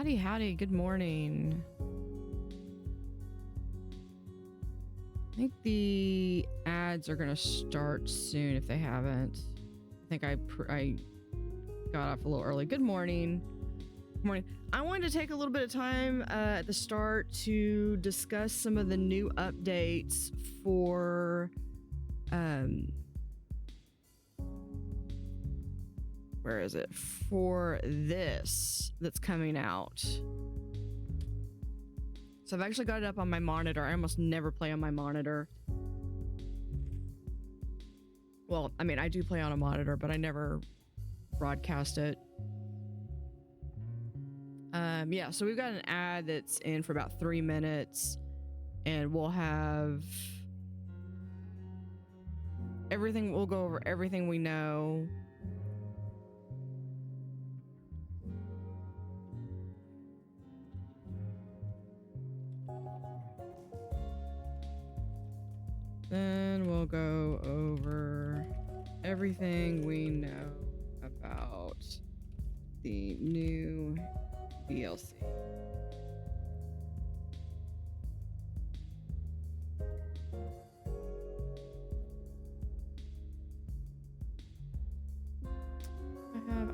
Howdy, howdy, good morning. I think the ads are gonna start soon if they haven't. I think I got off a little early. Good morning. Good morning. I wanted to take a little bit of time at the start to discuss some of the new updates for where is it? For this that's coming out. So I've actually got it up on my monitor. I almost never play on my monitor. Well, I mean, I do play on a monitor, but I never broadcast it. Yeah, so we've got an ad that's in for about 3 minutes, and we'll have everything. We'll go over everything we know. Then we'll go over everything we know about the new DLC.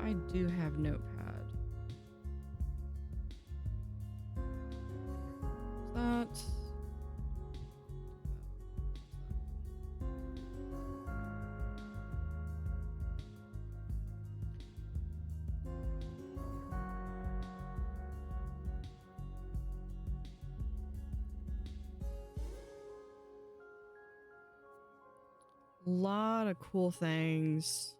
I do have Notepad. That. Lot of cool things.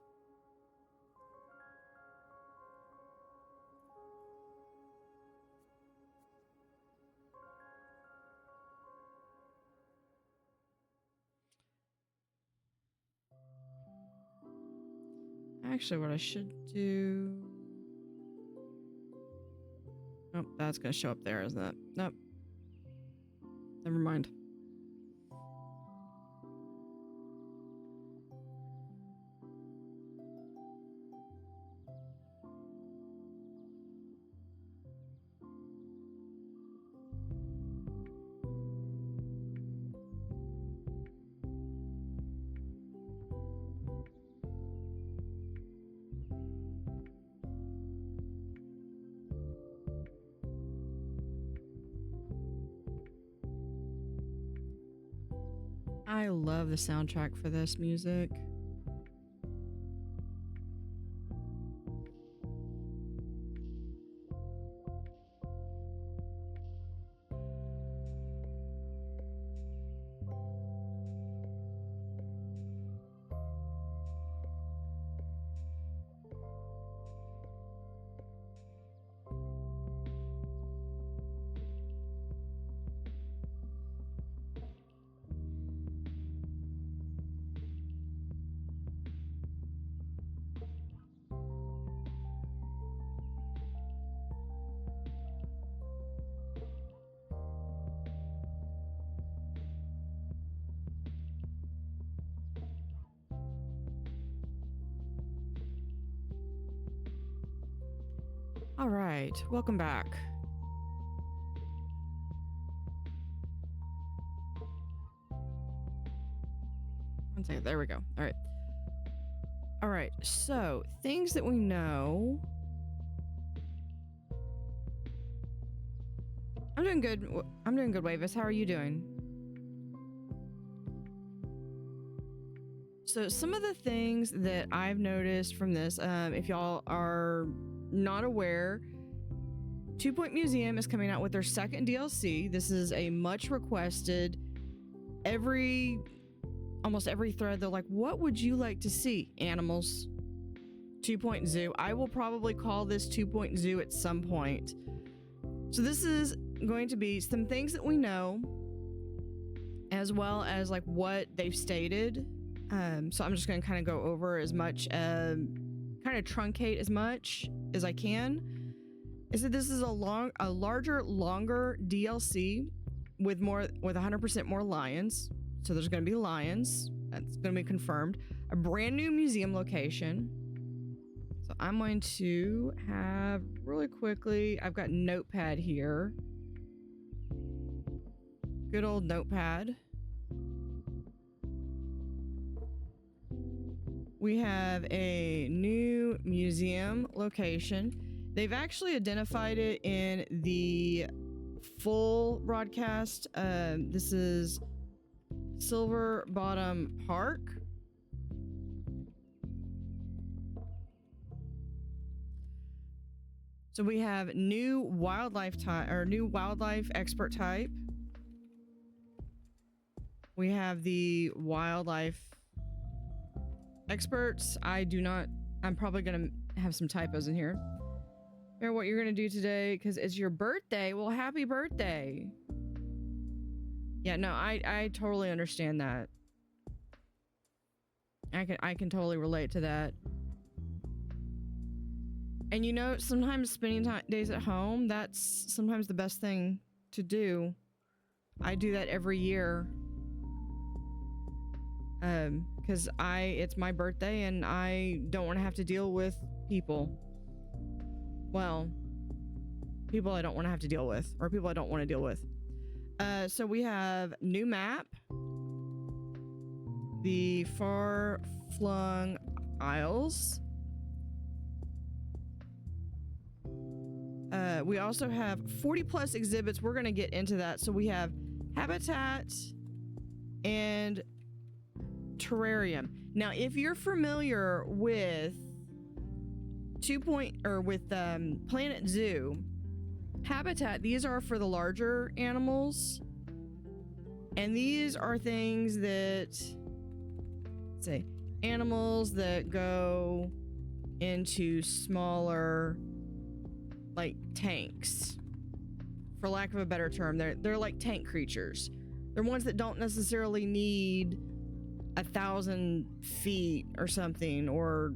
Actually, what I should do... Oh, that's gonna show up there, isn't it? Nope. Never mind. I love the soundtrack for this music. All right, welcome back. One second, there we go. All right. All right, so things that we know. I'm doing good. I'm doing good, Wavis. How are you doing? So some of the things that I've noticed from this, if y'all are not aware, 2 Point Museum is coming out with their second DLC. This is a much requested. Almost every thread, they're like, what would you like to see? Animals. 2 Point Zoo. I will probably call this 2 Point Zoo at some point. So this is going to be some things that we know, as well as like what they've stated. So I'm just going to kind of go over as much, kind of truncate as much as I can. Is that this is a larger, longer DLC with 100% more lions. So there's going to be lions. That's going to be confirmed. A brand new museum location. So I'm going to have really quickly, I've got Notepad here. Good old Notepad. We have a new museum location. They've actually identified it in the full broadcast. This is Silver Bottom Park. So we have new wildlife type, or new wildlife expert type. We have the wildlife experts. I'm probably gonna have some typos in here. Hear what you're gonna do today because it's your birthday. Well, happy birthday. Yeah, no, I totally understand that. I can totally relate to that. And you know, sometimes spending days at home, that's sometimes the best thing to do. I do that every year. Because it's my birthday and I don't want to have to deal with people. Well, people I don't want to have to deal with, or people I don't want to deal with. So we have new map. The Far-Flung Isles. We also have 40 plus exhibits. We're going to get into that. So we have habitat and terrarium. Now, if you're familiar with Planet Zoo, habitat, these are for the larger animals. And these are things that, say, animals that go into smaller, like, tanks, for lack of a better term. They're like tank creatures. They're ones that don't necessarily need 1,000 feet or something, or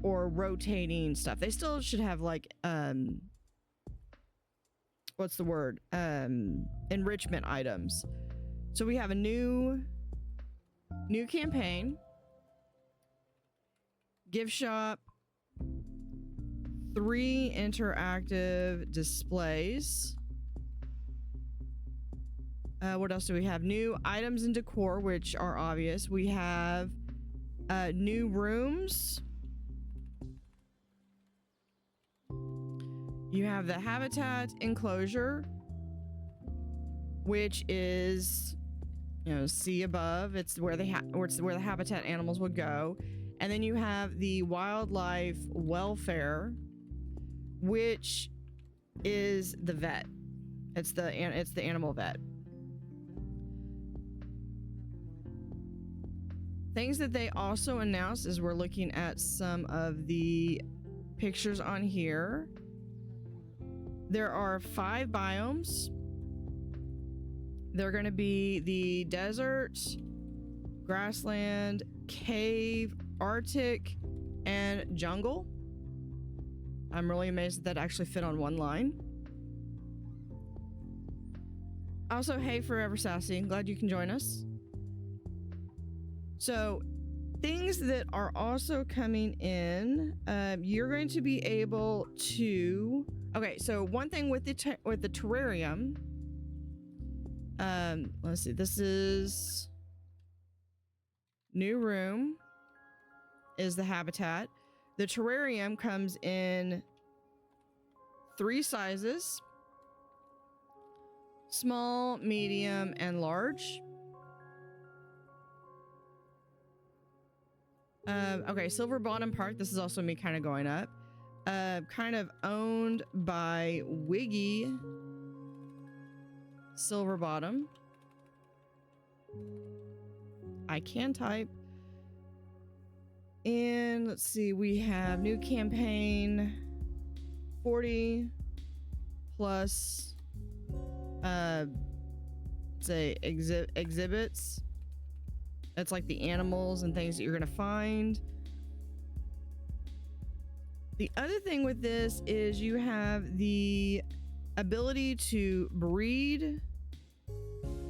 rotating stuff. They still should have, like, what's the word? Enrichment items. So we have a new campaign. Gift shop. 3 interactive displays. What else do we have? New items and decor, which are obvious. We have new rooms. You have the habitat enclosure, which is, you know, see above. It's where the habitat animals would go. And then you have the wildlife welfare, which is the vet. It's the animal vet. Things that they also announced, as we're looking at some of the pictures on here. There are 5 biomes. They're going to be the desert, grassland, cave, Arctic, and jungle. I'm really amazed that actually fit on one line. Also, hey, Forever Sassy, glad you can join us. So, things that are also coming in, you're going to be able to. Okay, so one thing with the terrarium. Let's see. This is new room. Is the habitat. The terrarium comes in 3 sizes: small, medium, and large. Okay, Silver Bottom Park. This is also me kind of going up. Kind of owned by Wiggy Silver Bottom. I can type. And let's see, we have new campaign, 40 plus say exhibits. That's like the animals and things that you're gonna find. The other thing with this is you have the ability to breed,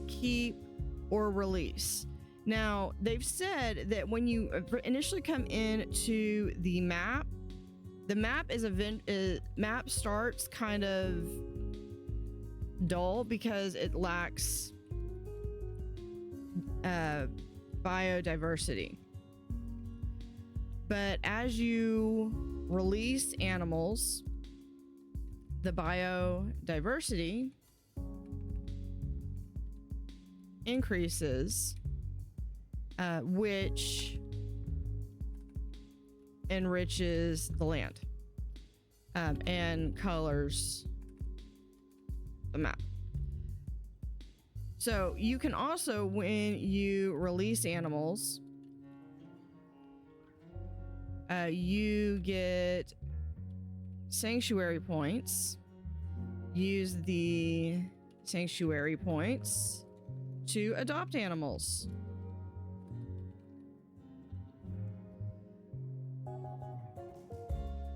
keep, or release. Now, they've said that when you initially come into the map map starts kind of dull because it lacks biodiversity. But as you release animals, the biodiversity increases, which enriches the land and colors the map. So you can also, when you release animals, you get sanctuary points. Use the sanctuary points to adopt animals.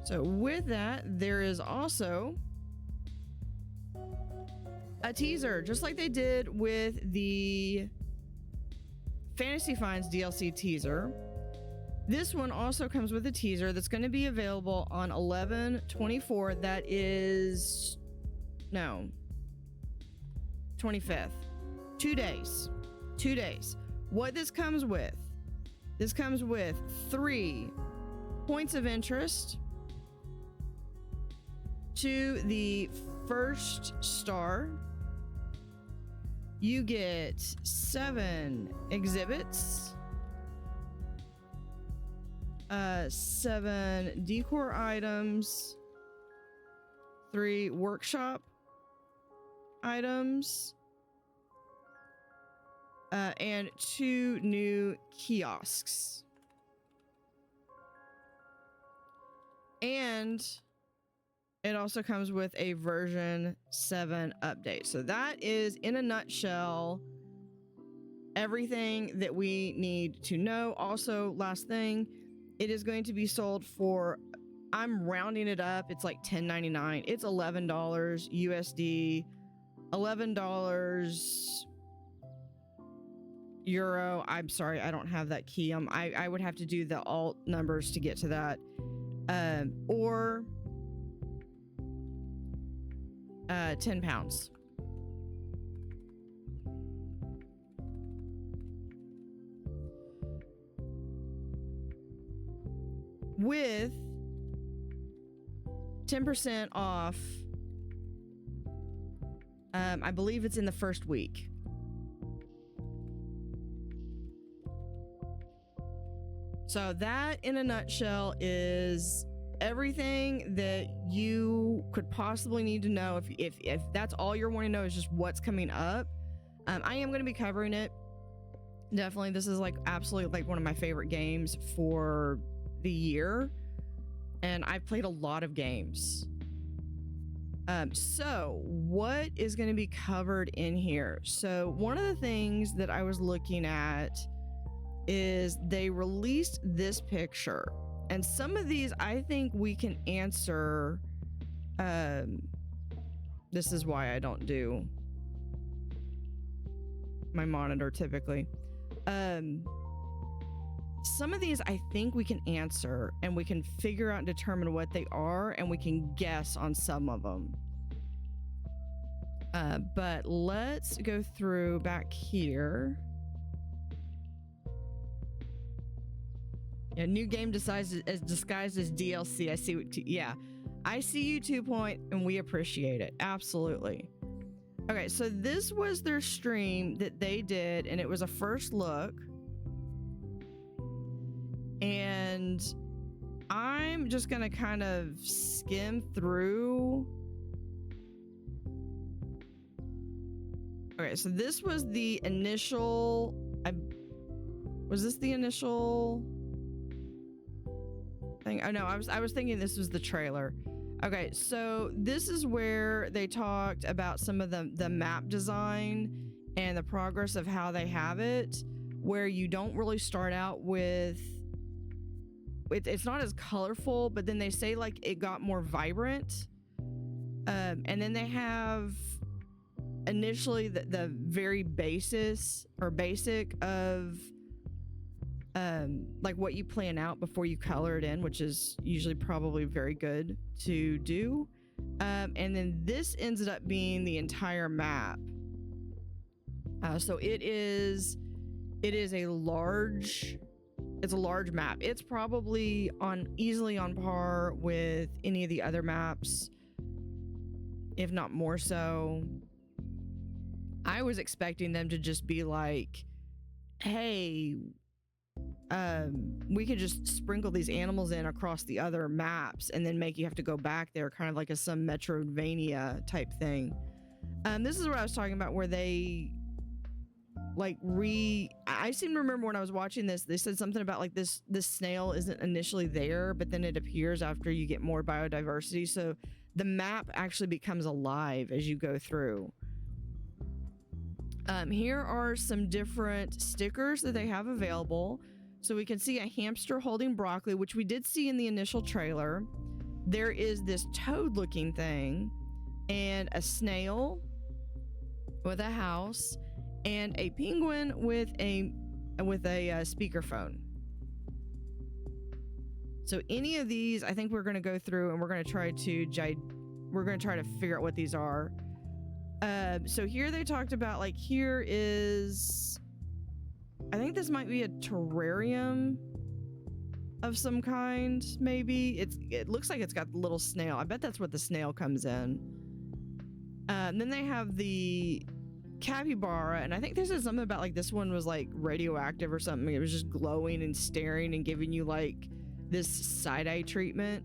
So with that, there is also a teaser, just like they did with the Fantasy Finds DLC teaser. This one also comes with a teaser that's going to be available on 11/24. That is, no, 25th. 2 days. 2 days. What this comes with 3 points of interest to the first star. You get 7 exhibits, 7 decor items, 3 workshop items, and 2 new kiosks. And it also comes with a version 7 update. So that is, in a nutshell, everything that we need to know. Also, last thing, it is going to be sold for, I'm rounding it up, it's like $10.99. It's $11 USD, $11 euro. I'm sorry, I don't have that key. I would have to do the alt numbers to get to that. Or 10 pounds. With 10% off, I believe it's in the first week. So that, in a nutshell, is everything that you could possibly need to know. If that's all you're wanting to know is just what's coming up, I am going to be covering it. Definitely, this is like absolutely like one of my favorite games for the year, and I've played a lot of games. So what is going to be covered in here? So one of the things that I was looking at is they released this picture, and some of these I think we can answer. This is why I don't do my monitor typically. Some of these I think we can answer, and we can figure out and determine what they are, and we can guess on some of them. But let's go through back here. Yeah, new game disguised as DLC. I see what, yeah. I see you, 2 Point, and we appreciate it. Absolutely. Okay, so this was their stream that they did, and it was a first look. And I'm just gonna kind of skim through. Okay, so this was the initial. Was this the initial thing? Oh no, I was thinking this was the trailer. Okay, so this is where they talked about some of the map design and the progress of how they have it, where you don't really start out with. It's not as colorful, but then they say like it got more vibrant. And then they have initially the very basic of like what you plan out before you color it in, which is usually probably very good to do. And then this ends up being the entire map. So it is a large map. It's probably easily on par with any of the other maps, if not more so. I was expecting them to just be like, hey, we could just sprinkle these animals in across the other maps and then make you have to go back there, kind of like some Metroidvania type thing. This is what I was talking about, where they like I seem to remember when I was watching this, they said something about like this snail isn't initially there, but then it appears after you get more biodiversity. So the map actually becomes alive as you go through. Here are some different stickers that they have available. So we can see a hamster holding broccoli, which we did see in the initial trailer. There is this toad looking thing, and a snail with a house, and a penguin with a speakerphone. So any of these, I think we're going to go through and we're going to try to figure out what these are. So here they talked about, like, here is, I think this might be a terrarium of some kind, maybe. It looks like it's got the little snail. I bet that's what the snail comes in. And then they have the capybara, and I think this is something about like this one was like radioactive or something. It was just glowing and staring and giving you like this side-eye treatment.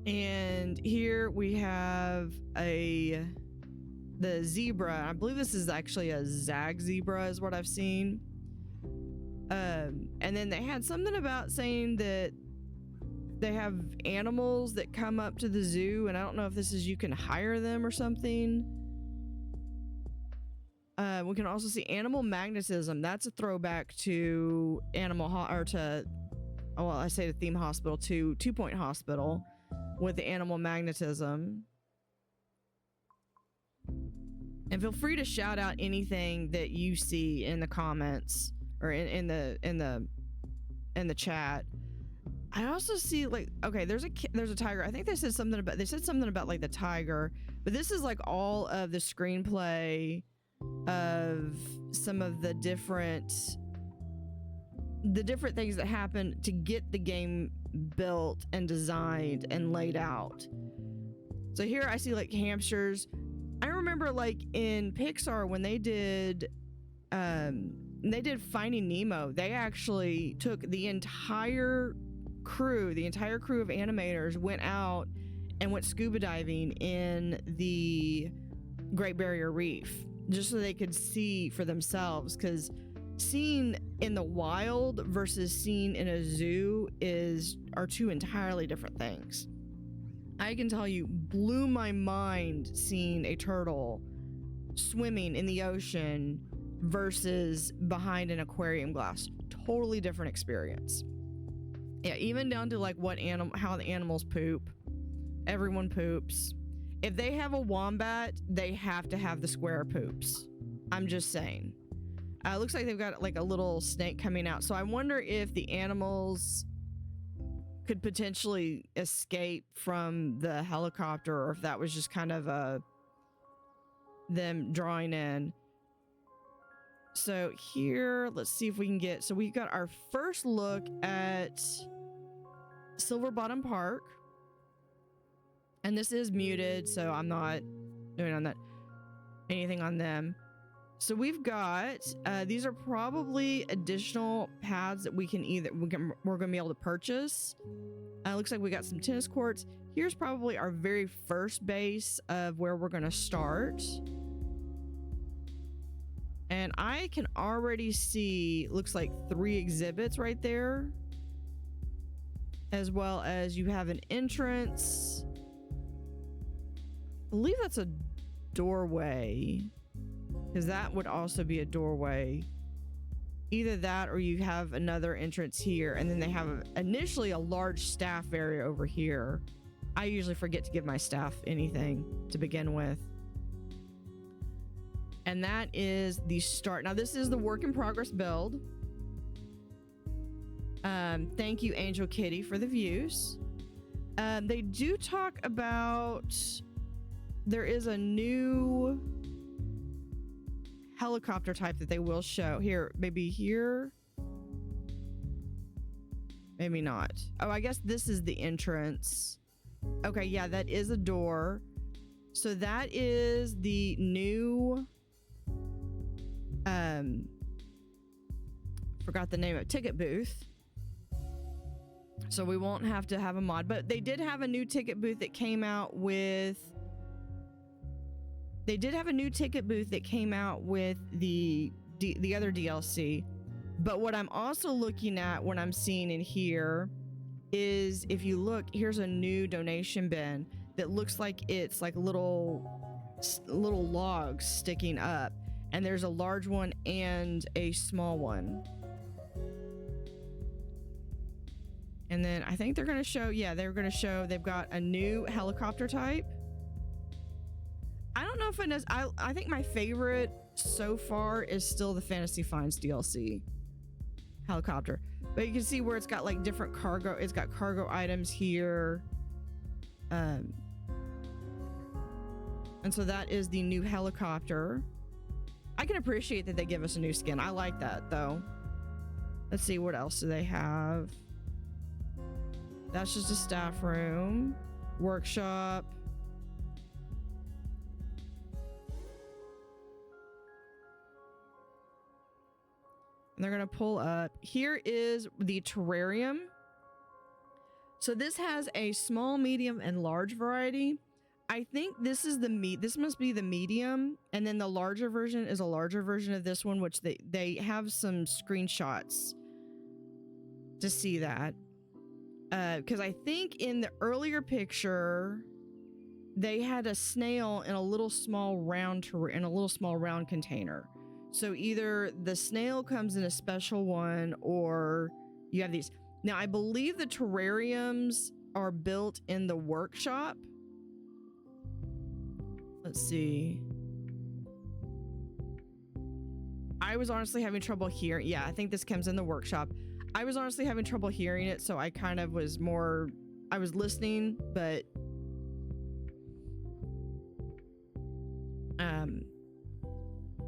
And here we have the zebra. I believe this is actually a zag zebra is what I've seen. And then they had something about saying that they have animals that come up to the zoo, and I don't know if this is you can hire them or something. We can also see animal magnetism. That's a throwback to I say the theme hospital, to 2 Point Hospital with the animal magnetism. And feel free to shout out anything that you see in the comments or in the chat. I also see, like, okay, there's a tiger. I think they said something about like the tiger, but this is like all of the screenplay of some of the different things that happen to get the game built and designed and laid out. So here I see like hamsters. I remember like in Pixar when they did Finding Nemo, they actually took the entire crew of animators, went out and went scuba diving in the Great Barrier Reef just so they could see for themselves, because seeing in the wild versus seeing in a zoo are two entirely different things. I can tell you, blew my mind seeing a turtle swimming in the ocean versus behind an aquarium glass. Totally different experience. Yeah, even down to like how the animals poop. Everyone poops. If they have a wombat, they have to have the square poops. I'm just saying. It looks like they've got like a little snake coming out. So I wonder if the animals could potentially escape from the helicopter, or if that was just kind of them drawing in. So here, let's see if we can get, so we got our first look at Silver Bottom Park. And this is muted, so I'm not doing anything on them. So we've got, these are probably additional pads that we're going to be able to purchase. Looks like we got some tennis courts. Here's probably our very first base of where we're going to start. And I can already see, looks like 3 exhibits right there. As well as you have an entrance. I believe that's a doorway, because that would also be a doorway. Either that, or you have another entrance here, and then they have initially a large staff area over here. I usually forget to give my staff anything to begin with. And that is the start. Now, this is the work in progress build. Thank you, Angel Kitty, for the views. They do talk about there is a new helicopter type that they will show here. Maybe here. Maybe not. Oh, I guess this is the entrance. Okay, yeah, that is a door. So that is the new forgot the name of it, ticket booth. So we won't have to have a mod, but they did have a new ticket booth that came out with the other DLC. But what I'm also looking at, what I'm seeing in here, is if you look, here's a new donation bin that looks like it's like little logs sticking up, and there's a large one and a small one. And then I think they're going to show, yeah, they're going to show they've got a new helicopter type. I don't know if it is, I think my favorite so far is still the Fantasy Finds DLC helicopter. But you can see where it's got like different cargo, it's got cargo items here. And so that is the new helicopter. I can appreciate that they give us a new skin. I like that though. Let's see, what else do they have? That's just a staff room, workshop. And they're gonna pull up. Here is the terrarium. So this has a small, medium, and large variety. I think this is this must be the medium, and then the larger version is a larger version of this one, which they have some screenshots to see that. Because I think in the earlier picture, they had a snail in a little small round container. So either the snail comes in a special one, or you have these. Now, I believe the terrariums are built in the workshop. Let's see. I was honestly having trouble hearing. Yeah, I think this comes in the workshop. I was honestly having trouble hearing it, so I kind of was more, I was listening, but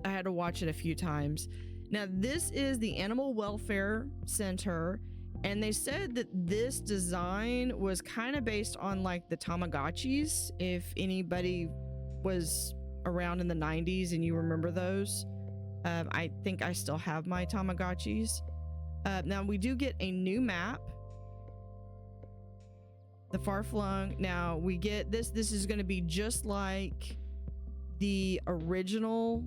I had to watch it a few times. Now, this is the Animal Welfare Center, and they said that this design was kind of based on like the Tamagotchis, if anybody was around in the 90s and you remember those. I think I still have my Tamagotchis. Now we do get a new map, the Far-Flung. Now we get this is going to be just like the original,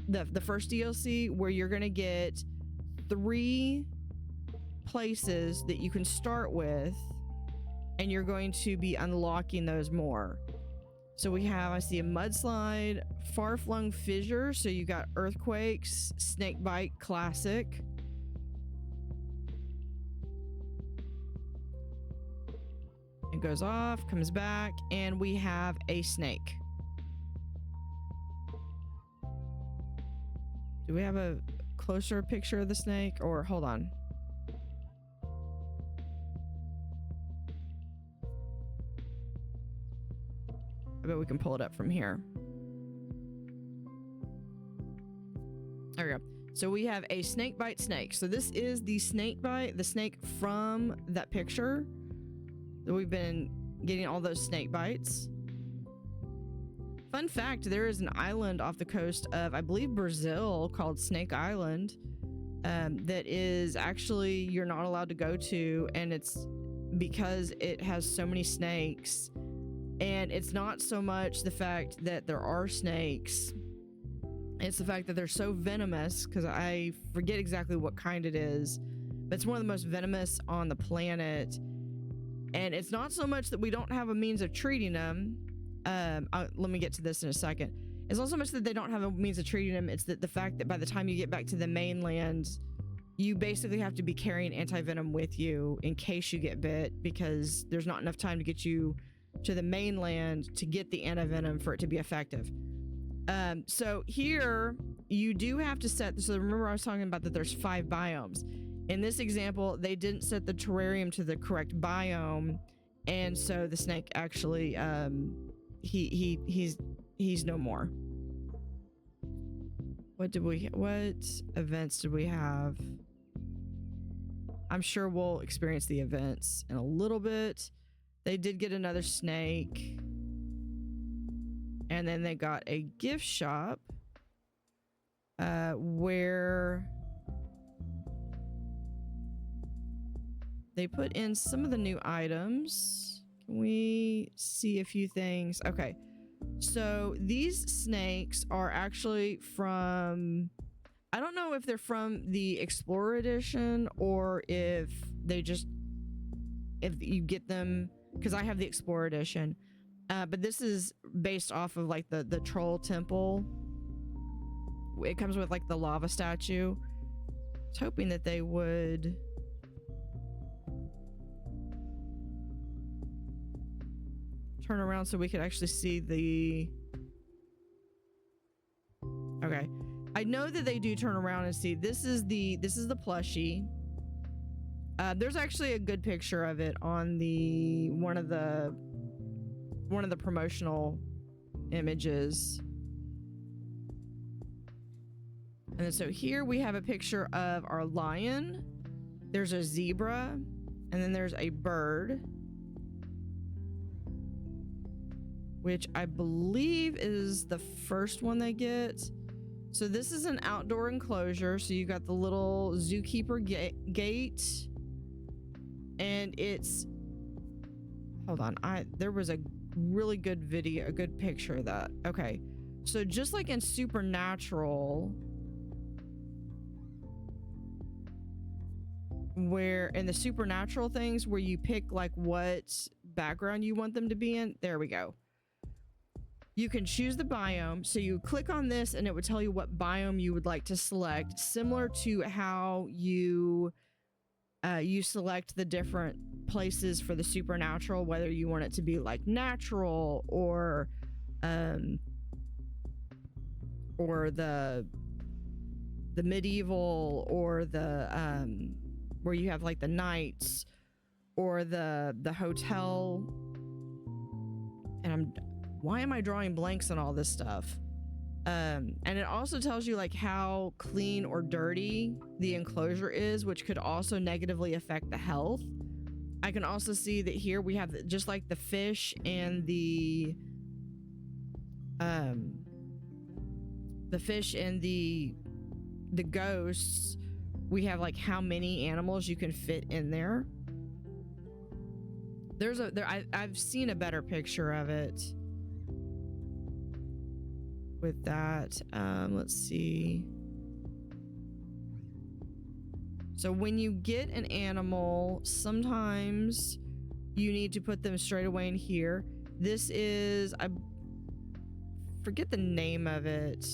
the first DLC, where you're going to get 3 places that you can start with, and you're going to be unlocking those more. So we have, I see a mudslide, Far-Flung fissure, so you got earthquakes, snakebite classic. It goes off, comes back, and we have a snake. Do we have a closer picture of the snake? Or hold on. I bet we can pull it up from here. There we go. So we have a snakebite snake. So this is the snakebite, the snake from that picture. We've been getting all those snake bites. Fun fact, there is an island off the coast of, I believe, Brazil called Snake Island, that is actually, you're not allowed to go to, and it's because it has so many snakes. And it's not so much the fact that there are snakes, it's the fact that they're so venomous, because I forget exactly what kind it is, but it's one of the most venomous on the planet. And it's not so much that we don't have a means of treating them. Let me get to this in a second. It's not so much that they don't have a means of treating them. It's that the fact that by the time you get back to the mainland, you basically have to be carrying anti-venom with you in case you get bit, because there's not enough time to get you to the mainland to get the anti-venom for it to be effective. So here you do have to set, so remember I was talking about that there's 5 biomes. In this example, they didn't set the terrarium to the correct biome, and so the snake actually he's no more. What events did we have? I'm sure we'll experience the events in a little bit. They did get another snake. And then they got a gift shop where they put in some of the new items. Can we see a few things? Okay. So these snakes are actually from, I don't know if they're from the Explorer Edition or if they just, if you get them, because I have the Explorer Edition. But this is based off of like the troll temple. It comes with like the lava statue. I was hoping that they would turn around so we could actually see the... Okay. I know that they do turn around and see. This is the plushie. There's actually a good picture of it on the one of the promotional images. And then so here we have a picture of our lion. There's a zebra, and then there's a bird, which I believe is the first one they get. So this is an outdoor enclosure. So you got the little zookeeper gate, and it's, hold on, there was a really good video, a good picture of that. Okay, so just like in Supernatural, where in the Supernatural things where you pick like what background you want them to be in, there we go. You can choose the biome, so you click on this and it would tell you what biome you would like to select, similar to how you select the different places for the Supernatural, whether you want it to be like natural or the medieval, or the where you have like the knights, or the hotel. And why am I drawing blanks on all this stuff? And it also tells you like how clean or dirty the enclosure is, which could also negatively affect the health. I can also see that here we have just like the fish and the ghosts. We have like how many animals you can fit in there. I've seen a better picture of it with that. Let's see. So when you get an animal, sometimes you need to put them straight away in here. This is, I forget the name of it.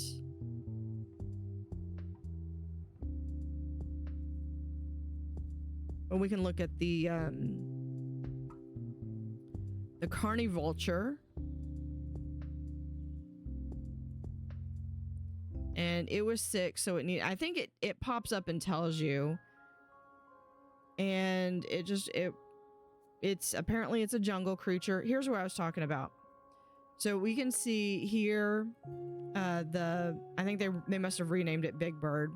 But we can look at the carnivulture. And it was sick, so I think it pops up and tells you. And it's apparently it's a jungle creature. Here's what I was talking about. So we can see here I think they must have renamed it Big Bird.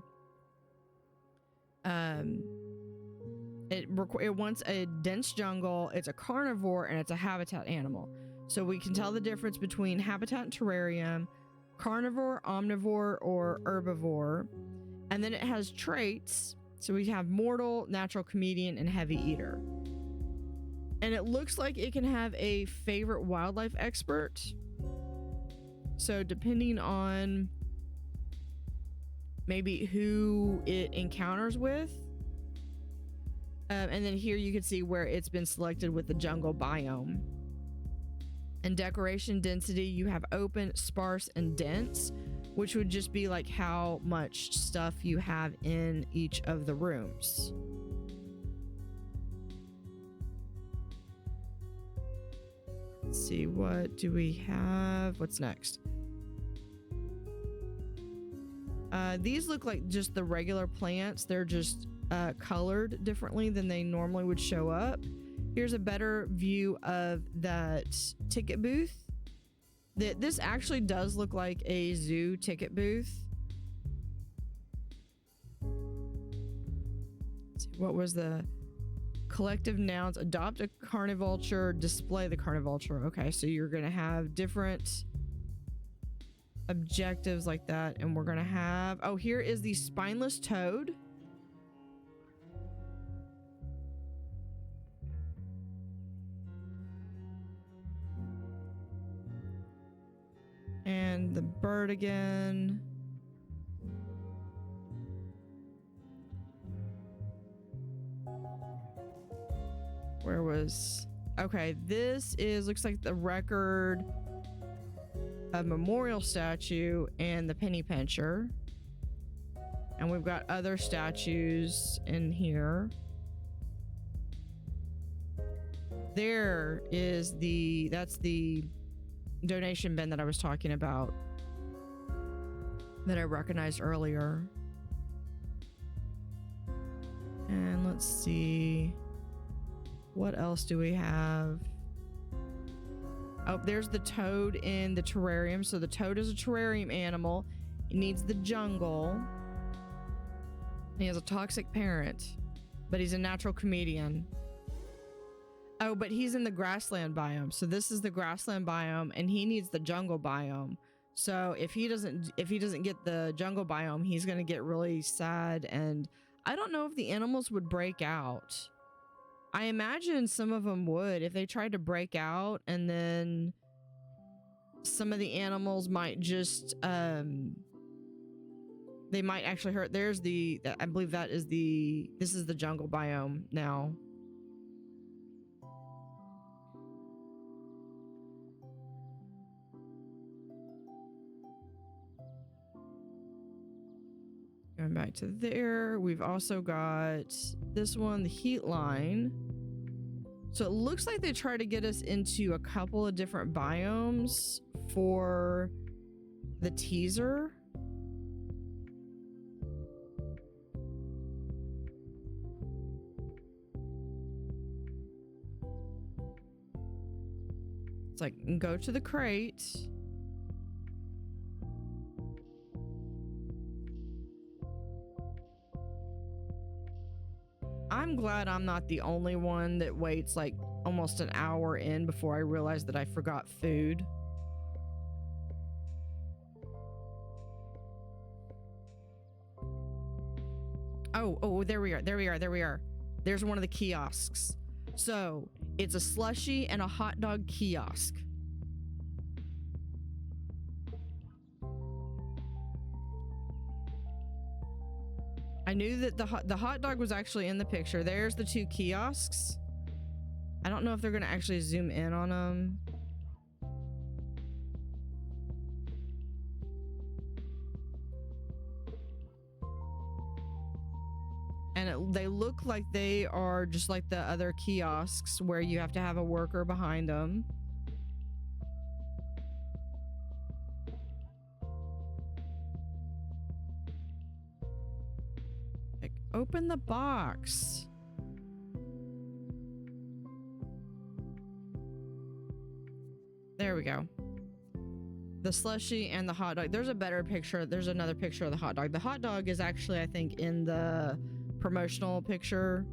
It wants a dense jungle, it's a carnivore, and it's a habitat animal. So we can tell the difference between habitat and terrarium, carnivore, omnivore, or herbivore. And then it has traits. So we have mortal, natural, comedian, and heavy eater. And it looks like it can have a favorite wildlife expert. So depending on maybe who it encounters with. And then here you can see where it's been selected with the jungle biome. And decoration density, you have open, sparse, and dense, which would just be like how much stuff you have in each of the rooms. Let's see, what do we have? What's next? These look like just the regular plants. They're just colored differently than they normally would show up. Here's a better view of that ticket booth. This actually does look like a zoo ticket booth. Let's see, what was the collective nouns? Adopt a carnivulture, display the carnivulture. Okay, so you're gonna have different objectives like that, and we're gonna have, oh, here is the spineless toad. And the bird again. Where was, okay, this is, looks like the record, a memorial statue, and the penny pincher. And we've got other statues in here. There is the, that's the donation bin that I was talking about that I recognized earlier. And let's see, what else do we have? Oh, there's the toad in the terrarium. So the toad is a terrarium animal. It needs the jungle. He has a toxic parent, but he's a natural comedian. Oh, but he's in the grassland biome. So this is the grassland biome, and he needs the jungle biome. So if he doesn't get the jungle biome, he's gonna get really sad. And I don't know if the animals would break out. I imagine some of them would if they tried to break out, and then some of the animals might just they might actually hurt. There's the, I believe that is the, this is the jungle biome now. Going back to there, we've also got this one, the heat line. So it looks like they try to get us into a couple of different biomes for the teaser. It's like, go to the crate. I'm glad I'm not the only one that waits like almost an hour in before I realize that I forgot food. Oh, there we are. There's one of the kiosks. So it's a slushie and a hot dog kiosk. I knew that the hot dog was actually in the picture. There's the two kiosks. I don't know if they're gonna actually zoom in on them. And they look like they are just like the other kiosks where you have to have a worker behind them. Like, open the box. There we go. The slushie and the hot dog. There's a better picture. There's another picture of the hot dog. The hot dog is actually, I think, in the promotional picture.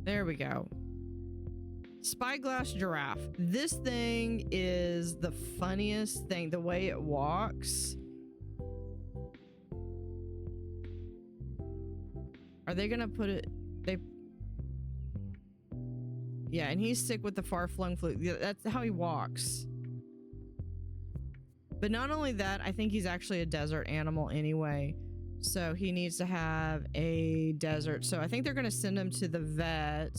There we go. Spyglass giraffe. This thing is the funniest thing. The way it walks. Are they gonna put it? Yeah, and he's sick with the far-flung flu. That's how he walks. But not only that, I think he's actually a desert animal anyway. So he needs to have a desert. So I think they're going to send him to the vet,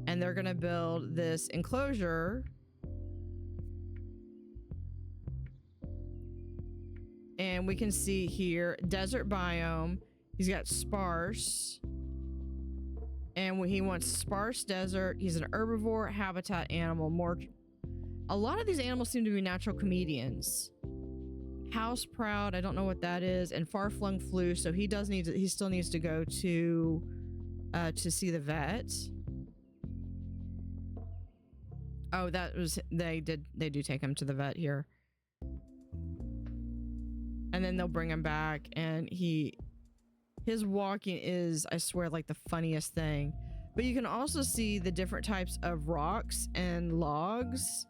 and they're going to build this enclosure. And we can see here, desert biome. He's got sparse. And when he wants sparse desert, he's an herbivore habitat animal. More A lot of these animals seem to be natural comedians. House proud, I don't know what that is, and far flung flew. So he still needs to go to see the vet. Oh, that was they do take him to the vet here, and then they'll bring him back, and his walking is, I swear, like the funniest thing. But you can also see the different types of rocks and logs.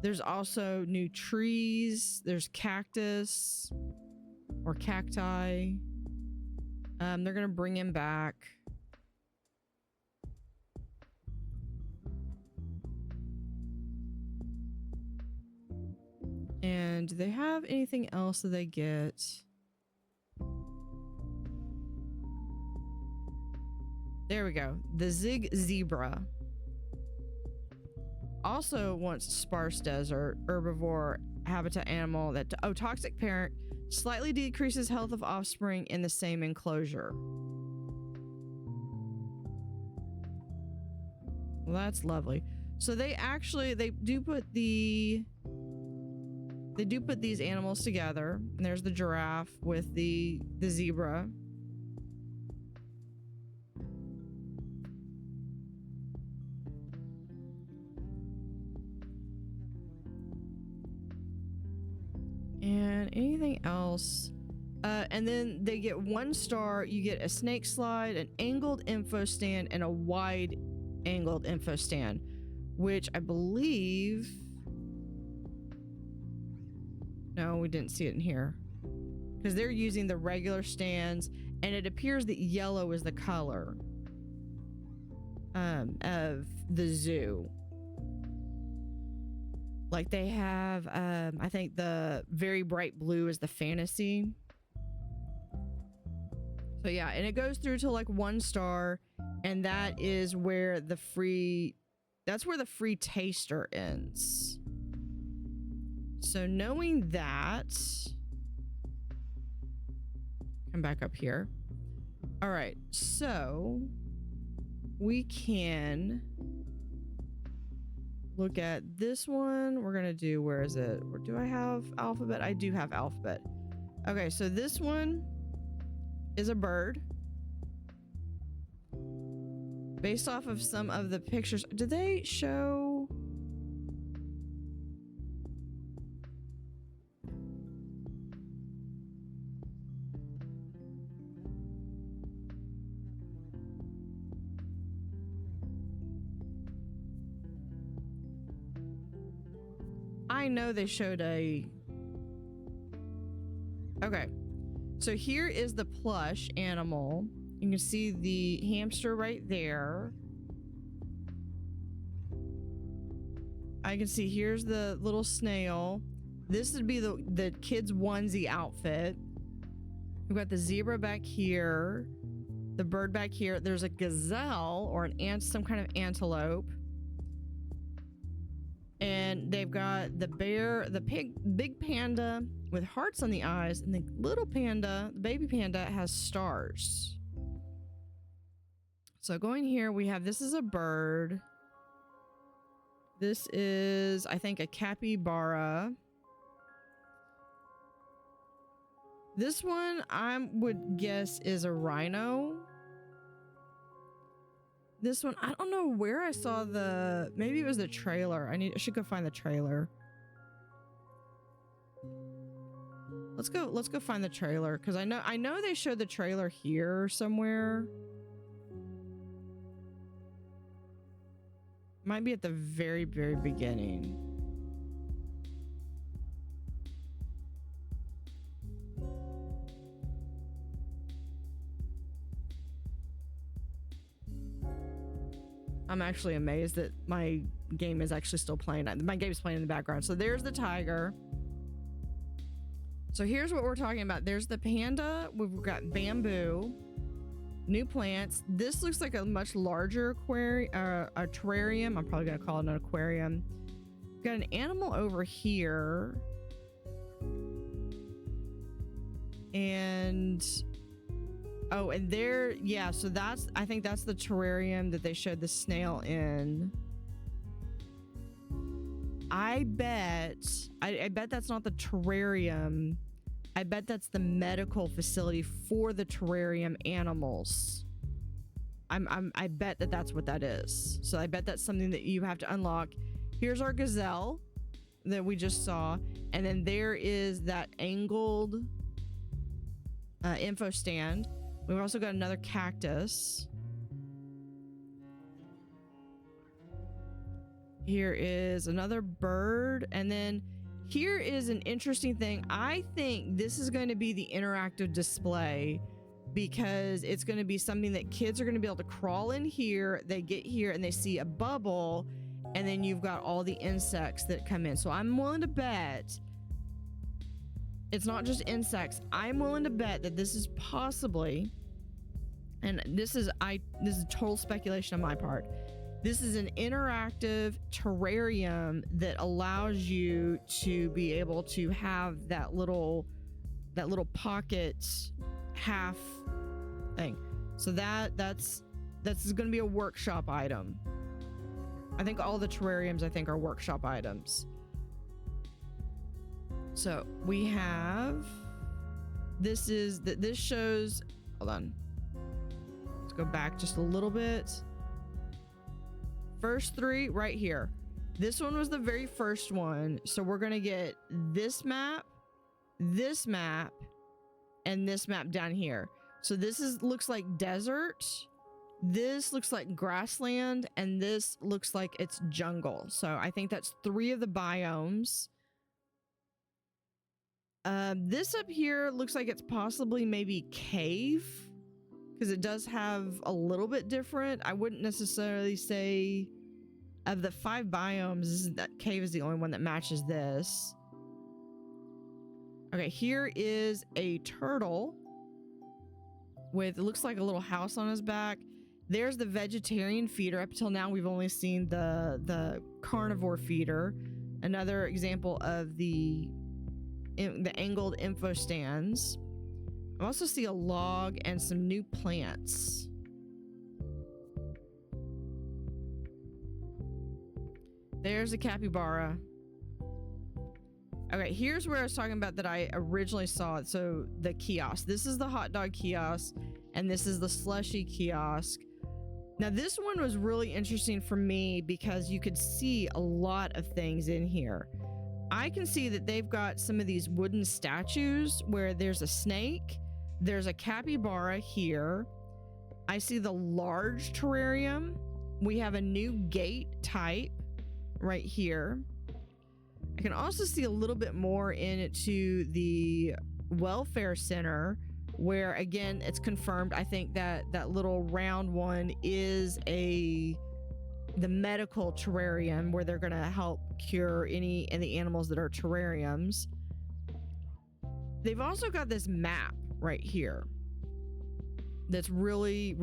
There's also new trees. There's cactus or cacti. They're gonna bring him back. And do they have anything else that they get? There we go. The zig zebra. Also once sparse desert herbivore habitat animal that toxic parent slightly decreases health of offspring in the same enclosure. Well, that's lovely. So they do put these animals together, and there's the giraffe with the zebra. And anything else? And then they get 1 star. You get a snake slide, an angled info stand, and a wide angled info stand, which I believe... No, we didn't see it in here. Because they're using the regular stands, and it appears that yellow is the color of the zoo. Like they have, I think the very bright blue is the fantasy. So yeah, and it goes through to like 1 star, and that is where the free taster ends. So knowing that, come back up here. All right, so we can look at this one. We're gonna do, where is it? Or do I have alphabet? I do have alphabet. Okay, so this one is a bird. Based off of some of the pictures, did they show? I know they showed a... Okay, so here is the plush animal. You can see the hamster right there. I can see here's the little snail. This would be the kid's onesie outfit. We've got the zebra back here, the bird back here. There's a gazelle or some kind of antelope. And they've got the bear, the big panda with hearts on the eyes, and the little panda, the baby panda, has stars. So going here, we have, this is a bird. This is, I think, a capybara. This one, I would guess, is a rhino. This one, I don't know where I saw maybe it was the trailer. I should go find the trailer. Let's go find the trailer, because I know they showed the trailer here somewhere. Might be at the very, very beginning. I'm actually amazed that my game is actually still playing. My game's playing in the background. So there's the tiger. So here's what we're talking about. There's the panda. We've got bamboo, new plants. This looks like a much larger terrarium. I'm probably gonna call it an aquarium. We've got an animal over here. And oh, and there, yeah, so I think that's the terrarium that they showed the snail in. I bet that's not the terrarium. I bet that's the medical facility for the terrarium animals. I bet that that's what that is. So I bet that's something that you have to unlock. Here's our gazelle that we just saw, and then there is that angled info stand. We've also got another cactus. Here is another bird, and then here is an interesting thing. I think this is going to be the interactive display, because it's going to be something that kids are going to be able to crawl in here. They get here and they see a bubble, and then you've got all the insects that come in. So I'm willing to bet it's not just insects. I'm willing to bet that this is possibly, and this is total speculation on my part, this is an interactive terrarium that allows you to be able to have that little pocket half thing. So that's going to be a workshop item. I think all the terrariums are workshop items. So we have, this shows, hold on, let's go back just a little bit. First three right here. This one was the very first one. So we're going to get this map, and this map down here. So this looks like desert. This looks like grassland, and this looks like it's jungle. So I think that's 3 of the biomes. This up here looks like it's possibly maybe cave, because it does have a little bit different. I wouldn't necessarily say of the 5 biomes, that cave is the only one that matches this. Okay, here is a turtle with, it looks like a little house on his back. There's the vegetarian feeder. Up until now, we've only seen the carnivore feeder. Another example of the angled info stands. I also see a log and some new plants. There's a capybara. Okay, here's where I was talking about that I originally saw it. So the kiosk. This is the hot dog kiosk, and this is the slushy kiosk. Now this one was really interesting for me because you could see a lot of things in here. I can see that they've got some of these wooden statues where there's a snake, there's a capybara here. I see the large terrarium. We have a new gate type right here. I can also see a little bit more into the welfare center, where again, it's confirmed. I think that little round one is the medical terrarium, where they're going to help cure any of the animals that are terrariums. They've also got this map right here that's really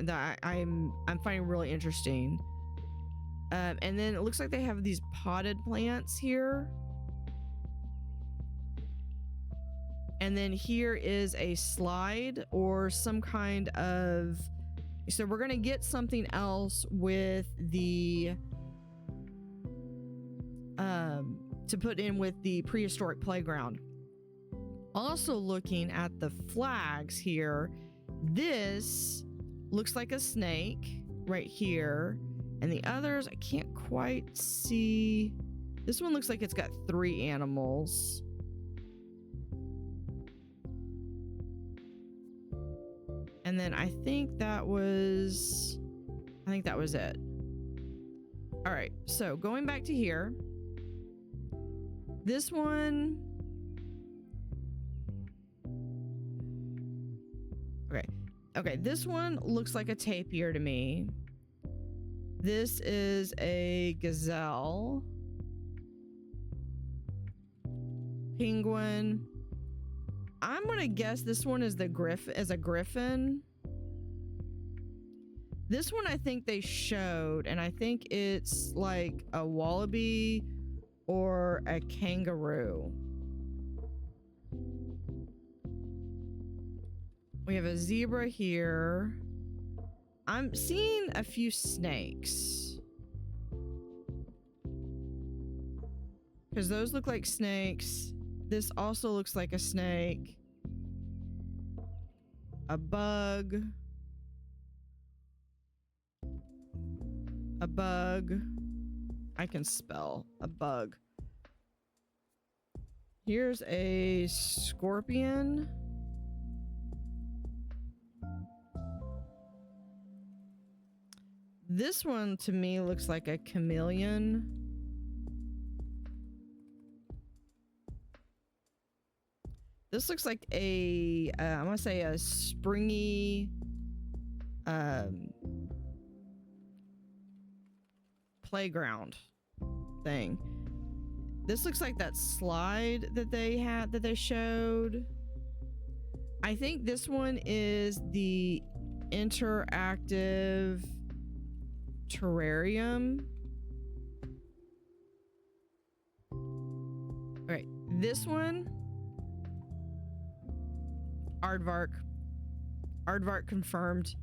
that I'm finding really interesting. And then it looks like they have these potted plants here. And then here is a slide or some kind of, so we're going to get something else with the to put in with the prehistoric playground. Also looking at the flags here, this looks like a snake right here, and the others I can't quite see. This one looks like it's got 3 animals. And then I think that was it. All right, so going back to here, this one, okay, this one looks like a tapir to me. This is a gazelle, penguin. I'm gonna guess this one is a griffin. This one I think they showed, and I think it's like a wallaby or a kangaroo. We have a zebra here. I'm seeing a few snakes. because those look like snakes. This also looks like a snake. A bug. A bug. I can spell a bug. Here's a scorpion. This one to me looks like a chameleon. This looks like a, I want to say a springy, playground thing. This looks like that slide that they showed. I think this one is the interactive terrarium. All right, this one, Aardvark. Aardvark confirmed.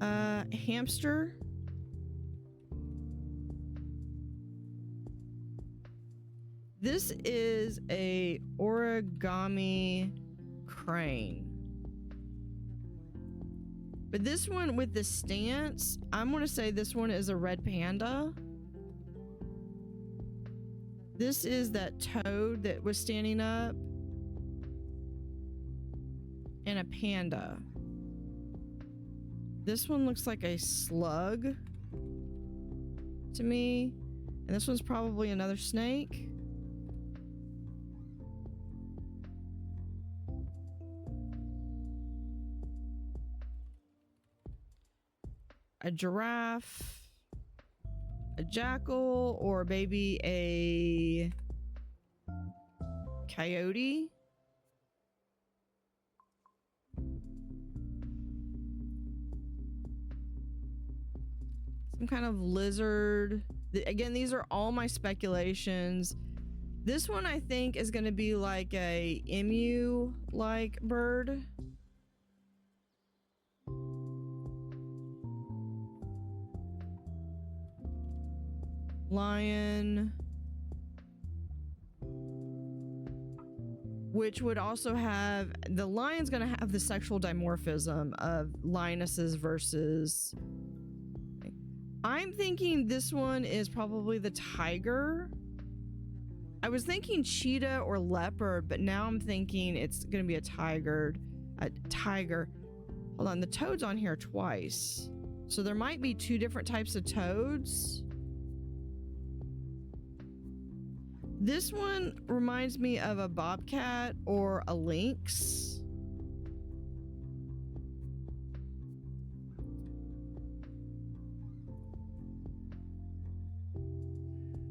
Hamster. This is a origami crane. But this one with the stance, I'm going to say this one is a red panda. This is that toad that was standing up. And a panda. This one looks like a slug to me. And this one's probably another snake. A giraffe, a jackal, or maybe a coyote. Some kind of lizard. Again, these are all my speculations. This one I think is going to be like a emu-like bird. Lion, which would also have, the lion's gonna have the sexual dimorphism of lionesses versus, I'm thinking this one is probably the tiger. I was thinking cheetah or leopard, but now I'm thinking it's gonna be a tiger. Hold on, the toad's on here twice, so there might be two different types of toads. This one reminds me of a bobcat or a lynx.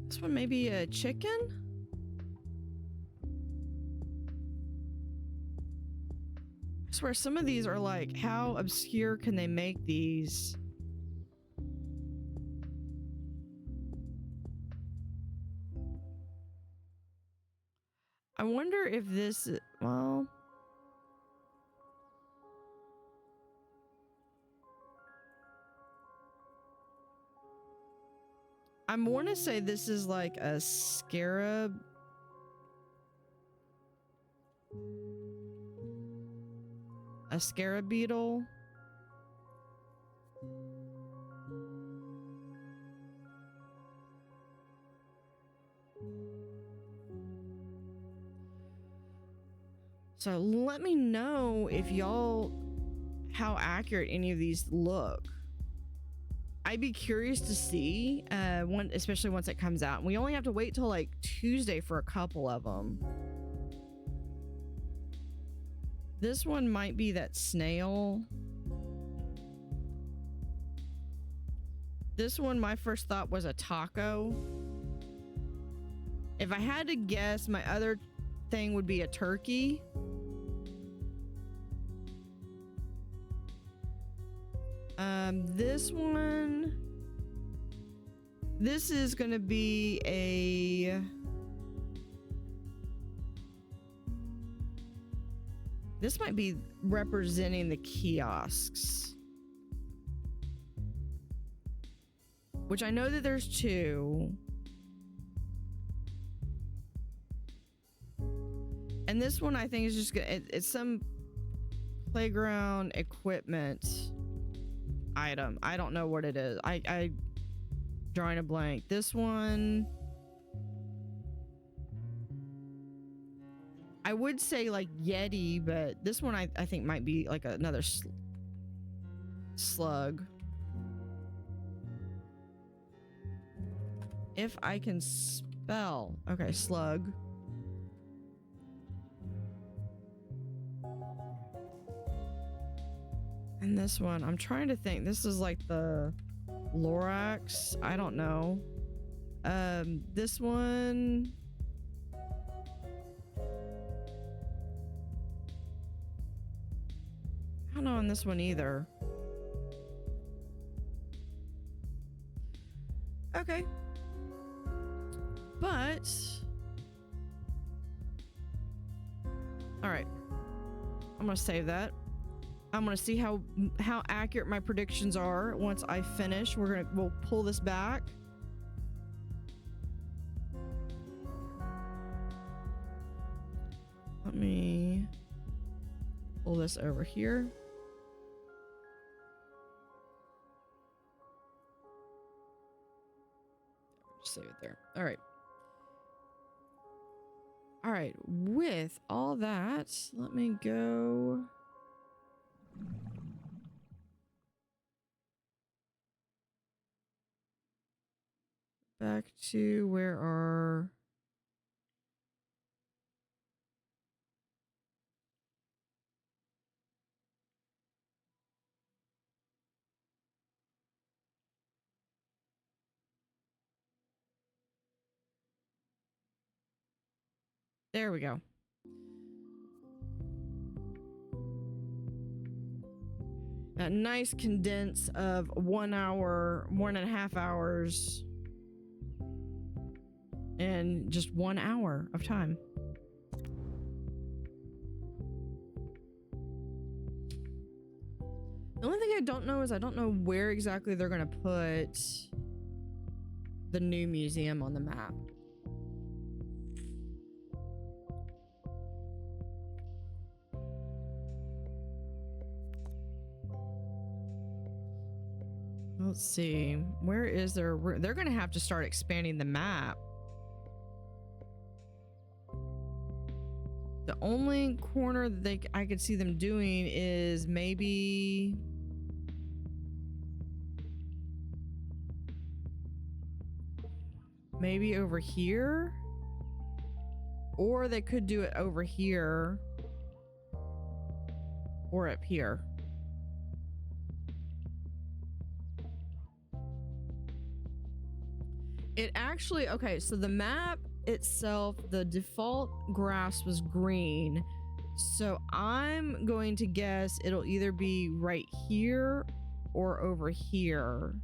This one may be a chicken. I swear some of these are like, how obscure can they make these? I wonder if this, well, I want to say this is like a scarab. A scarab beetle. So let me know if y'all, how accurate any of these look. I'd be curious to see, especially once it comes out. And we only have to wait till like Tuesday for a couple of them. This one might be that snail. This one, my first thought was a taco. If I had to guess, my other thing would be a turkey. This one, this is gonna be a, this might be representing the kiosks, which I know that there's two. And this one I think is just gonna, it's some playground equipment item. I don't know what it is. I drawing a blank. This one, I would say like Yeti, but this one I think might be like another slug. If I can spell. Okay, slug. And this one, I'm trying to think. This is like the Lorax. I don't know. This one. I don't know on this one either. Okay. But all right. I'm gonna save that. I'm gonna see how accurate my predictions are once I finish. We'll pull this back. Let me pull this over here. Just save it there. All right. All right. With all that, let me go. Back to where our there we go. A nice condense of 1 hour, 1.5 hours, and just 1 hour of time. The only thing I don't know is I don't know where exactly they're gonna put the new museum on the map. Let's see. Where is their room? They're gonna have to start expanding the map. The only corner that I could see them doing is maybe over here, or they could do it over here or up here. It actually, okay, so the map itself, the default grass was green. So I'm going to guess it'll either be right here or over here.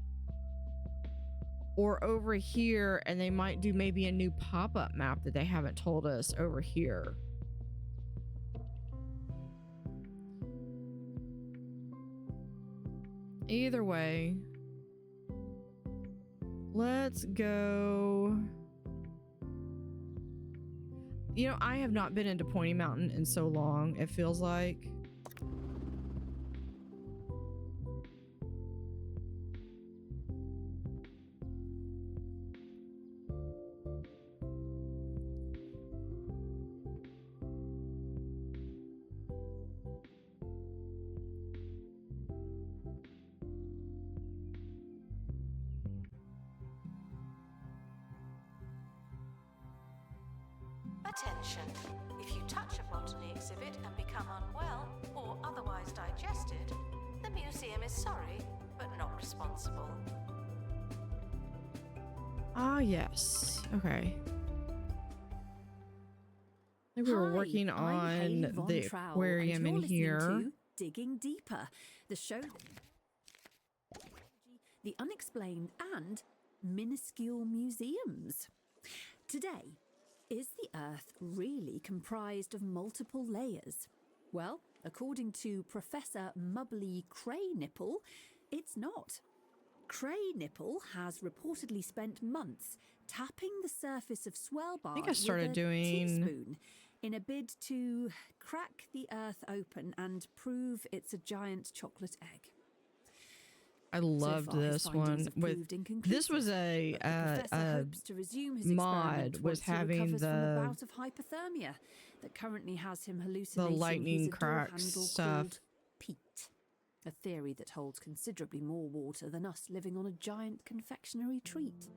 Or over here, and they might do maybe a new pop-up map that they haven't told us over here. Either way, let's go. You know, I have not been into Pointy Mountain in so long, it feels like. Attention. If you touch a botany exhibit and become unwell or otherwise digested, the museum is sorry, but not responsible. Ah, yes. Okay. I think we were working on the aquarium in here. Digging Deeper, the show, the unexplained and minuscule museums. Today, is the Earth really comprised of multiple layers? Well, according to Professor Mubley Craynipple, it's not. Craynipple has reportedly spent months tapping the surface of Svalbard I think I started with a doing teaspoon in a bid to crack the earth open and prove it's a giant chocolate egg. I loved So far, his this findings one. have With proved inconclusive, this was a but the professor hopes to resume his mod experiment was once he having recovers from a the bout of hypothermia that currently has him hallucinating lightning his door cracks handle stuff. called Pete. A theory that holds considerably more water than us living on a giant confectionery treat.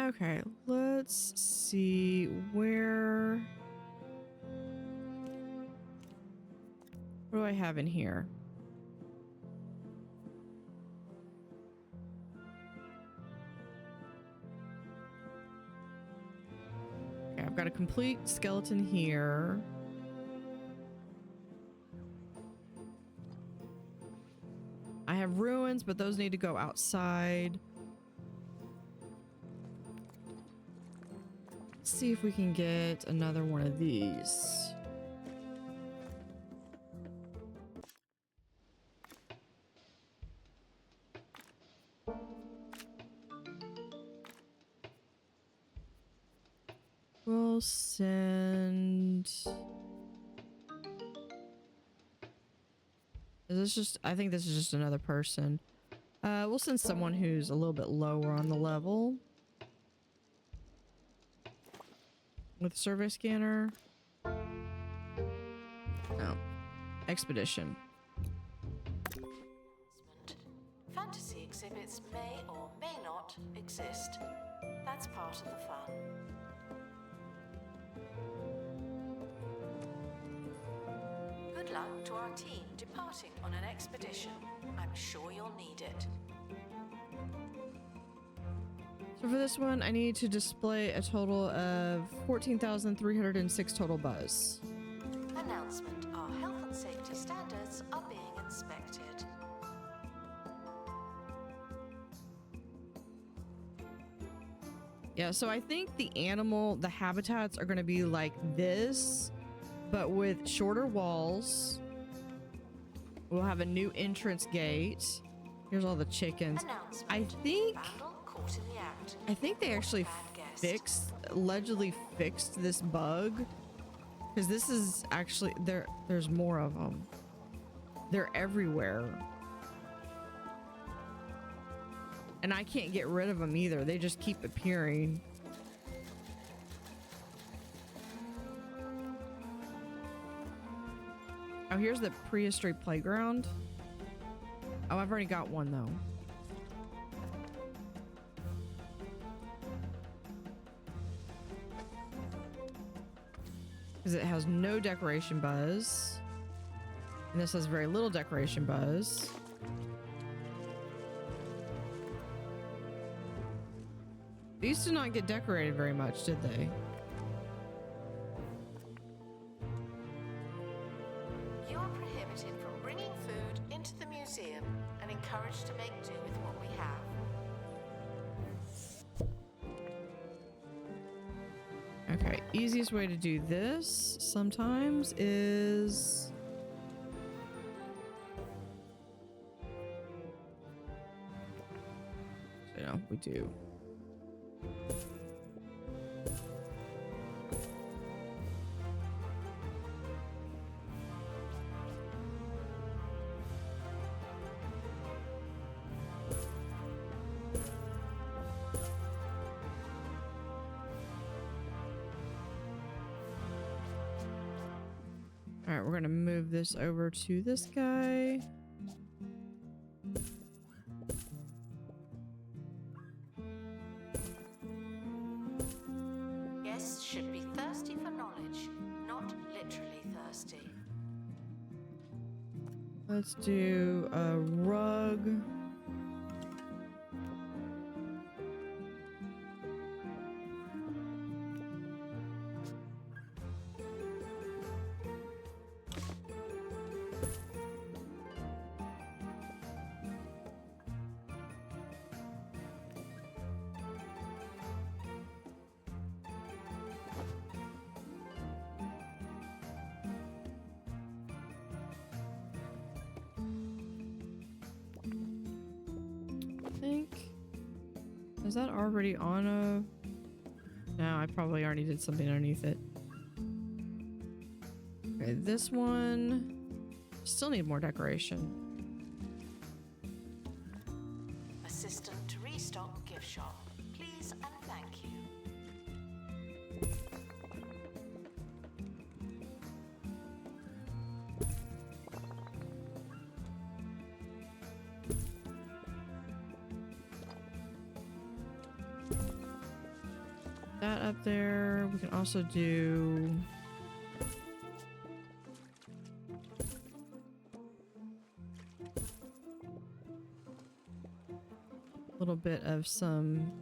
Okay, let's see where. What do I have in here? Okay, I've got a complete skeleton here. I have ruins, but those need to go outside. Let's see if we can get another one of these. We'll send... Is this just... I think this is just another person. We'll send someone who's a little bit lower on the level. With survey scanner. No. Expedition. Fantasy exhibits may or may not exist. That's part of the fun. Good luck to our team departing on an expedition. I'm sure you'll need it. So for this one, I need to display a total of 14,306 total buzz. Announcement. Our health and safety standards are being inspected. Yeah, so I think the habitats are going to be like this, but with shorter walls. We'll have a new entrance gate. Here's all the chickens. I think they actually allegedly fixed this bug, because this is actually there's more of them. They're everywhere. And I can't get rid of them either. They just keep appearing. Oh, here's the prehistory playground. Oh, I've already got one though. Because it has no decoration buzz. And this has very little decoration buzz. These did not get decorated very much, did they? You are prohibited from bringing food into the museum and encouraged to make do with what we have. Okay, easiest way to do this sometimes is... You know, we do. All right, we're gonna move this over to this guy. Guests should be thirsty for knowledge, not literally thirsty. Let's do a rug. Was that already on a... No, I probably already did something underneath it. Okay, this one... Still need more decoration. Assistant to restock gift shop. Please and thank you. That up there. We can also do... a little bit of some...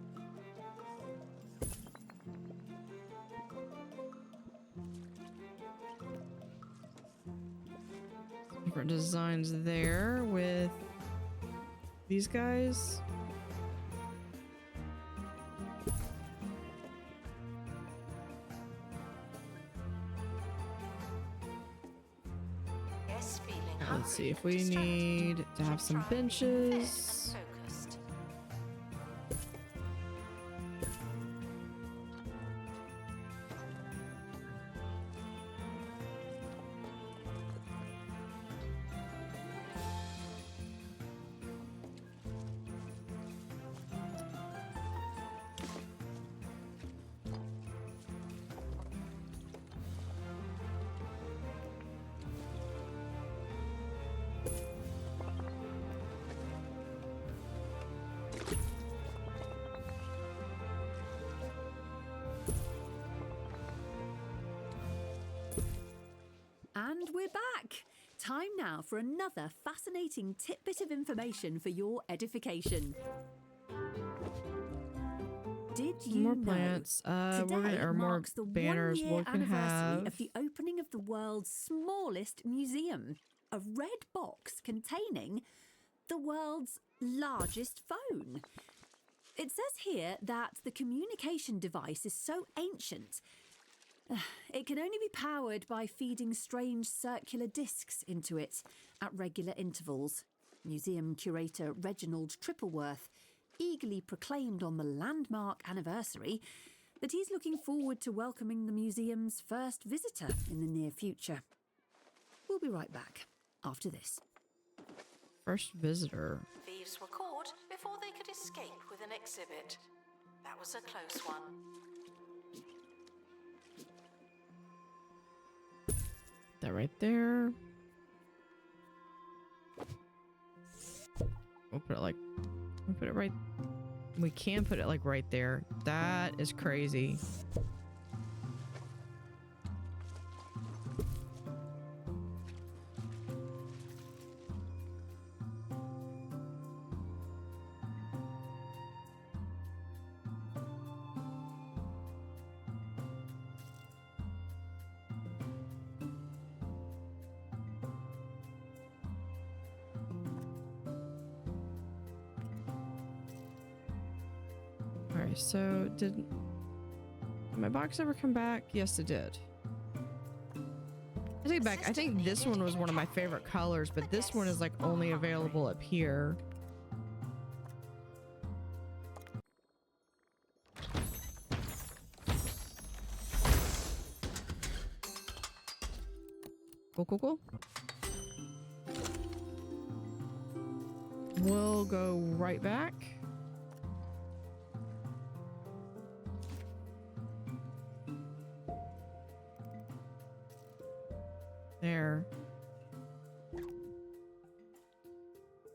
different designs there with these guys. Yes, feeling Let's see hungry, if we distracted. need to have some Try being benches. fed and focused. And we're back! Time now for another fascinating tidbit of information for your edification. Did you More know plants. We're today gonna, or more marks the banners. one-year We can anniversary have. of the opening of the world's smallest museum, a red box containing the world's largest phone. It says here that the communication device is so ancient it can only be powered by feeding strange circular discs into it at regular intervals. Museum curator Reginald Trippleworth eagerly proclaimed on the landmark anniversary that he's looking forward to welcoming the museum's first visitor in the near future. We'll be right back after this. First visitor. Thieves were caught before they could escape with an exhibit. That was a close one. That right there. We'll put it like... we'll put it right... We can put it like right there. That is crazy. Alright, so did my box ever come back? Yes, it did. I take it back. I think this one was one of my favorite colors, but this one is like only available up here. Cool, cool, cool. We'll go right back. There.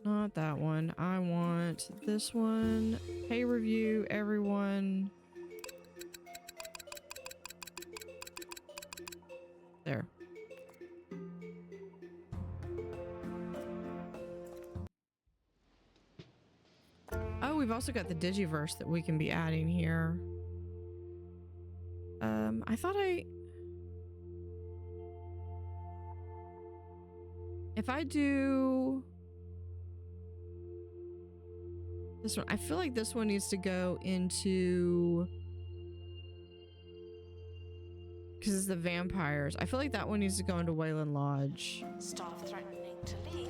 Not that one. I want this one. Pay review, everyone. There. Oh, we've also got the Digiverse that we can be adding here. I thought if I do this one, I feel like this one needs to go into, because it's the vampires. I feel like that one needs to go into Wayland Lodge. Staff threatening to leave.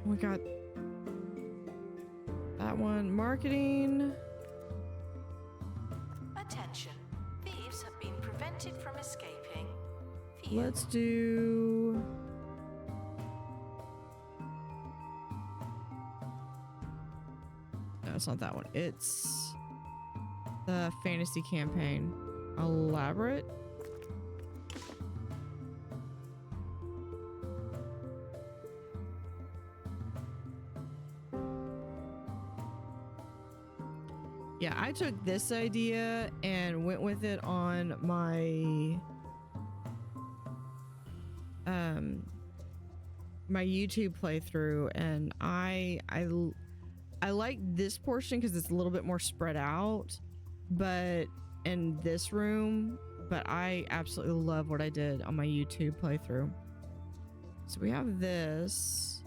We got that one. Marketing. Attention. Thieves have been prevented from escaping. Phew. Let's do... No, it's not that one. It's the fantasy campaign. Elaborate. Yeah, I took this idea and went with it on my my YouTube playthrough, and I like this portion because it's a little bit more spread out, but in this room, but I absolutely love what I did on my YouTube playthrough. So we have this.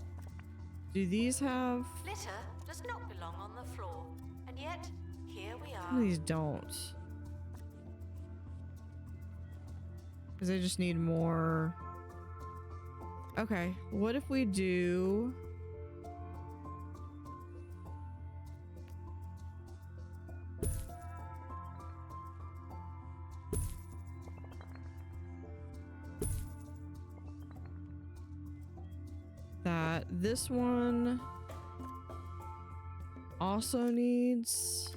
Do these have... Litter does not belong on the floor, and yet here we are. These don't. Because they just need more... Okay, what if we do... that this one also needs...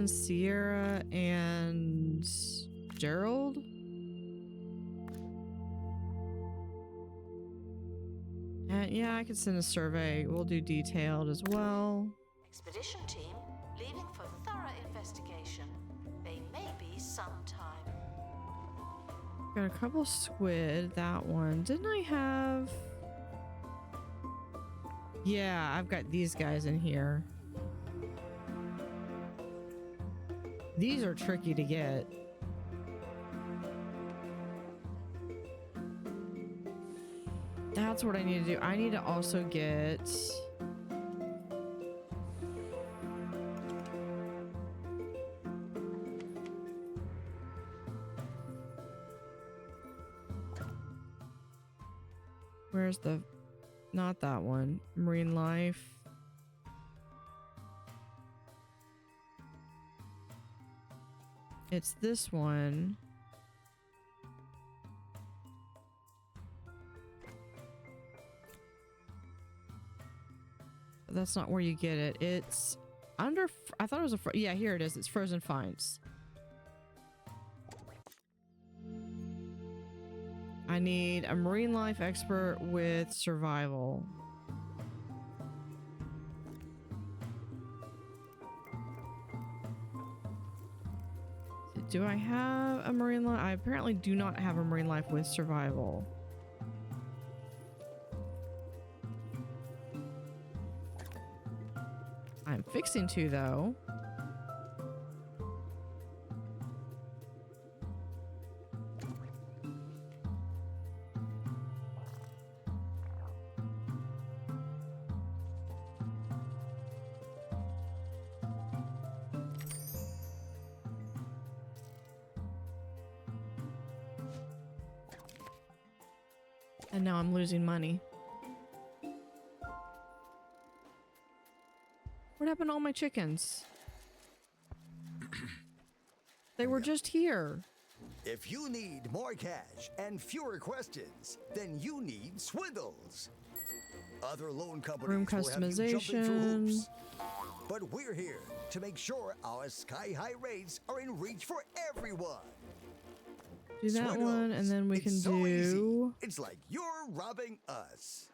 Sierra and Gerald. And yeah, I could send a survey. We'll do detailed as well. Expedition team leaving for thorough investigation. They may be sometime. Got a couple of squid. That one. Didn't I have... Yeah, I've got these guys in here. These are tricky to get. That's what I need to do. I need to also get... Where's the... Not that one. Marine life. It's this one. That's not where you get it. It's under... I thought it was a... Yeah, here it is. It's frozen finds. I need a marine life expert with survival. Do I have a marine life? I apparently do not have a marine life with survival. I'm fixing to, though. And now I'm losing money. What happened to all my chickens? They were just here. If you need more cash and fewer questions, then you need Swindles. Other loan companies Room will have you jumping through customization. hoops. But we're here to make sure our sky-high rates are in reach for everyone. Do that Swindles. one, and then we It's can so do... easy. It's like you're robbing us.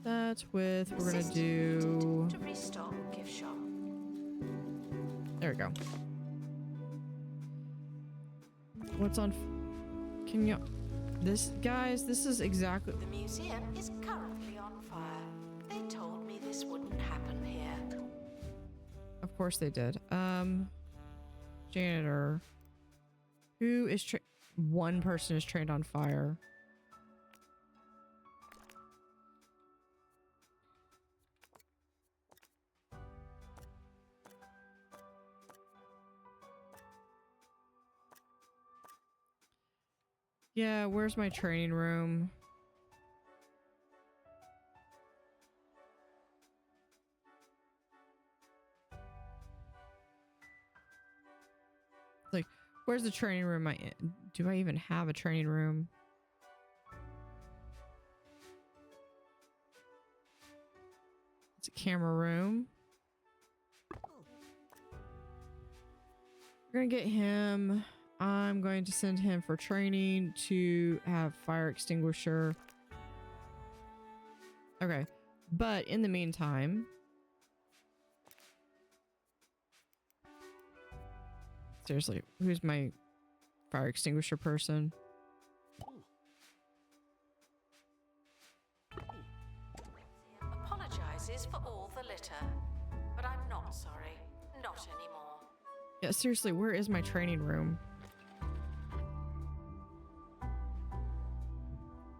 That's with... We're gonna Assist do... to restock gift shop. There we go. What's on... Can you... This... Guys, this is exactly... The museum is currently on fire. They told me this wouldn't happen here. Of course they did. Janitor. Who is one person is trained on fire. Yeah, where's my training room? Like, where's the training room? Do I even have a training room? It's a camera room. We're gonna get him. I'm going to send him for training to have fire extinguisher. Okay, but in the meantime, seriously, who's my fire extinguisher person? Apologizes for all the litter, but I'm not sorry. Not anymore. Yeah, seriously, where is my training room?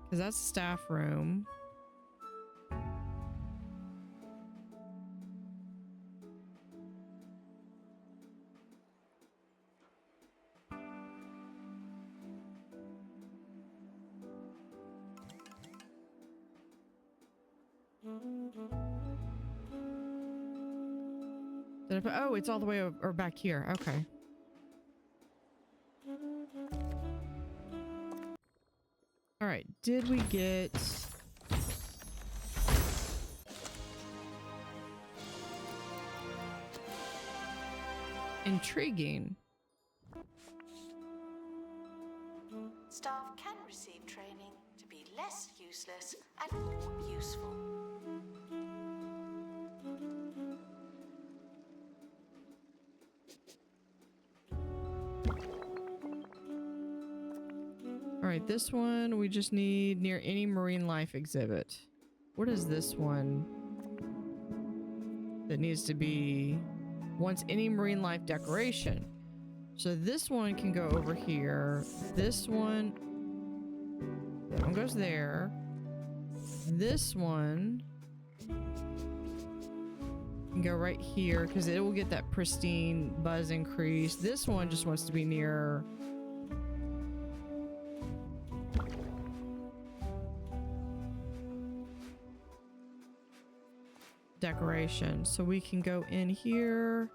Because that's the staff room. Oh, it's all the way over, or back here. Okay. All right. Did we get... Intriguing. Staff can receive training to be less useless and more useful. All right, this one we just need near any marine life exhibit. What is this one that needs to be once any marine life decoration? So this one can go over here. That one goes there. This one can go right here because it will get that pristine buzz increase. This one just wants to be near decoration. So we can go in here.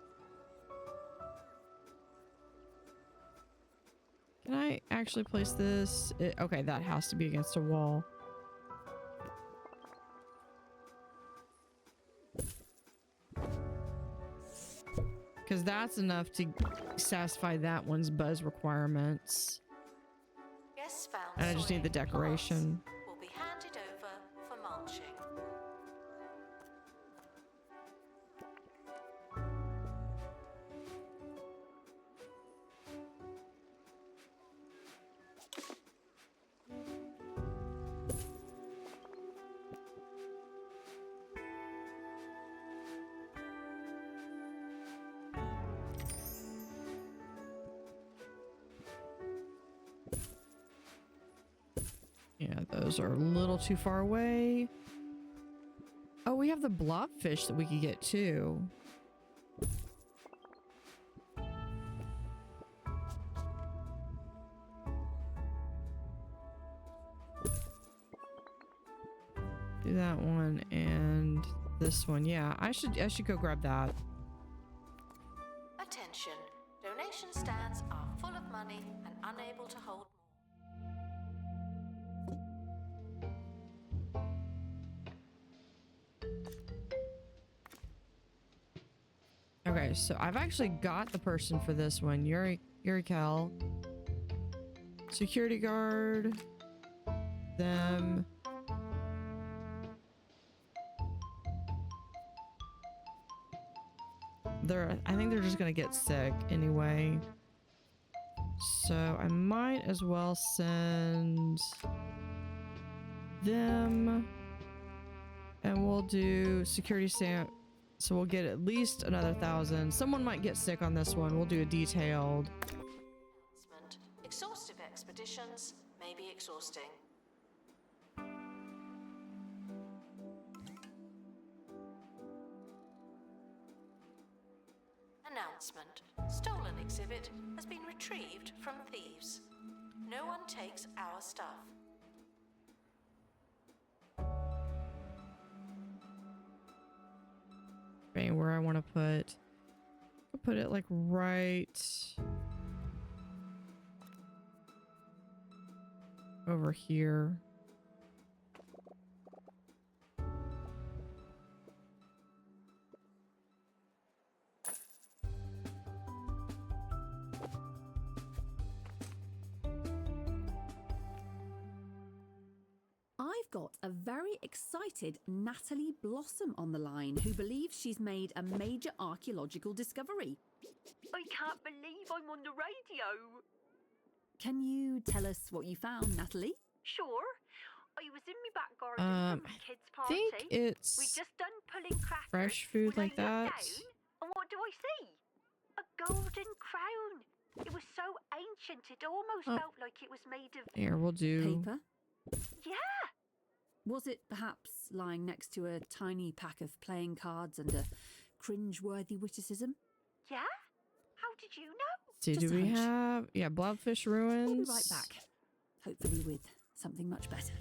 Can I actually place this? Okay, that has to be against a wall. Because that's enough to satisfy that one's buzz requirements. Guests found And I just need the soil decoration. plants will be handed over for mulching. Yeah, those are a little too far away. Oh, we have the blobfish that we could get too. Do that one and this one. Yeah, I should go grab that. Attention, donation stands are full of money and unable to hold more. Okay, so I've actually got the person for this one. Cal. Security guard. Them. I think they're just gonna get sick anyway. So I might as well send them. And we'll do security stamp. So we'll get at least another 1,000. Someone might get sick on this one. We'll do a detailed. Announcement. Exhaustive expeditions may be exhausting. Announcement. Stolen exhibit has been retrieved from thieves. No one takes our stuff. Okay, where I want to put it like right over here. I've got a very excited Natalie Blossom on the line who believes she's made a major archaeological discovery. I can't believe I'm on the radio. Can you tell us what you found, Natalie? Sure. I was in my back garden from a kids' I party. think it's We just done pulling crackers. fresh food when like I that. looked down, and what do I see? A golden crown. It was so ancient it almost felt like it was made of... Here, we'll do Paper? Yeah. Was it perhaps lying next to a tiny pack of playing cards and a cringe-worthy witticism? Yeah? How did you know? See, Just do a we hunch. have Blobfish Ruins? We'll be right back. Hopefully with something much better.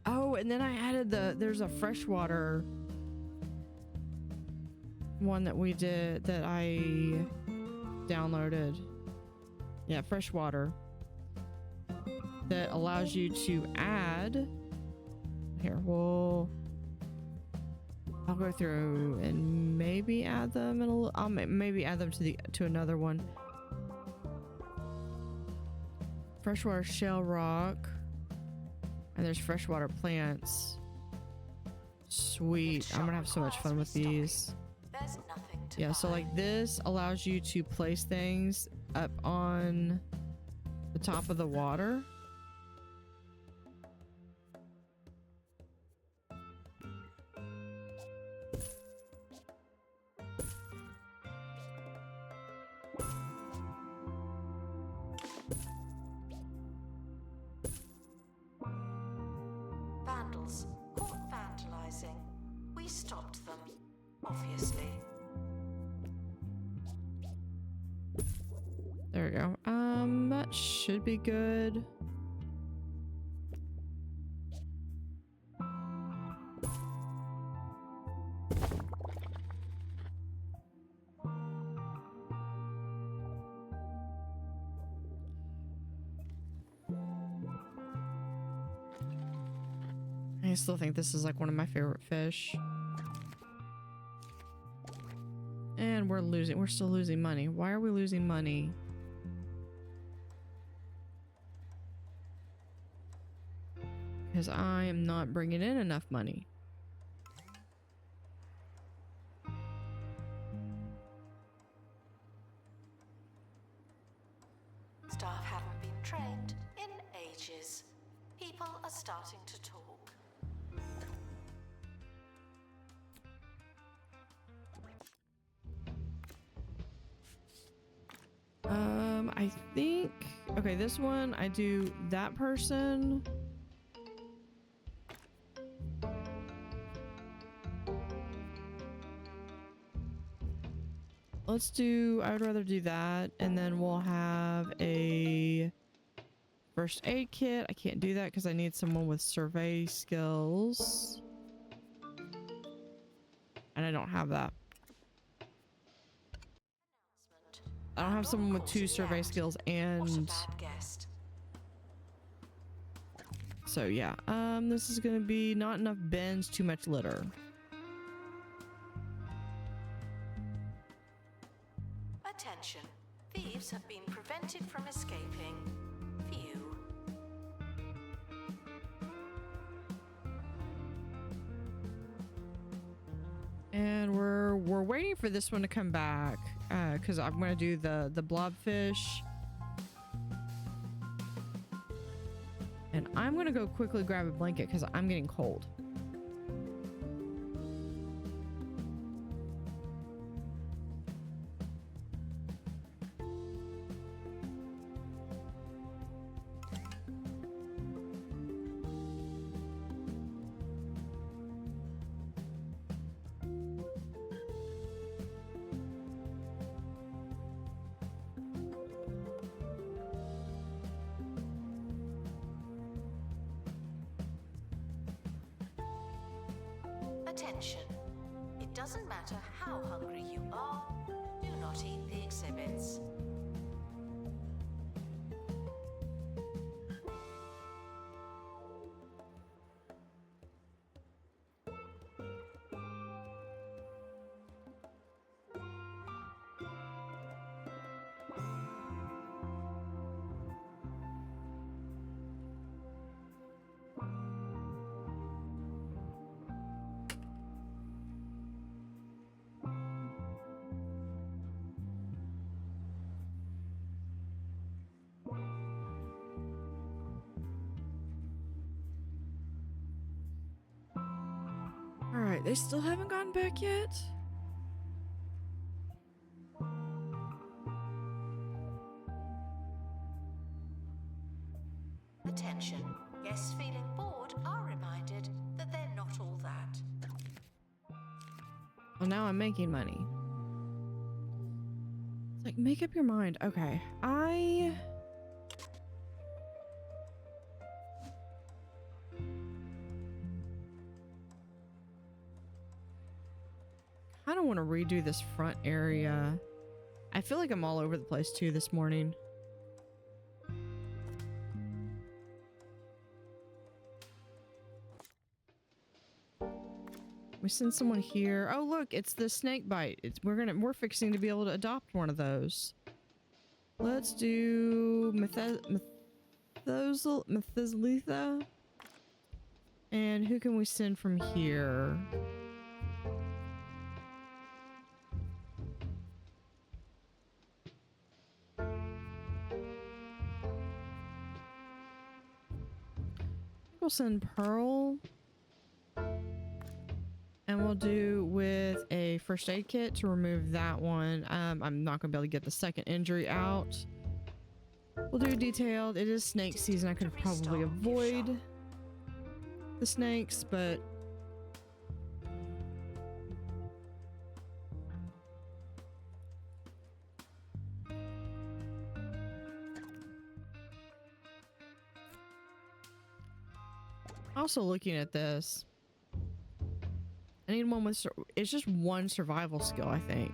Oh, and then I added there's a freshwater one that we did that I downloaded. Yeah, freshwater. That allows you to add. Here, I'll go through and maybe add them in a. I'll maybe add them to another one. Freshwater shell rock, and there's freshwater plants. Sweet, I'm gonna have so much fun with these. There's nothing to Yeah, so buy. like this allows you to place things up on the top of the water. Vandals caught vandalizing. We stopped them, obviously. There we go. That should be good. I still think this is like one of my favorite fish. And we're still losing money. Why are we losing money? Because I am not bringing in enough money. Staff haven't been trained in ages. People are starting to talk. I think, okay, this one, I do that person. Let's do, I would rather do that, and then we'll have a first aid kit. I can't do that because I need someone with survey skills. And I don't have that. I don't have someone with 2 survey skills What a and bad guest. so yeah. This is gonna be not enough bins, too much litter. Attention. Thieves have been prevented from escaping. Phew. And we're waiting for this one to come back because I'm gonna do the blobfish. And I'm gonna go quickly grab a blanket because I'm getting cold. Attention. It doesn't matter how hungry you are, do not eat the exhibits. Alright, they still haven't gotten back yet? Attention. Guests feeling bored are reminded that they're not all that. Well, now I'm making money. It's like, make up your mind. Okay, I don't want to redo this front area. I feel like I'm all over the place too this morning. We send someone here. Oh look, it's the snake bite. We're fixing to be able to adopt one of those. Let's do Methuselah. And who can we send from here? We'll send Pearl. And we'll do with a first aid kit to remove that one. I'm not gonna be able to get the second injury out. We'll do detailed. It is snake season. I could probably avoid the snakes, but also looking at this, I need one with, it's just one survival skill, I think.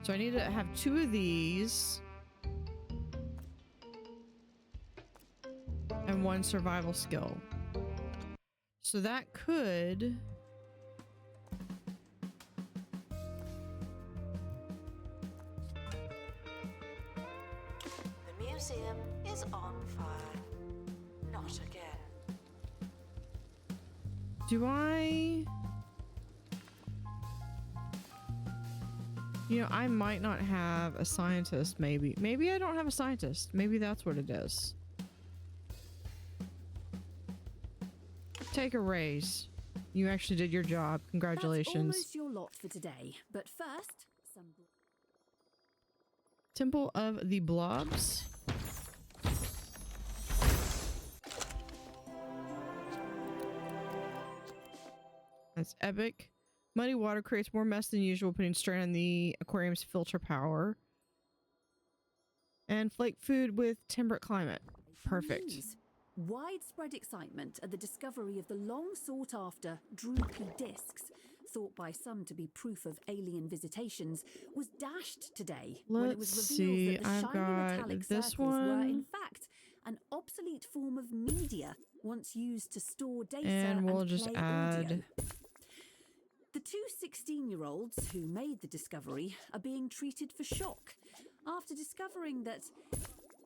So I need to have 2 of these. And 1 survival skill. So that could... The museum is on fire. Not again. Do I... You know, I might not have a scientist, maybe. Maybe I don't have a scientist. Maybe that's what it is. Take a raise. You actually did your job. Congratulations. That's almost your lot for today. But first, some... Temple of the Blobs. That's epic. Muddy water creates more mess than usual, putting strain on the aquarium's filter power. And flake food with temperate climate. Perfect. News. Widespread excitement at the discovery of the long-sought-after droopy discs, thought by some to be proof of alien visitations, was dashed today when it was revealed that the shiny metallic circles were, in fact, an obsolete form of media once used to store data and we'll and just play add... audio. The 2 16-year-olds who made the discovery are being treated for shock after discovering that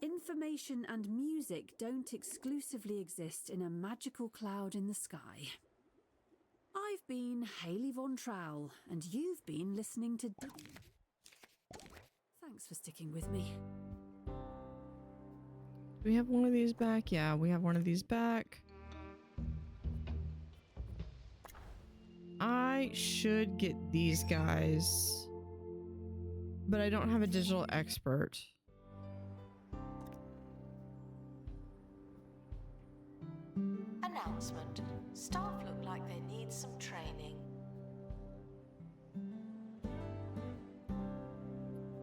information and music don't exclusively exist in a magical cloud in the sky. I've been Hayley Von Trowell, and you've been listening to... Thanks for sticking with me. Do we have one of these back? Yeah, we have one of these back. I should get these guys, but I don't have a digital expert. Announcement. Staff look like they need some training.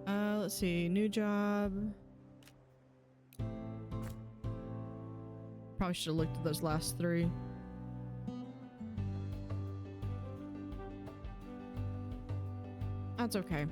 Let's see. New job. Probably should have looked at those last 3. That's okay.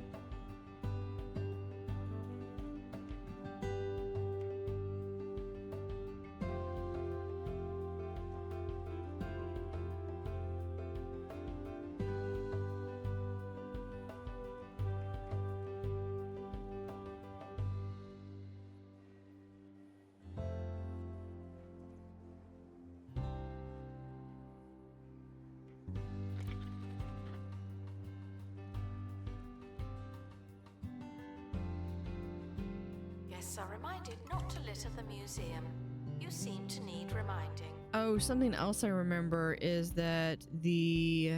Guests are reminded not to litter the museum. You seem to need reminding. Oh, something else I remember is that the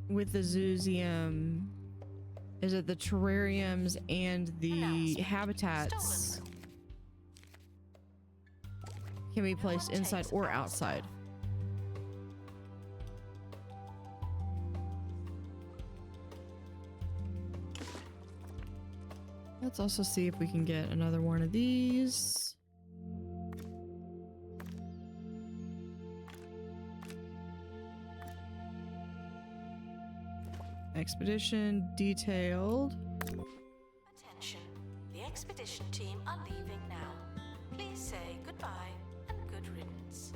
with the Zooseum, is it the terrariums and the habitats can be placed inside or outside? Let's also see if we can get another one of these. Expedition detailed. Attention, the expedition team are leaving now. Please say goodbye and good riddance.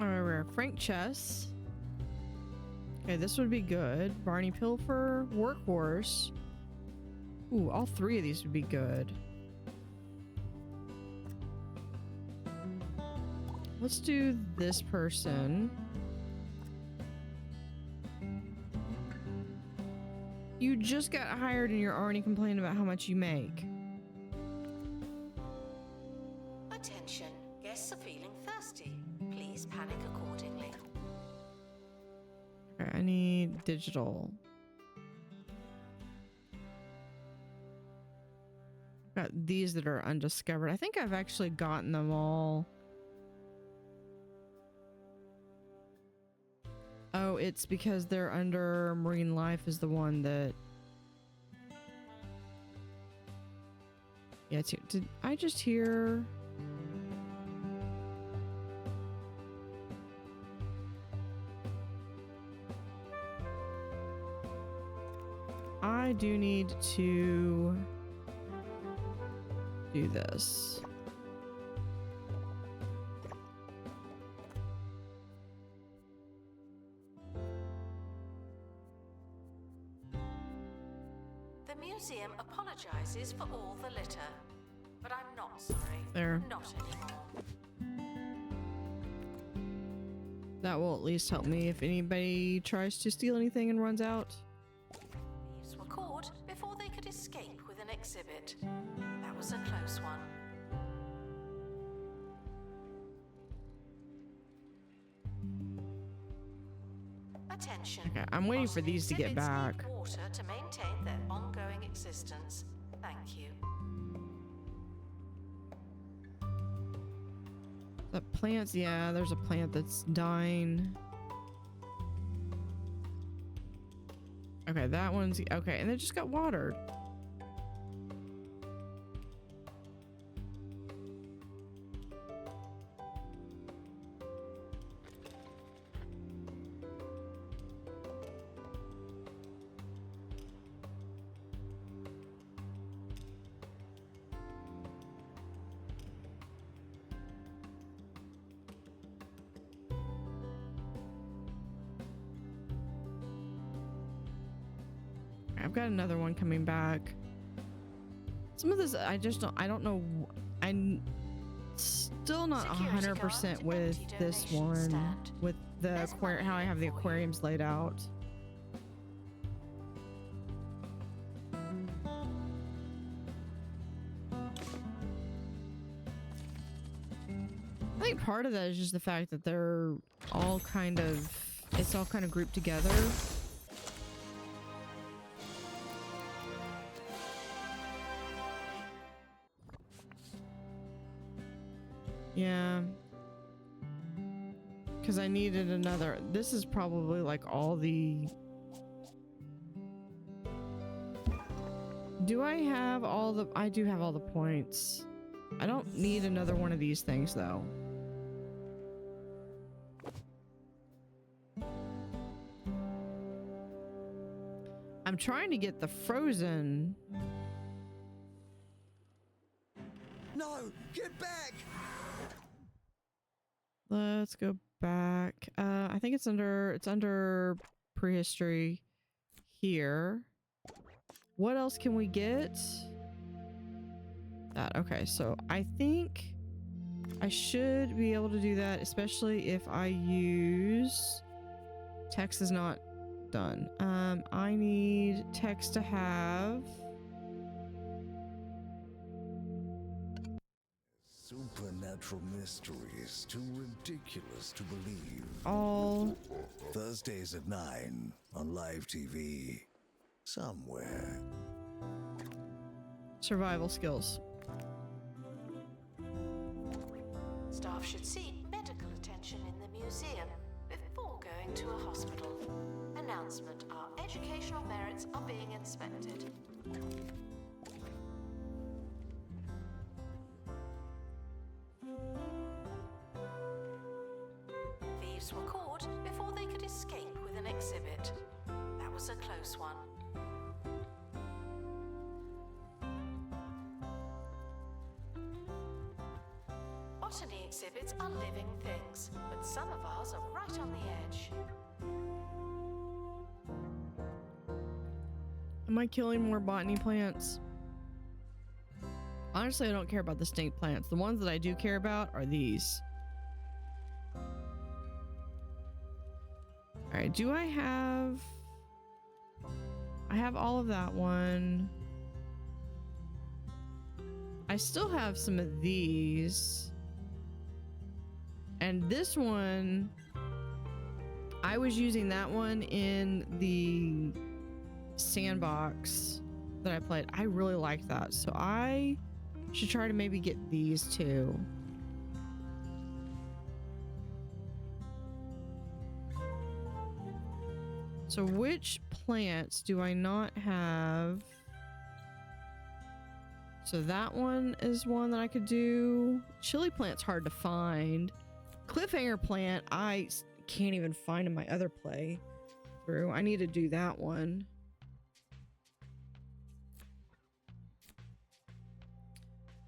Alright, Frank Chess. Okay, this would be good. Barney Pilfer, Workhorse. Ooh, all three of these would be good. Let's do this person. You just got hired and you're already complaining about how much you make. Attention, guests are feeling thirsty. Please panic accordingly. Alright, I need digital. Got these that are undiscovered. I think I've actually gotten them all. Oh, it's because they're under Marine Life is the one that... Yeah, it's here. Did I just hear... I do need to do this. The museum apologizes for all the litter, but I'm not sorry. There. Not anymore. That will at least help me if anybody tries to steal anything and runs out. Thieves were caught before they could escape with an exhibit. That was a close one. Attention. Okay, I'm waiting for Botany these to get exhibits back. need water to maintain their ongoing existence. Thank you. The plants, yeah, there's a plant that's dying. Okay, that one's okay, and it just got watered. I've got another one coming back. Some of this I don't know. I'm still not 100% with this one, with the aquarium, how I have the aquariums laid out. I think part of that is just the fact that they're all kind of, it's all kind of grouped together. Yeah. Because I needed another. This is probably like all the... Do I have all the... I do have all the points. I don't need another one of these things though. I'm trying to get the frozen. No, get back! Let's go back. I think it's under prehistory here. What else can we get? That. Okay, so I think I should be able to do that, especially if I use... Text is not done. I need text to have... Supernatural mysteries too ridiculous to believe. all... Thursdays at 9 on live TV. Somewhere. survival skills. Staff should seek medical attention in the museum before going to a hospital. Announcement: our educational merits are being inspected. Thieves were caught before they could escape with an exhibit. That was a close one. Botany exhibits are living things, but some of ours are right on the edge. Am I killing more botany plants? Honestly, I don't care about the stink plants. The ones that I do care about are these. Alright, do I have... I have all of that one. I still have some of these. And this one, I was using that one in the sandbox that I played. I really liked that. So I should try to maybe get these two. So which plants do I not have? So that one is one that I could do. Chili plant's hard to find. Cliffhanger plant, I can't even find in my other play through. I need to do that one.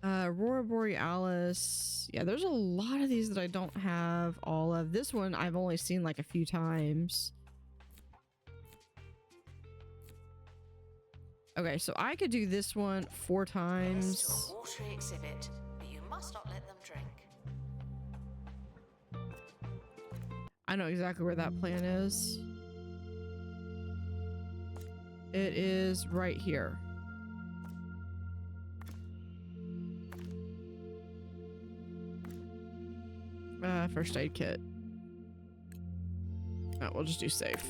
Aurora Borealis. Yeah, there's a lot of these that I don't have all of. This one I've only seen like a few times. Okay, so I could do this one 4 times. Yes, to a watery exhibit, but you must not let them drink. I know exactly where that plant is. It is right here. First aid kit. Oh, we'll just do safe.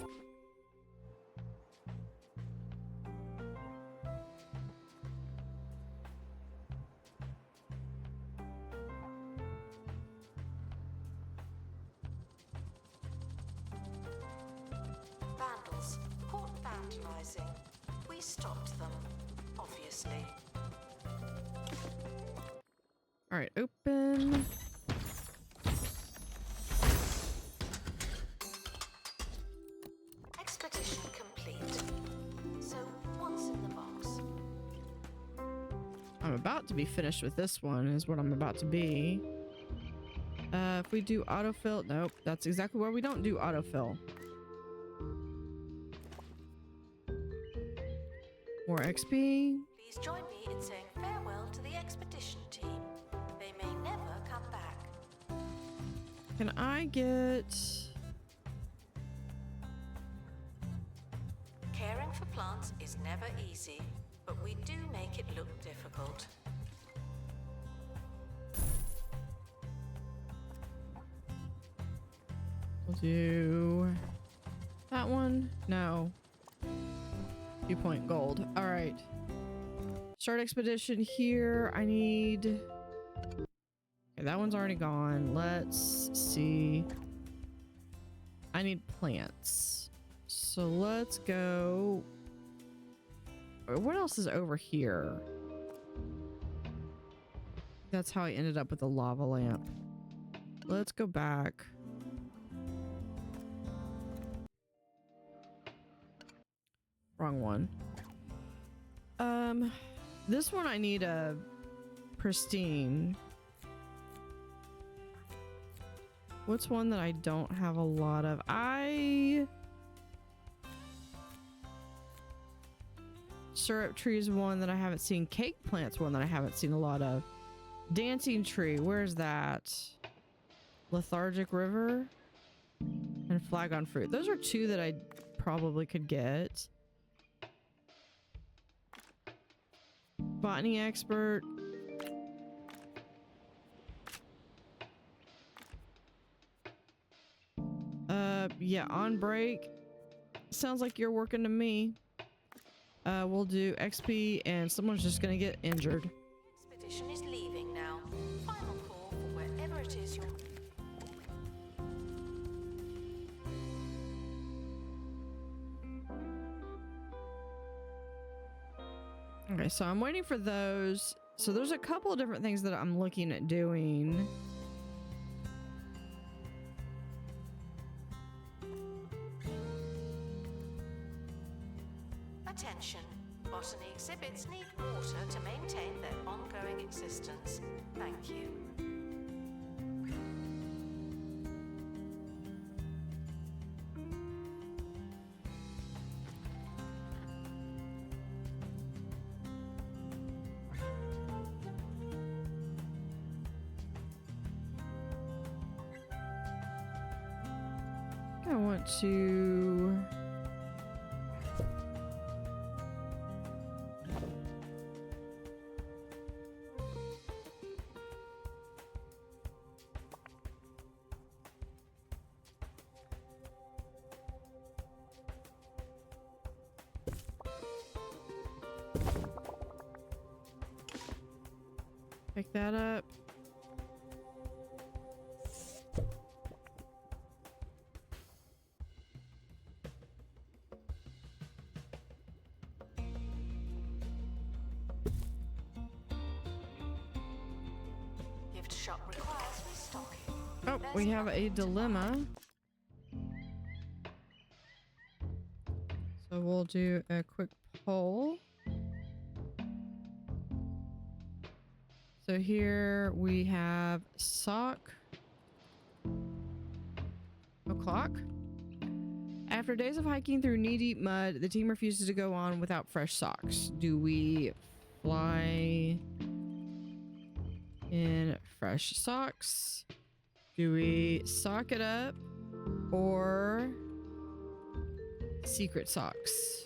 Vandals, caught vandalizing. We stopped them, obviously. All right, open. Expedition complete. So, what's in the box? I'm about to be finished with this one, is what I'm about to be. If we do autofill, nope, that's exactly where we don't do autofill. More XP. Please join me in saying farewell to the expedition team. They may never come back. Can I get... Caring for plants is never easy, but we do make it look difficult. We'll do that one. No. 2 point gold. All right. Start expedition here. I need... Okay, that one's already gone. Let's see. I need plants. So let's go. What else is over here? That's how I ended up with the lava lamp. Let's go back. Wrong one. This one I need a pristine. What's one that I don't have a lot of? Syrup tree is one that I haven't seen. Cake plant's one that I haven't seen a lot of. Dancing tree, where's that? Lethargic river and flag on fruit. Those are two that I probably could get. Botany expert. Yeah, on break. Sounds like you're working to me. We'll do XP and someone's just gonna get injured. Expedition is leaving now. Final call for wherever it is you're... Okay, so I'm waiting for those. So there's a couple of different things that I'm looking at doing. Attention. Botany exhibits need water to maintain their ongoing existence. Thank you. I want to... pick that up. Gift shop requires restocking. Oh, we have a dilemma. So we'll do a quick poll. So here we have sock o'clock. After days of hiking through knee-deep mud, the team refuses to go on without fresh socks. Do we fly in fresh socks? Do we sock it up or secret socks?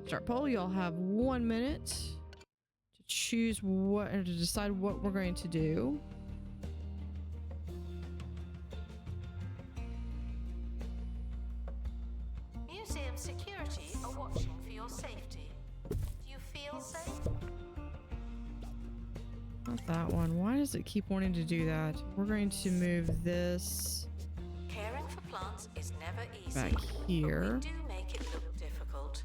Start poll. Y'all have 1 minute to choose what or to decide what we're going to do. Museum security are watching for your safety. Do you feel safe? Not that one. Why does it keep wanting to do that? We're going to move this Caring for plants is never easy. back here. But we do make it look difficult.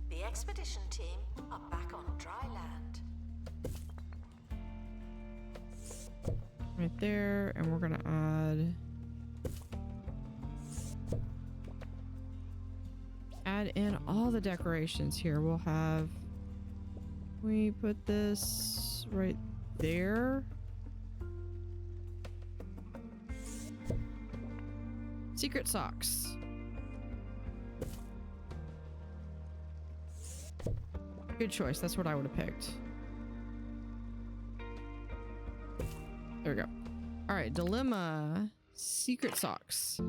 The expedition team are back on dry land. Right there, and we're gonna add in all the decorations here. We'll have, we put this right there. Secret socks. Good choice. That's what I would have picked. There we go. All right, dilemma. Secret socks.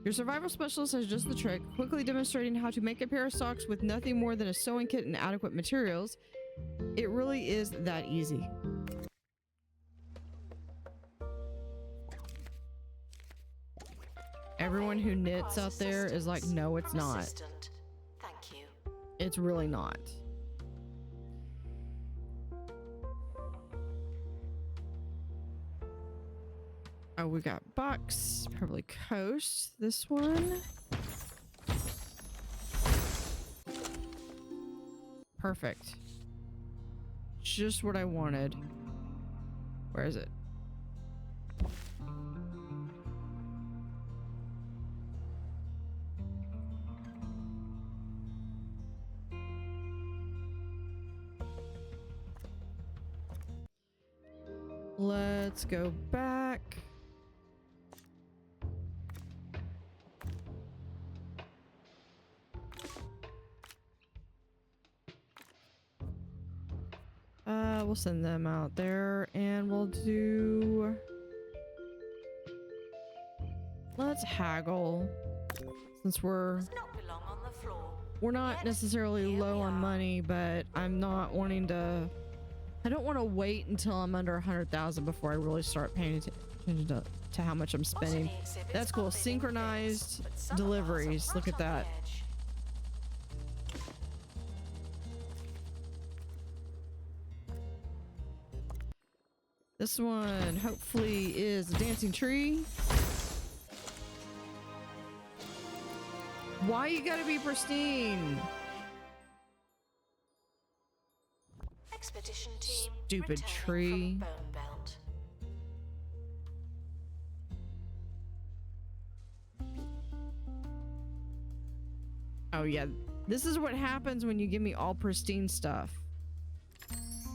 Your survival specialist has just the trick, quickly demonstrating how to make a pair of socks with nothing more than a sewing kit and adequate materials. It really is that easy. everyone who knits out there is like, no, it's From not. assistant. Thank you. It's really not. Oh, we got Bucks, probably Coast. This one. Perfect. Just what I wanted. Where is it? Let's go back. We'll send them out there and we'll do... Let's haggle. Since we're... Does not belong on the floor. We're not Yet, necessarily here low we on are. money, but I'm not wanting to... I don't want to wait until I'm under 100,000 before I really start paying attention to how much I'm spending. Botany exhibits That's cool. are living Synchronized things, but some of ours are deliveries. right Look at on the that. edge. This one hopefully is a dancing tree. Why you gotta be pristine? Expedition team Stupid returning tree. from Bone Belt. Oh yeah, this is what happens when you give me all pristine stuff.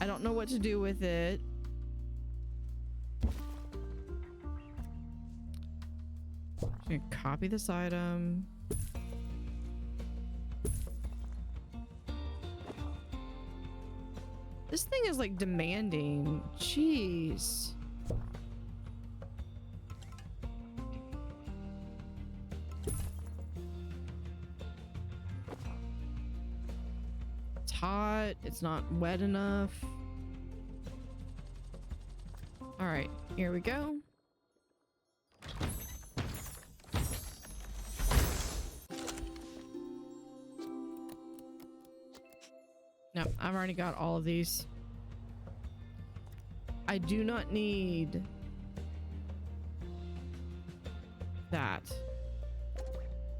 I don't know what to do with it. I'm gonna copy this item. This thing is like demanding. Jeez. It's hot. It's not wet enough. All right, here we go. No, I've already got all of these. I do not need that.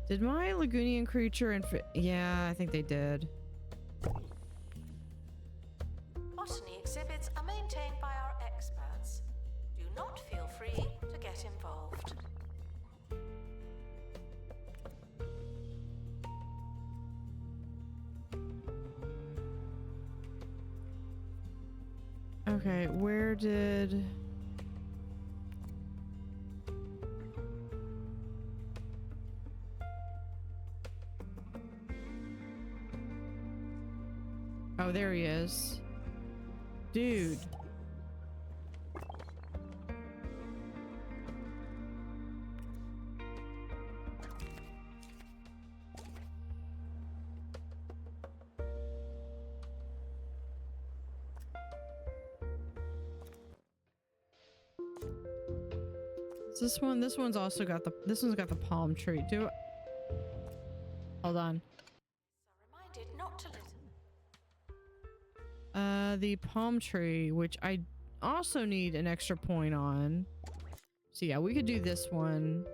Did my Lagunian creature and yeah, I think they did. Botany exhibits are maintained by our experts. Do not feel free to get involved. Okay, where did... Oh, there he is. Dude. This one, this one's also got the, this one's got the palm tree. Hold on. Are reminded not to listen. The palm tree, which I also need an extra point on. So yeah, we could do this one.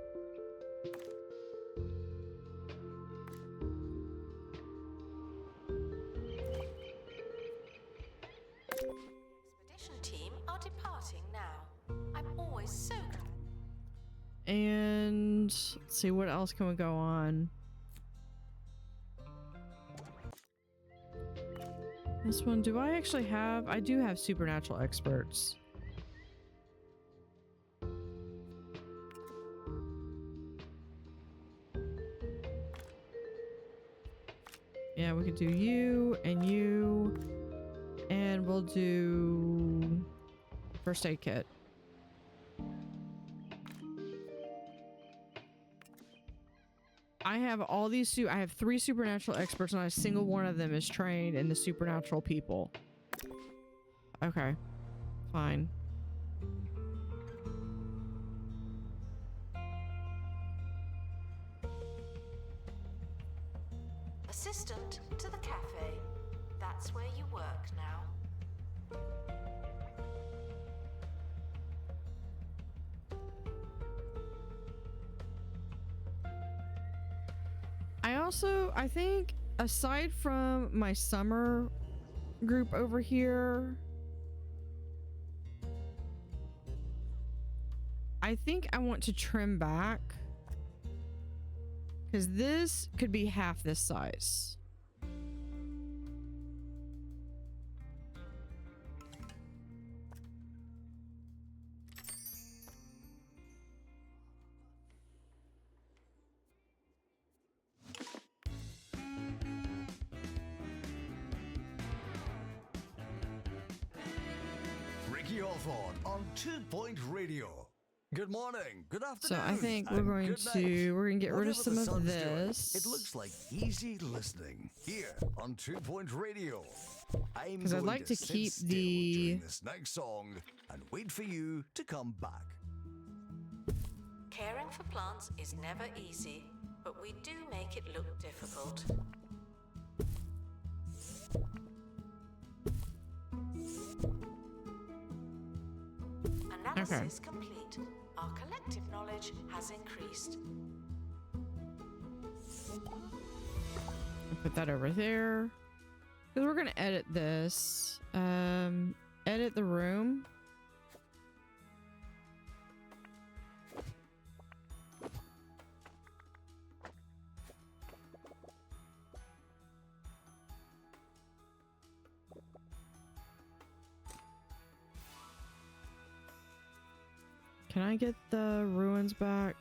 Expedition team are departing now. I'm always so glad. And let's see, what else can we go on? This one, do I actually have? I do have supernatural experts. Yeah, we could do you, and we'll do first aid kit. I have all these, I have 3 supernatural experts, and not a single one of them is trained in the supernatural people. Okay, fine. assistant to the cafe. That's where you work now. I think aside from my summer group over here, I think I want to trim back because this could be half this size. Hellhound on 2 Point Radio. Good morning, good afternoon. So I think we're and going good to night. get rid of Whatever some the of sun's this. doing, it looks like easy listening here on 2 Point Radio. I'm 'Cause I'd going like to sit keep still the- during this next song and wait for you to come back. Caring for plants is never easy, but we do make it look difficult. Analysis complete. Our collective knowledge has increased. Put that over there. Because we're going to edit this. Edit the room. Can I get the ruins back?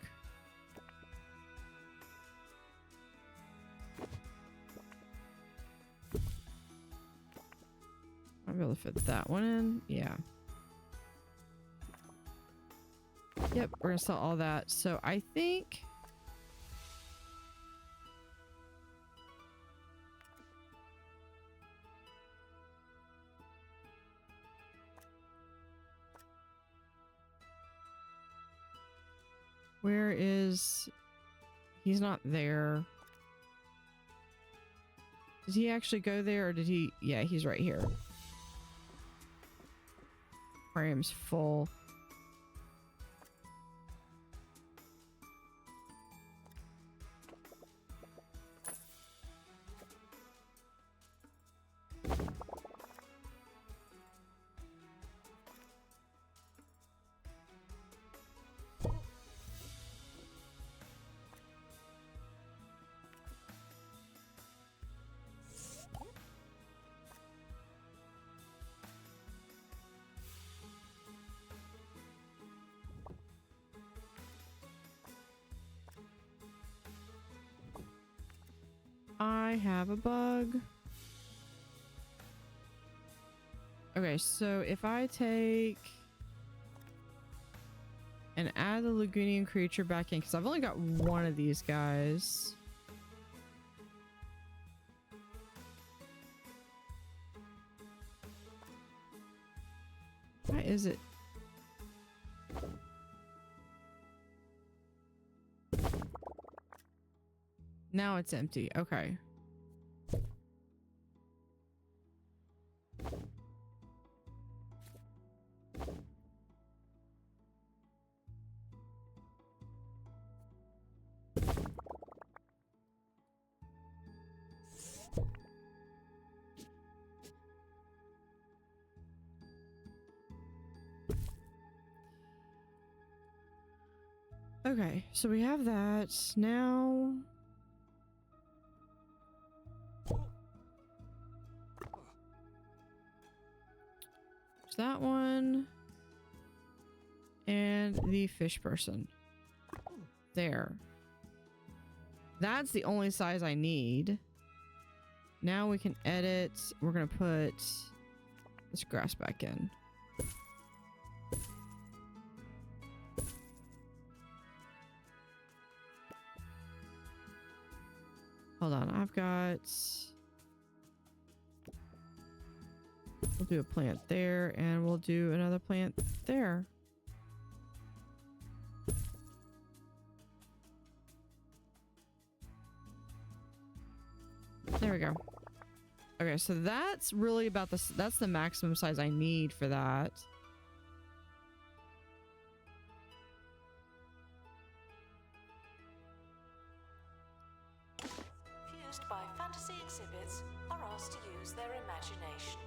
I'll be able to fit that one in. Yeah. Yep, we're gonna sell all that. So I think where is he's not there. Did he actually go there or did he? Yeah, he's right here. Aquarium's full. I have a bug. Okay, so if I take and add the Lagunian creature back in, because I've only got one of these guys. Why is it? Now it's empty. Okay. Okay, so we have that. Now that one and the fish person there. That's the only size I need. Now we can edit. We're gonna put this grass back in. Hold on, I've got. We'll do a plant there, and we'll do another plant there. There we go. Okay, so that's really about that's the maximum size I need for that. Fused by fantasy exhibits are asked to use their imagination.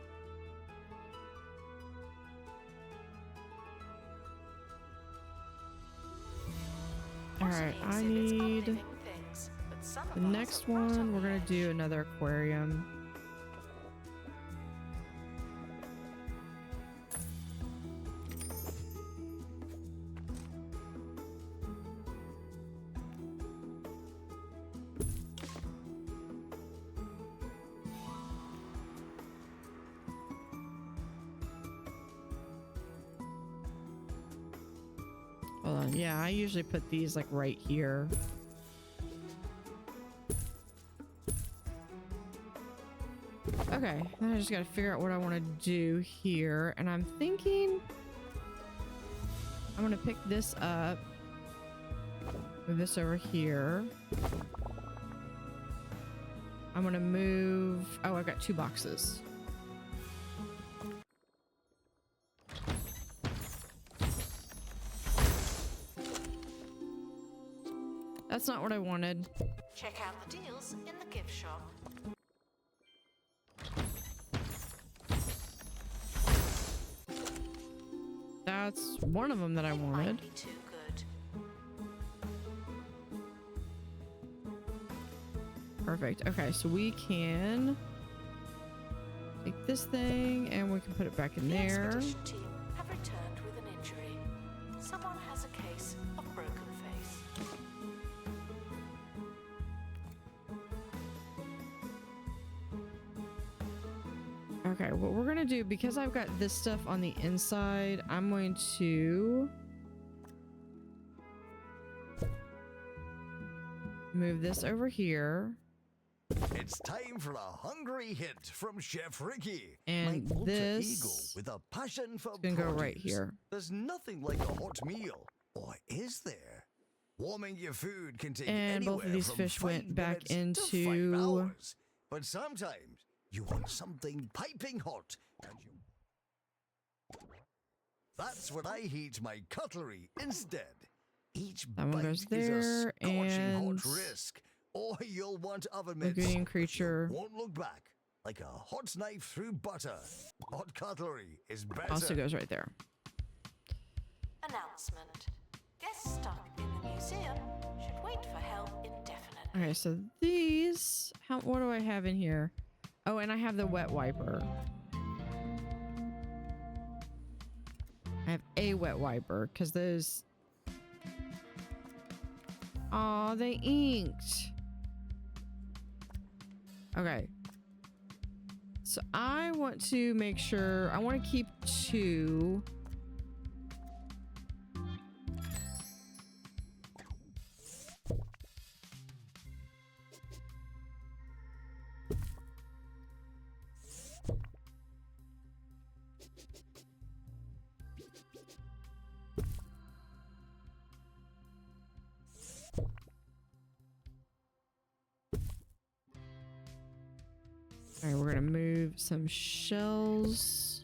All right, I need the next one. We're gonna do another aquarium. Hold on, yeah, I usually put these like right here. Okay, then I just gotta figure out what I want to do here, and I'm thinking I'm gonna pick this up, move this over here. I'm gonna move, oh, I've got 2 boxes. That's not what I wanted. Check out the deals in the gift shop. That's one of them that I It wanted. might be too good. Perfect. Okay, so we can take this thing and we can put it back in The there. expedition team have returned with an injury. Someone has a case of broken face. Okay, what we're gonna do, because I've got this stuff on the inside, I'm going to move this over here. It's time for a hungry hit from Chef Ricky. And my alter this ego with a passion for It's gonna go right produce. here. There's nothing like a hot meal, or is there? Warming your food can take And both of anywhere these from fish 5 went back minutes to 5 into- hours. But sometimes you want something piping hot, and that's when I heat my cutlery instead. Each That one bite goes is a there, scorching and hot risk, or you'll want oven mitts. Lagoonian creature You won't look back. Like a hot knife through butter. Hot cutlery is better. also goes right there. Announcement. Guests stuck in the museum should wait for help indefinitely. Okay, so these, what do I have in here? Oh, and I have the wet wiper. I have a wet wiper because those. Aw, they inked. Okay. So I want to make sure, I want to keep 2. All right, we're gonna move some shells.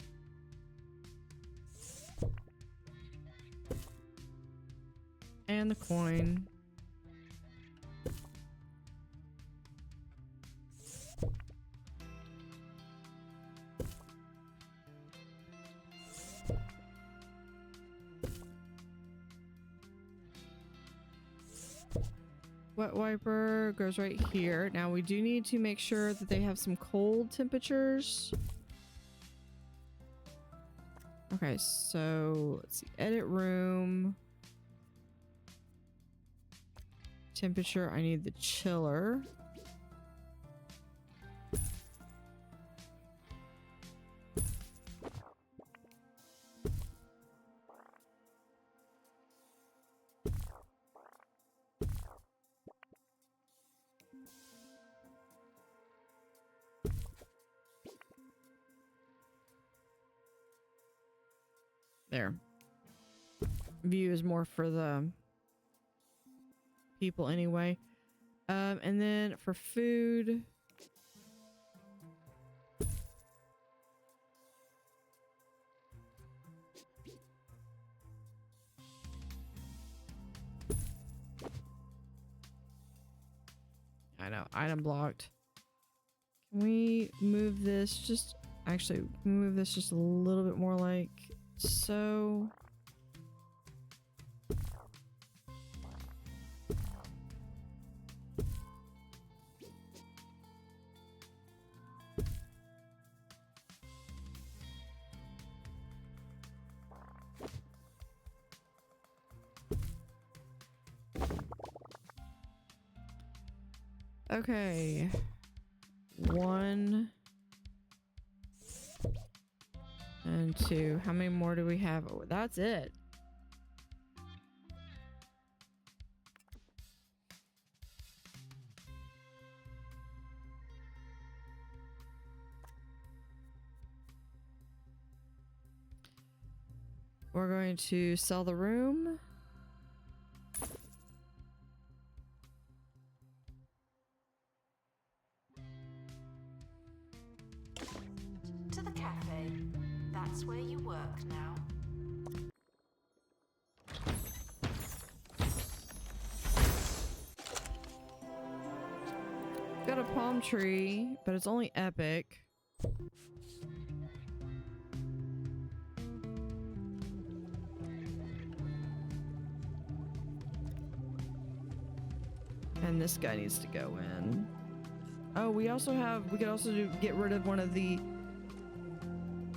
And the coin. Wet wiper goes right here. Now we do need to make sure that they have some cold temperatures. Okay, so let's see. Edit room. Temperature, I need the chiller. There. View is more for the people anyway. And then for food, item blocked. Can we move this just... Actually, can we move this just a little bit more like so? Okay. 1 and 2. How many more do we have? Oh, that's it. We're going to sell the room. To the cafe. That's where you work now. Got a palm tree, but it's only epic. And this guy needs to go in. Oh, we also have, we could also get rid of one of the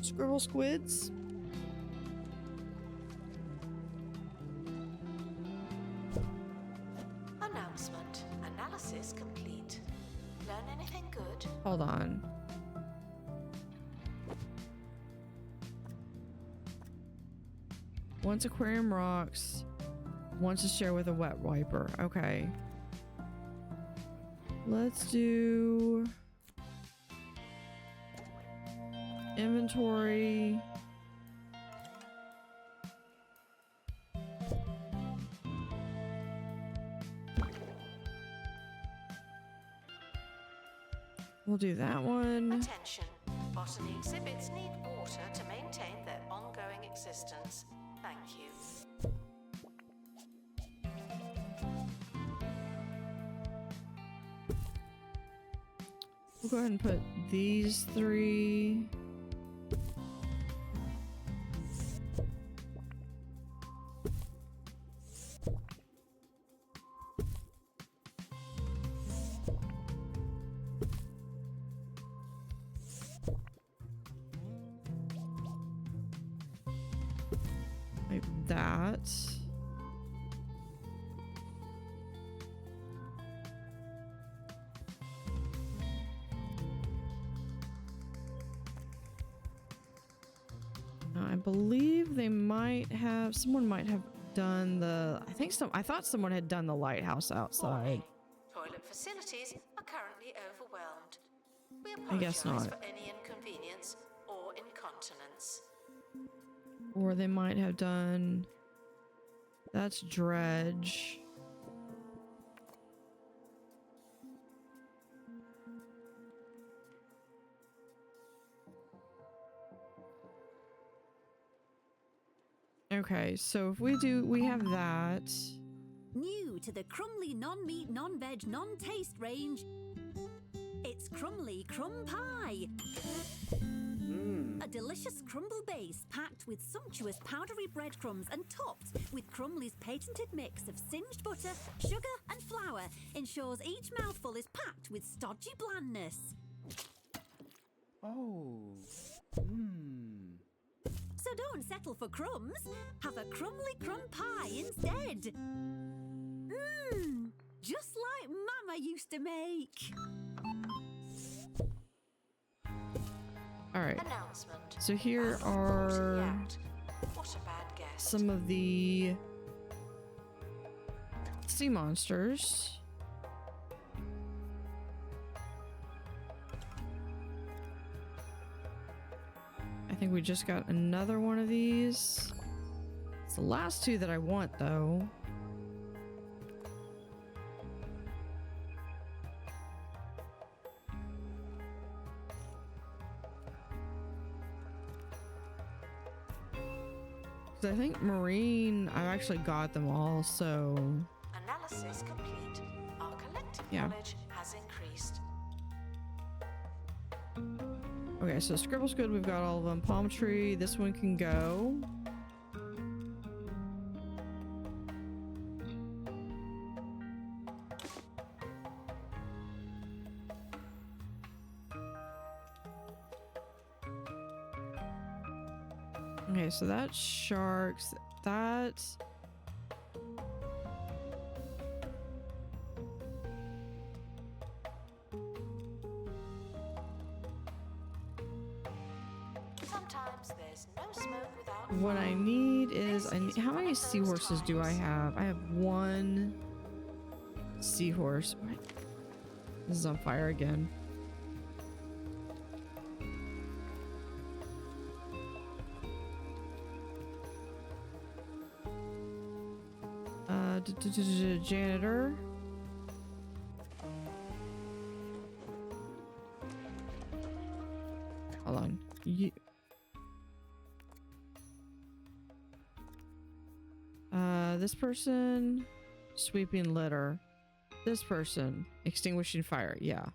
scribble squids. Announcement. Analysis complete. Learn anything good? Hold on. Once aquarium rocks, once to share with a wet wiper. Okay. Let's do inventory. We'll do that one. Attention. Botany exhibits need water to maintain their ongoing existence. Thank you. We'll go ahead and put these 3. Like that. I believe they might have, someone might have done the, I thought someone had done the lighthouse outside. Toilet facilities are currently overwhelmed. We I guess apologize not. for any inconvenience or incontinence. Or they might have done, that's dredge. Okay, so if we do, we have that. New to the Crumly non-meat, non-veg, non-taste range, it's Crumly Crumb Pie. A delicious crumble base packed with sumptuous powdery breadcrumbs and topped with Crumly's patented mix of singed butter, sugar and flour ensures each mouthful is packed with stodgy blandness. Oh. So don't settle for crumbs. Have a Crumly Crumb Pie instead. Just like Mama used to make. All right. Announcement. So here are What a bad guess. some of the sea monsters. I think we just got another one of these. It's the last 2 that I want, though. I think marine, I've actually got them all, so Analysis complete. Our collective Yeah. knowledge has increased. Okay, so Scribble's good. We've got all of them. Palm tree. This one can go. Okay, so that's sharks. That. Sometimes there's no smoke without What I need is how many seahorses do I have? I have one seahorse. What? This is on fire again. Janitor. Hold on. This person sweeping litter. This person extinguishing fire. Yeah.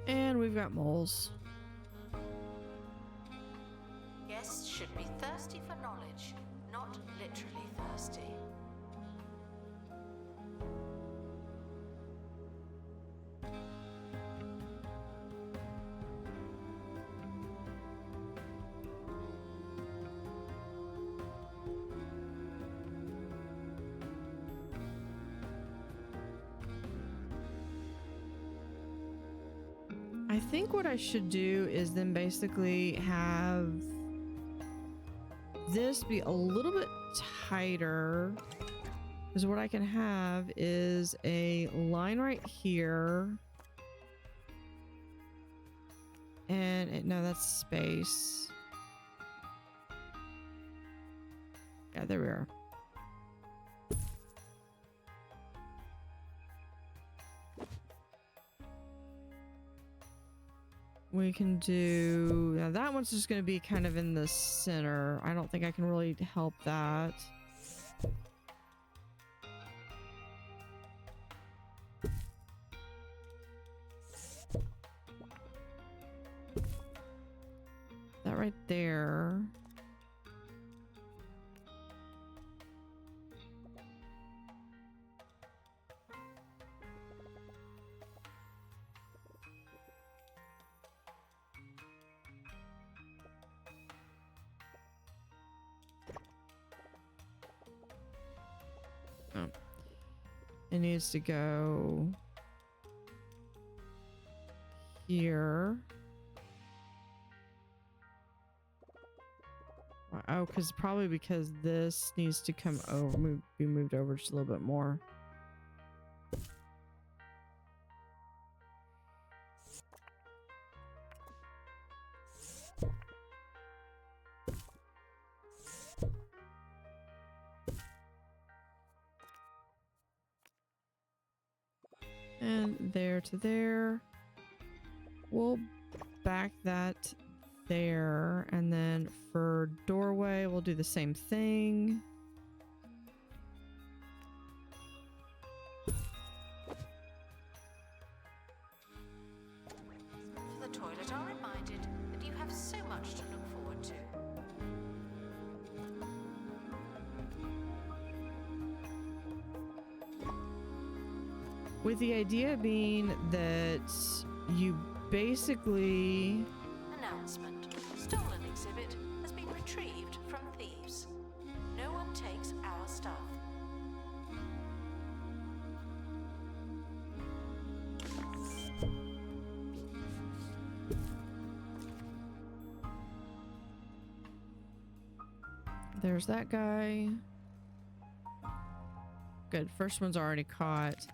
And we've got moles. Guests should be thirsty for knowledge, not literally thirsty. I think what I should do is then basically have this be a little bit tighter, because what I can have is a line right here, and no, that's space. Yeah, there we are. We can do, now that one's just going to be kind of in the center. I don't think I can really help that. That right there. Oh. It needs to go here. Oh, probably because this needs to come over, be moved over just a little bit more. And there to there. We'll back that there, and then for doorway we'll do the same thing. For the toilet are reminded that you have so much to look forward to. With the idea being that you basically... Announcement. Stolen exhibit has been retrieved from thieves. No one takes our stuff. There's that guy. Good. First one's already caught.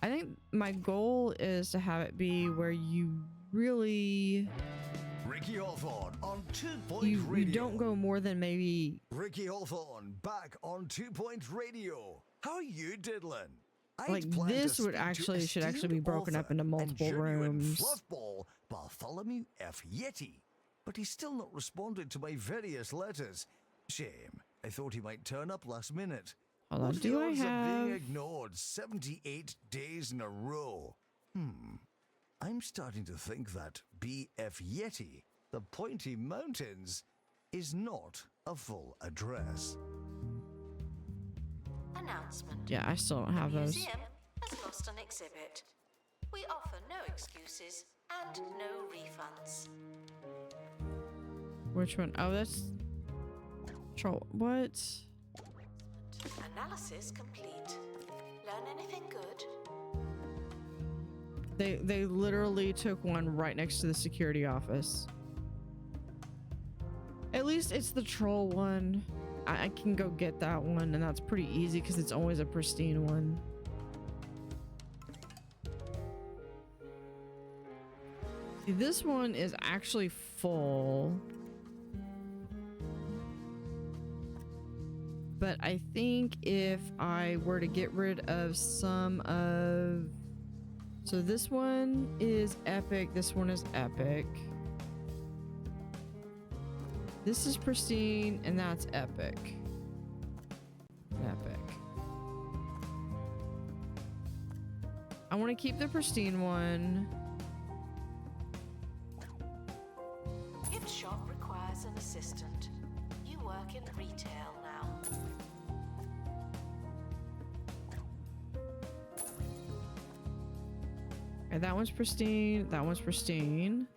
I think my goal is to have it be where you really... Ricky Hawthorne on 2 Point You Radio. don't go more than maybe... Ricky Hawthorne back on 2 Point Radio. How are you diddling? Like, this would actually should actually be broken up into multiple rooms. Fluffball Bartholomew F. Yeti, but he's still not responded to my various letters. Shame. I thought he might turn up last minute. Hold on, What are do the I odds of being have... ignored 78 days in a row? I'm starting to think that BF Yeti, the Pointy Mountains, is not a full address. Announcement. Yeah, I still don't have The those. museum has lost an exhibit. We offer no excuses and no refunds. Which one? Oh, that's... Troll. What? Analysis complete. Learn anything good? They literally took one right next to the security office. At least it's the troll one. I can go get that one, and that's pretty easy because it's always a pristine one. See, this one is actually full. But I think if I were to get rid of some of... So this one is epic. This one is epic. This is pristine, and that's epic. Epic. I want to keep the pristine one. Gift shop requires an assistant. You work in retail now. Okay, that one's pristine. That one's pristine.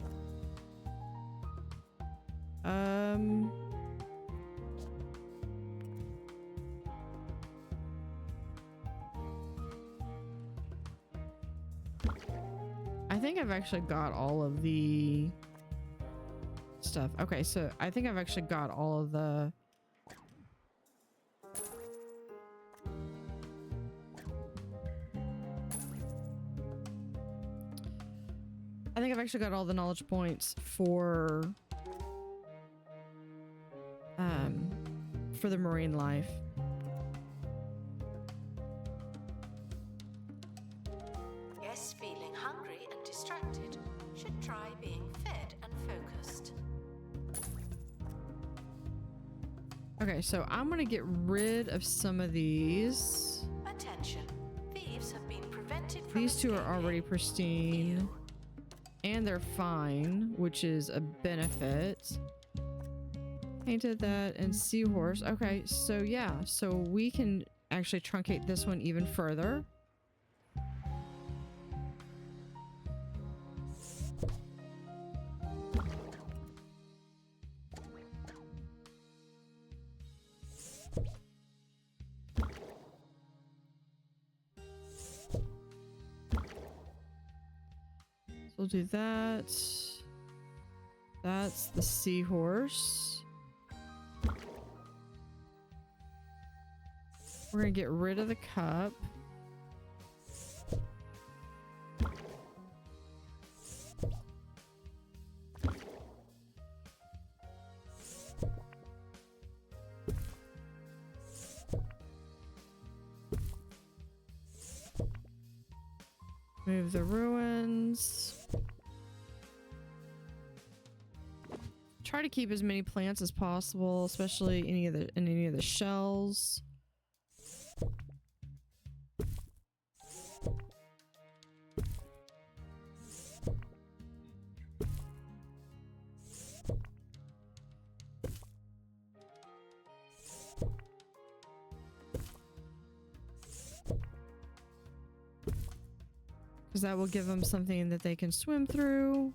I think I've actually got all of the stuff. Okay, so I think I've actually got all of the... I think I've actually got all the knowledge points for the marine life. Yes, feeling hungry and distracted. Should try being fed and focused. Okay, so I'm gonna get rid of some of these. Attention. Thieves have been prevented from These two are escaping. already pristine. You. And they're fine, which is a benefit. Painted that and seahorse. Okay, so yeah, so we can actually truncate this one even further. We'll do that. That's the seahorse. We're gonna get rid of the cup. Move the ruins. Try to keep as many plants as possible, especially in any of the shells. Because that will give them something that they can swim through.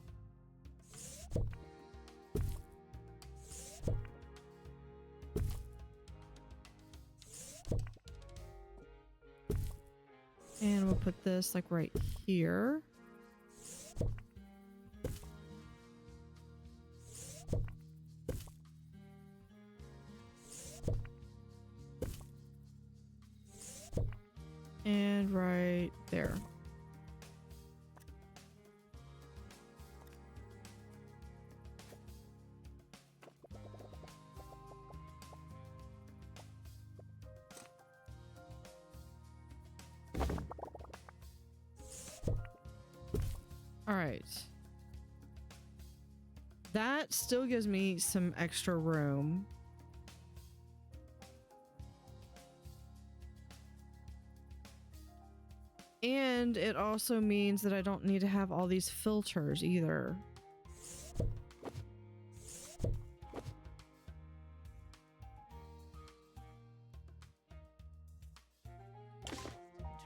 And we'll put this like right here. And right there. All right. That still gives me some extra room. And it also means that I don't need to have all these filters either. To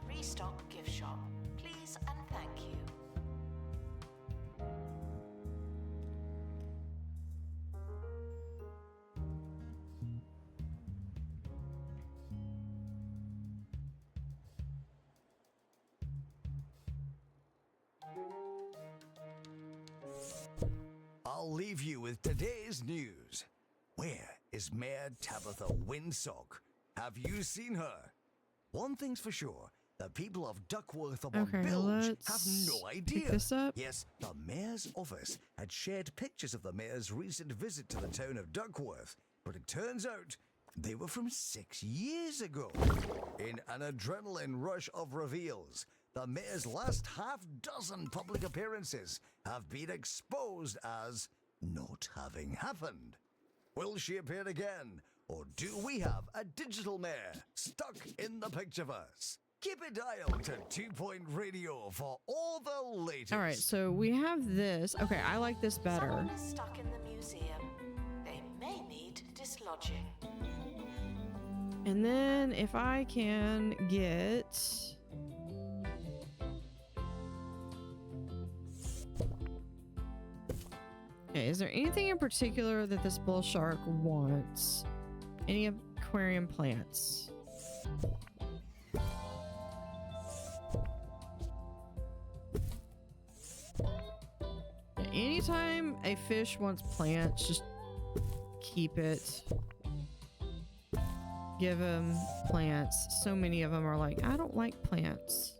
restock gift shop, please and thank you. I'll leave you with today's news. Where is Mayor Tabitha Windsock? Have you seen her? One thing's for sure, the people of Duckworth upon Okay, Bilge have let's no pick idea. this up. Yes, the mayor's office had shared pictures of the mayor's recent visit to the town of Duckworth, but it turns out they were from 6 years ago. In an adrenaline rush of reveals, the mayor's last half-dozen public appearances have been exposed as not having happened. Will she appear again, or do we have a digital mayor stuck in the pictureverse? Keep it dialed to 2 Point Radio for all the latest. All right, so we have this. Okay, I like this better. Someone is stuck in the museum. They may need dislodging. And then if I can get... Okay, is there anything in particular that this bull shark wants? Any aquarium plants? Yeah, anytime a fish wants plants, just keep it. Give him plants. So many of them are like, I don't like plants.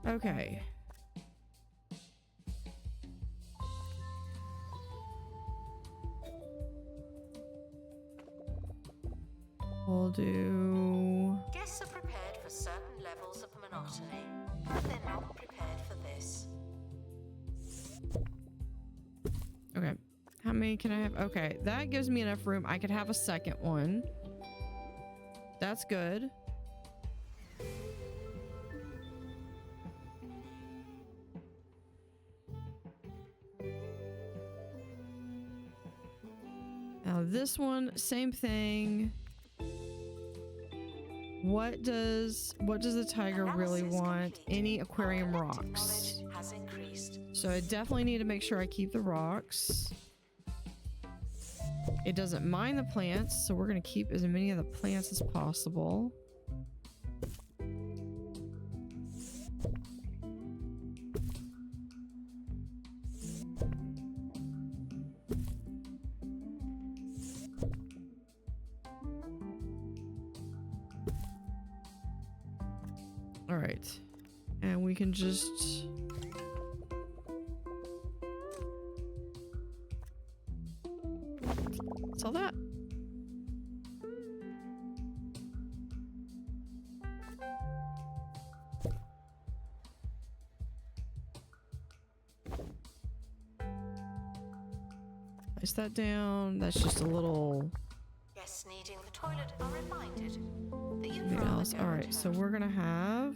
Okay. We'll do... Guests are prepared for certain levels of monotony, but they're not prepared for this. Okay. How many can I have? Okay, that gives me enough room. I could have a second one. That's good. Now this one, same thing. What does the tiger really Analysis want? complete. Any aquarium Our collective rocks. knowledge has increased. So I definitely need to make sure I keep the rocks. It doesn't mind the plants, so we're going to keep as many of the plants as possible. All right. And we can just... sell that. Place that down. That's just a little... Guests needing the toilet are reminded that you'd Anything rather else? go All right, at so home. we're gonna have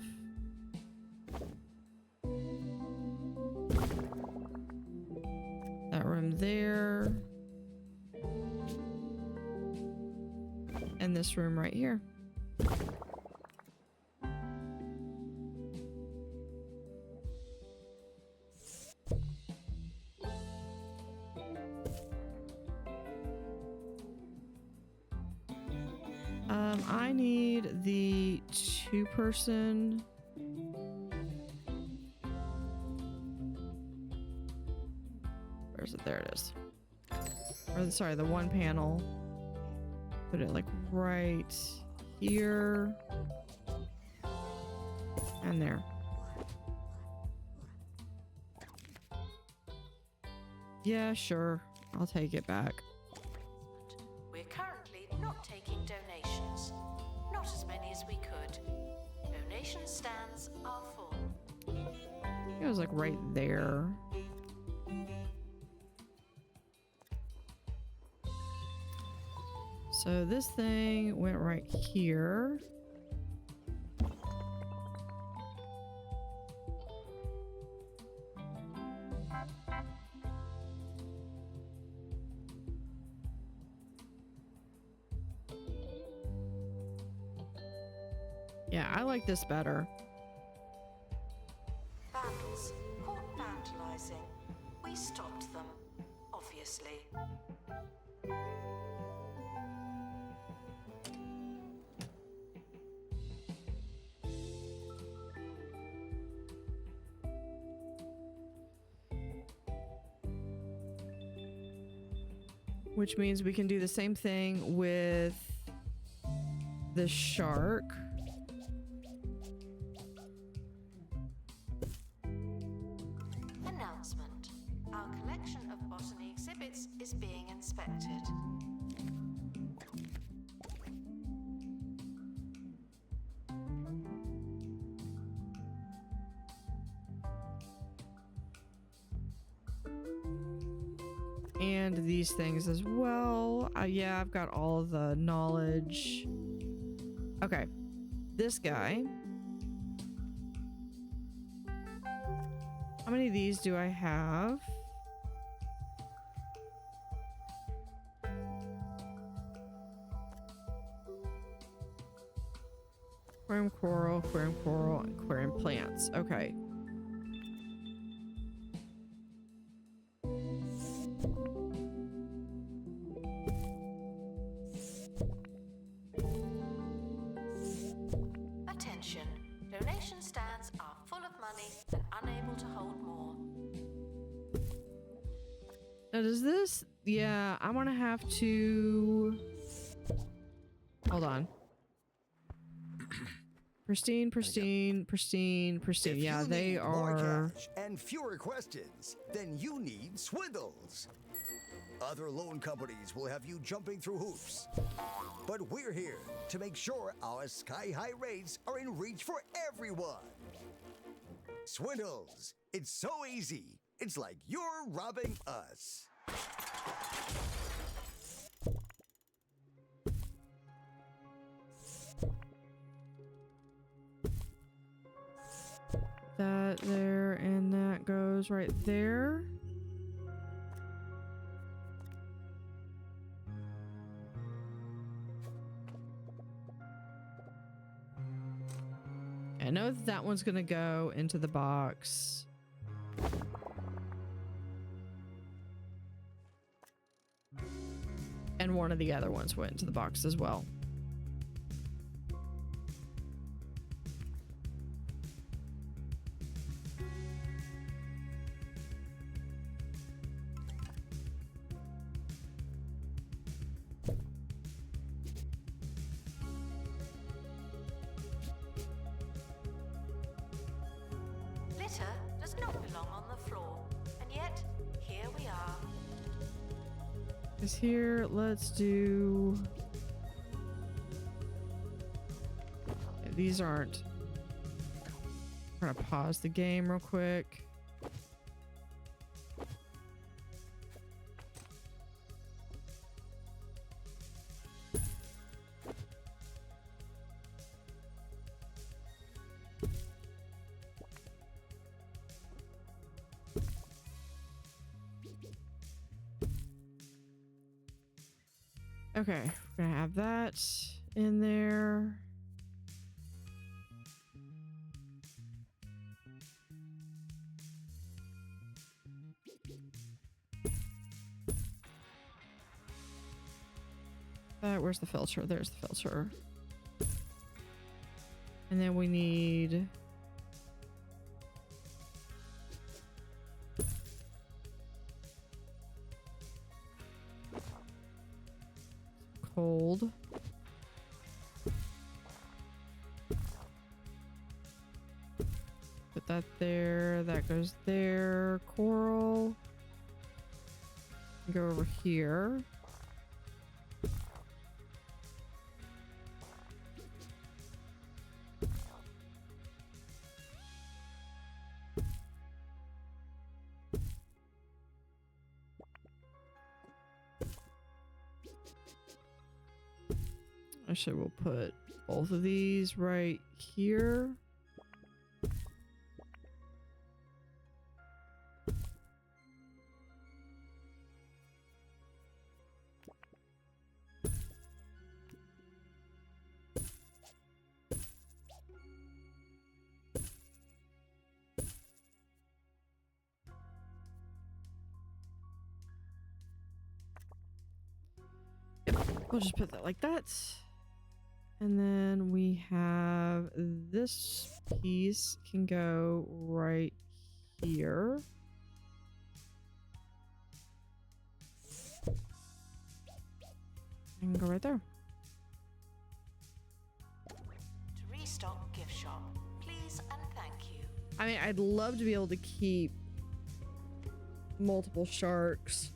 that room there, and this room right here. I need the two-person. Where's it? There it is. Or sorry, the one panel. Put it like right here and there. Yeah, sure. I'll take it back. We're currently not taking donations. Not as many as we could. Donation stands are full. It was like right there. So this thing went right here. Yeah, I like this better. Vandals caught vandalizing. We stopped them, obviously. Which means we can do the same thing with the shark. Announcement. Our collection of botany exhibits is being inspected. And these things as well. Yeah, I've got all of the knowledge. Okay. This guy. How many of these do I have? Aquarium coral, and aquarium plants. Okay. Attention. Donation stands are full of money and unable to hold more. Now does this... Yeah, I'm gonna have to... Hold on. Pristine. If Yeah, you they need more are... cash and fewer questions, then you need Swindles. Other loan companies will have you jumping through hoops. But we're here to make sure our sky-high rates are in reach for everyone. Swindles. It's so easy. It's like you're robbing us. That there, and that goes right there. I know that, that one's gonna go into the box. And one of the other ones went into the box as well. Litter does not belong on the floor, and yet here we are. Is here, let's do... Yeah, these aren't... I'm gonna pause the game real quick. Okay, we're gonna have that in there. Where's the filter? There's the filter. And then we need... cold. Put that there. That goes there. Coral. Go over here. Actually, we'll put both of these right here. Yep, we'll just put that like that. And then we have this piece can go right here. And go right there. To restock gift shop, please and thank you. I mean, I'd love to be able to keep multiple sharks.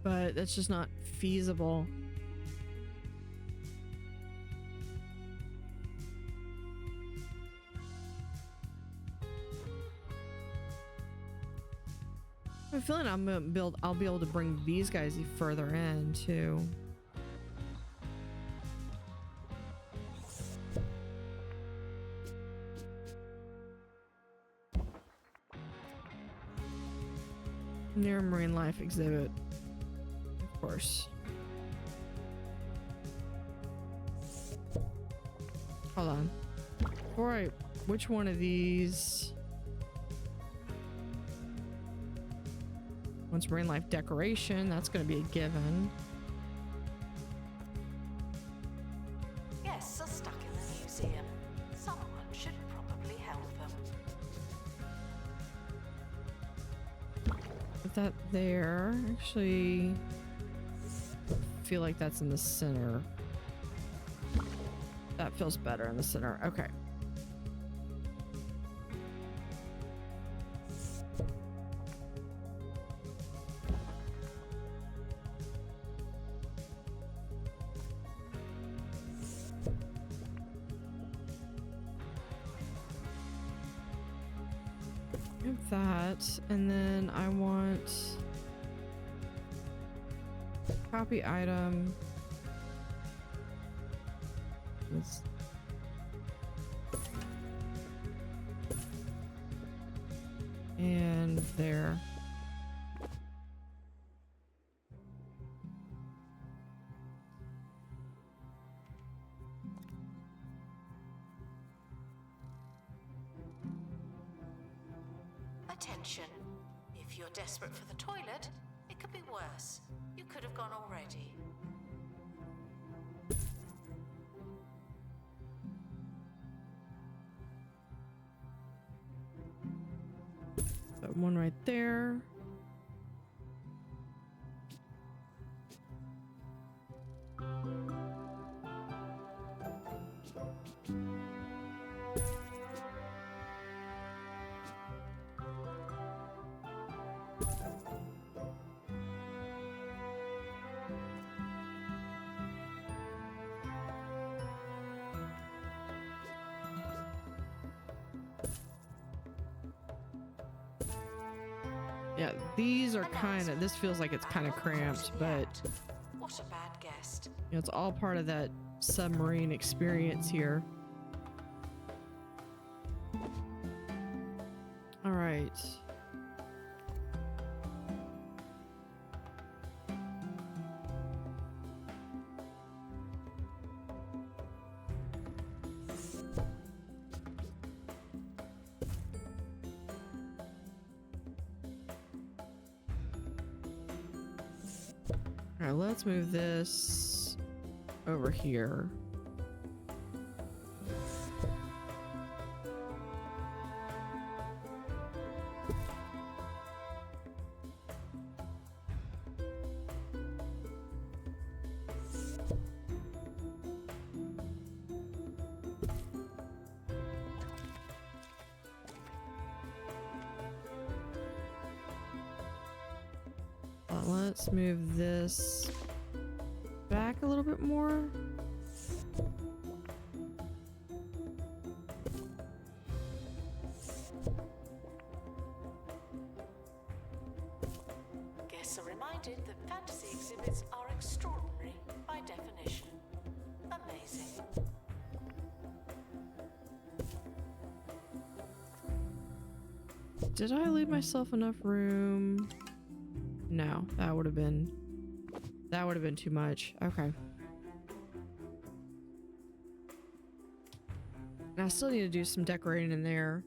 But that's just not feasible. I have a feeling I'll be able to bring these guys further in too. Near marine life exhibit. Of course. Hold on. Alright, which one of these? One's marine life decoration, that's gonna be a given. Guests are stuck in the museum. Someone should probably help them. Put that there. Actually, I feel like that's in the center. That feels better in the center. Okay. That, and then I want copy item. And there. Attention. If you're desperate for the toilet, it could be worse. You could have gone already. That one right there. Yeah, these are kind of, this feels like it's kind of cramped, but What a bad guest. you know, it's all part of that submarine experience here. All right. All right, let's move this over here. Let's move this back a little bit more. Guests are reminded that fantasy exhibits are extraordinary by definition. Amazing. Did I leave myself enough room? No, that would have been That would have been too much. Okay. And I still need to do some decorating in there.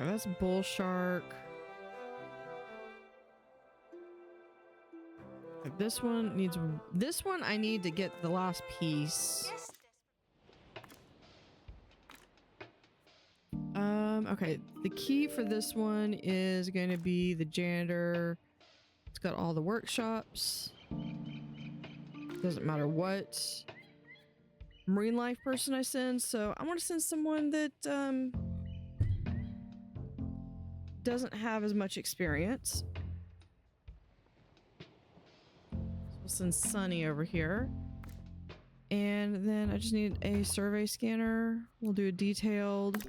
Oh, that's bull shark. Like this one needs. This one I need to get the last piece. Yes, Okay. The key for this one is going to be the janitor. It's got all the workshops. Doesn't matter what marine life person I send. So I want to send someone that doesn't have as much experience. So we'll send Sunny over here. And then I just need a survey scanner. We'll do a detailed.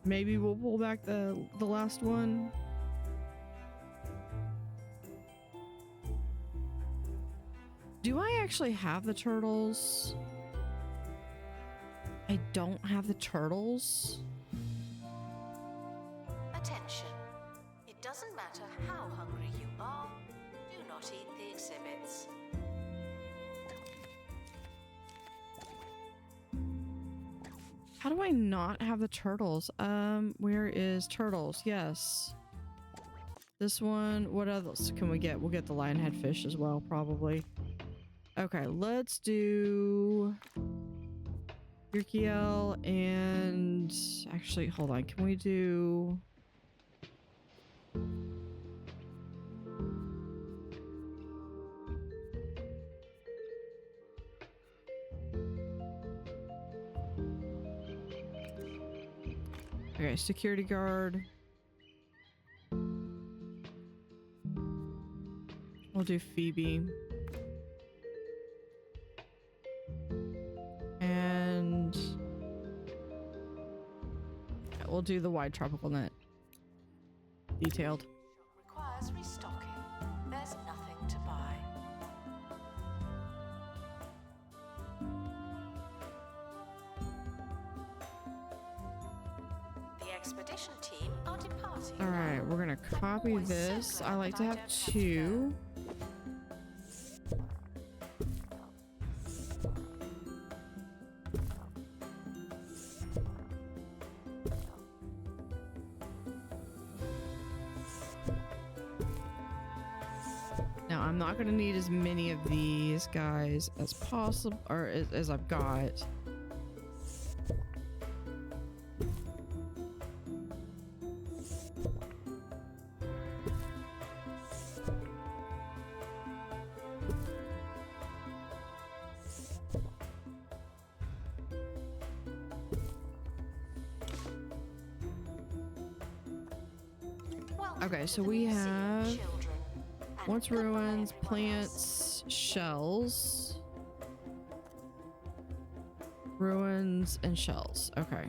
Maybe we'll pull back the last one. Do I actually have the turtles? I don't have the turtles. attention. It doesn't matter how hungry you are, do not eat the exhibits. How do I not have the turtles? Where is turtles? Yes. This one, what else can we get? We'll get the lionhead fish as well, probably. Okay, let's do Yurkiel and actually, hold on. Can we do okay, security guard. We'll do Phoebe. And yeah, we'll do the wide tropical net. Detailed. Requires restocking. There's nothing to buy. The expedition team are departing. All right, we're gonna copy this. I like to have two. Now, I'm not gonna need as many of these guys as possible, or as I've got. Okay, so we have once ruins, plants, shells, ruins, and shells. Okay.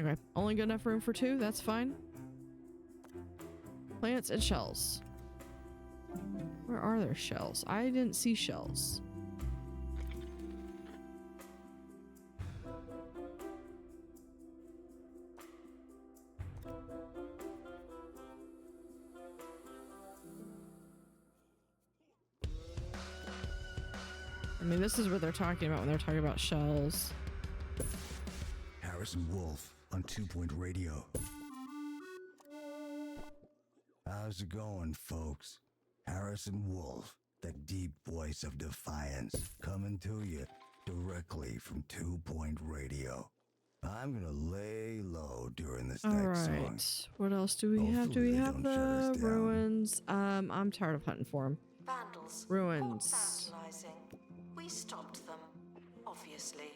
Okay, only good enough room for two, that's fine. Plants and shells. Where are there shells? I didn't see shells. I mean, this is what they're talking about when they're talking about shells. Harrison Wolf on 2-Point Radio. How's it going, folks? Harrison Wolf, the deep voice of defiance, coming to you directly from 2-Point Radio. I'm gonna lay low during this All next song. right. What else do we have? Do we Hopefully they have don't shut us the down. ruins? I'm tired of hunting for them. Vandals. Ruins. Vandalizing. We stopped them, obviously.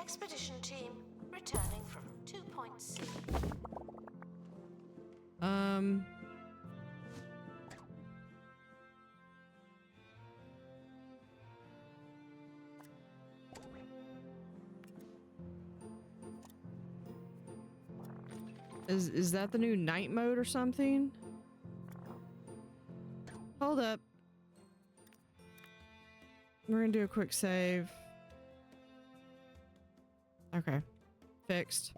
Expedition team returning from 2.C. Is that the new night mode or something? Hold up. We're gonna do a quick save. Okay. Fixed.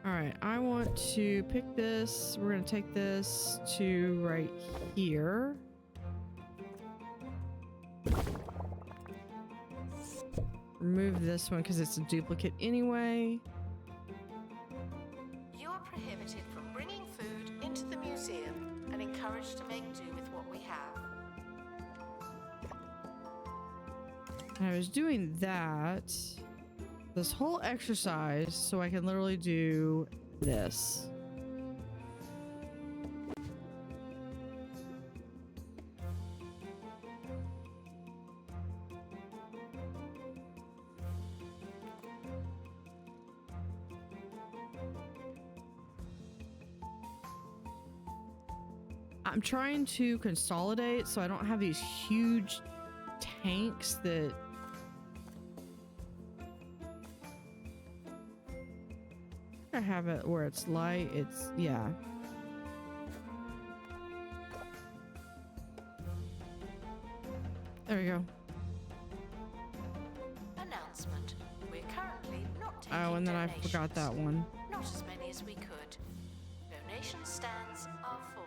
Alright, I want to pick this. We're gonna take this to right here. Remove this one because it's a duplicate anyway. You are prohibited from bringing food into the museum and encouraged to make do with what we have. And I was doing that this whole exercise so I can literally do this. I'm trying to consolidate so I don't have these huge tanks that I have it where it's light. It's yeah. There we go. Announcement. We're currently not taking Oh, and then I donations. forgot that one. Not as many as we could. Donation stands are full.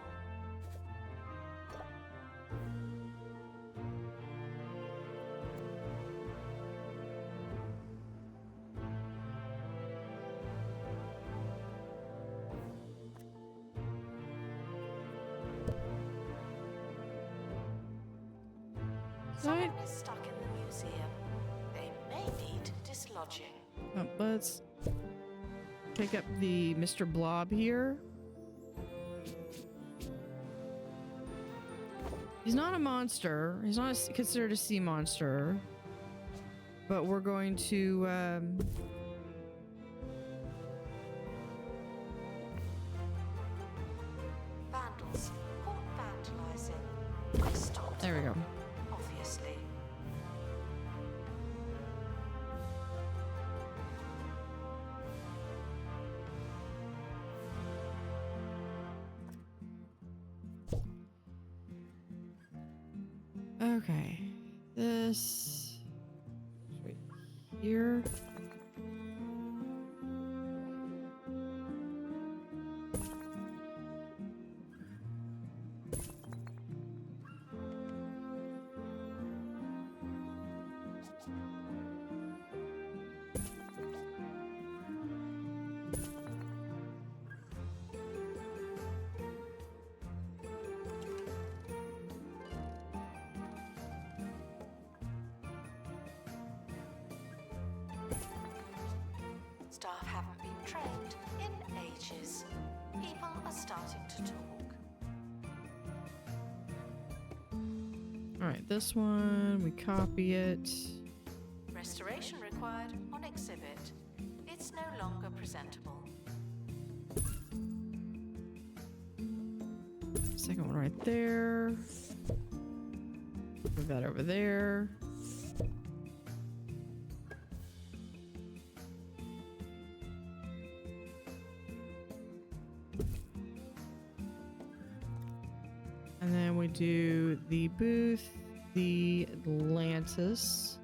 Someone is stuck in the museum. They may need dislodging. Let's pick up the Mr. Blob here. He's not a monster. He's not considered a sea monster. But we're going to Vandals. Caught vandalizing. I stopped there we go. them, obviously. Okay. This right here. Staff haven't been trained in ages. People are starting to talk. All right, this one, we copy it. Restoration required on exhibit. It's no longer presentable. Second one right there. Move that over there. And then we do the booth, the Atlantis.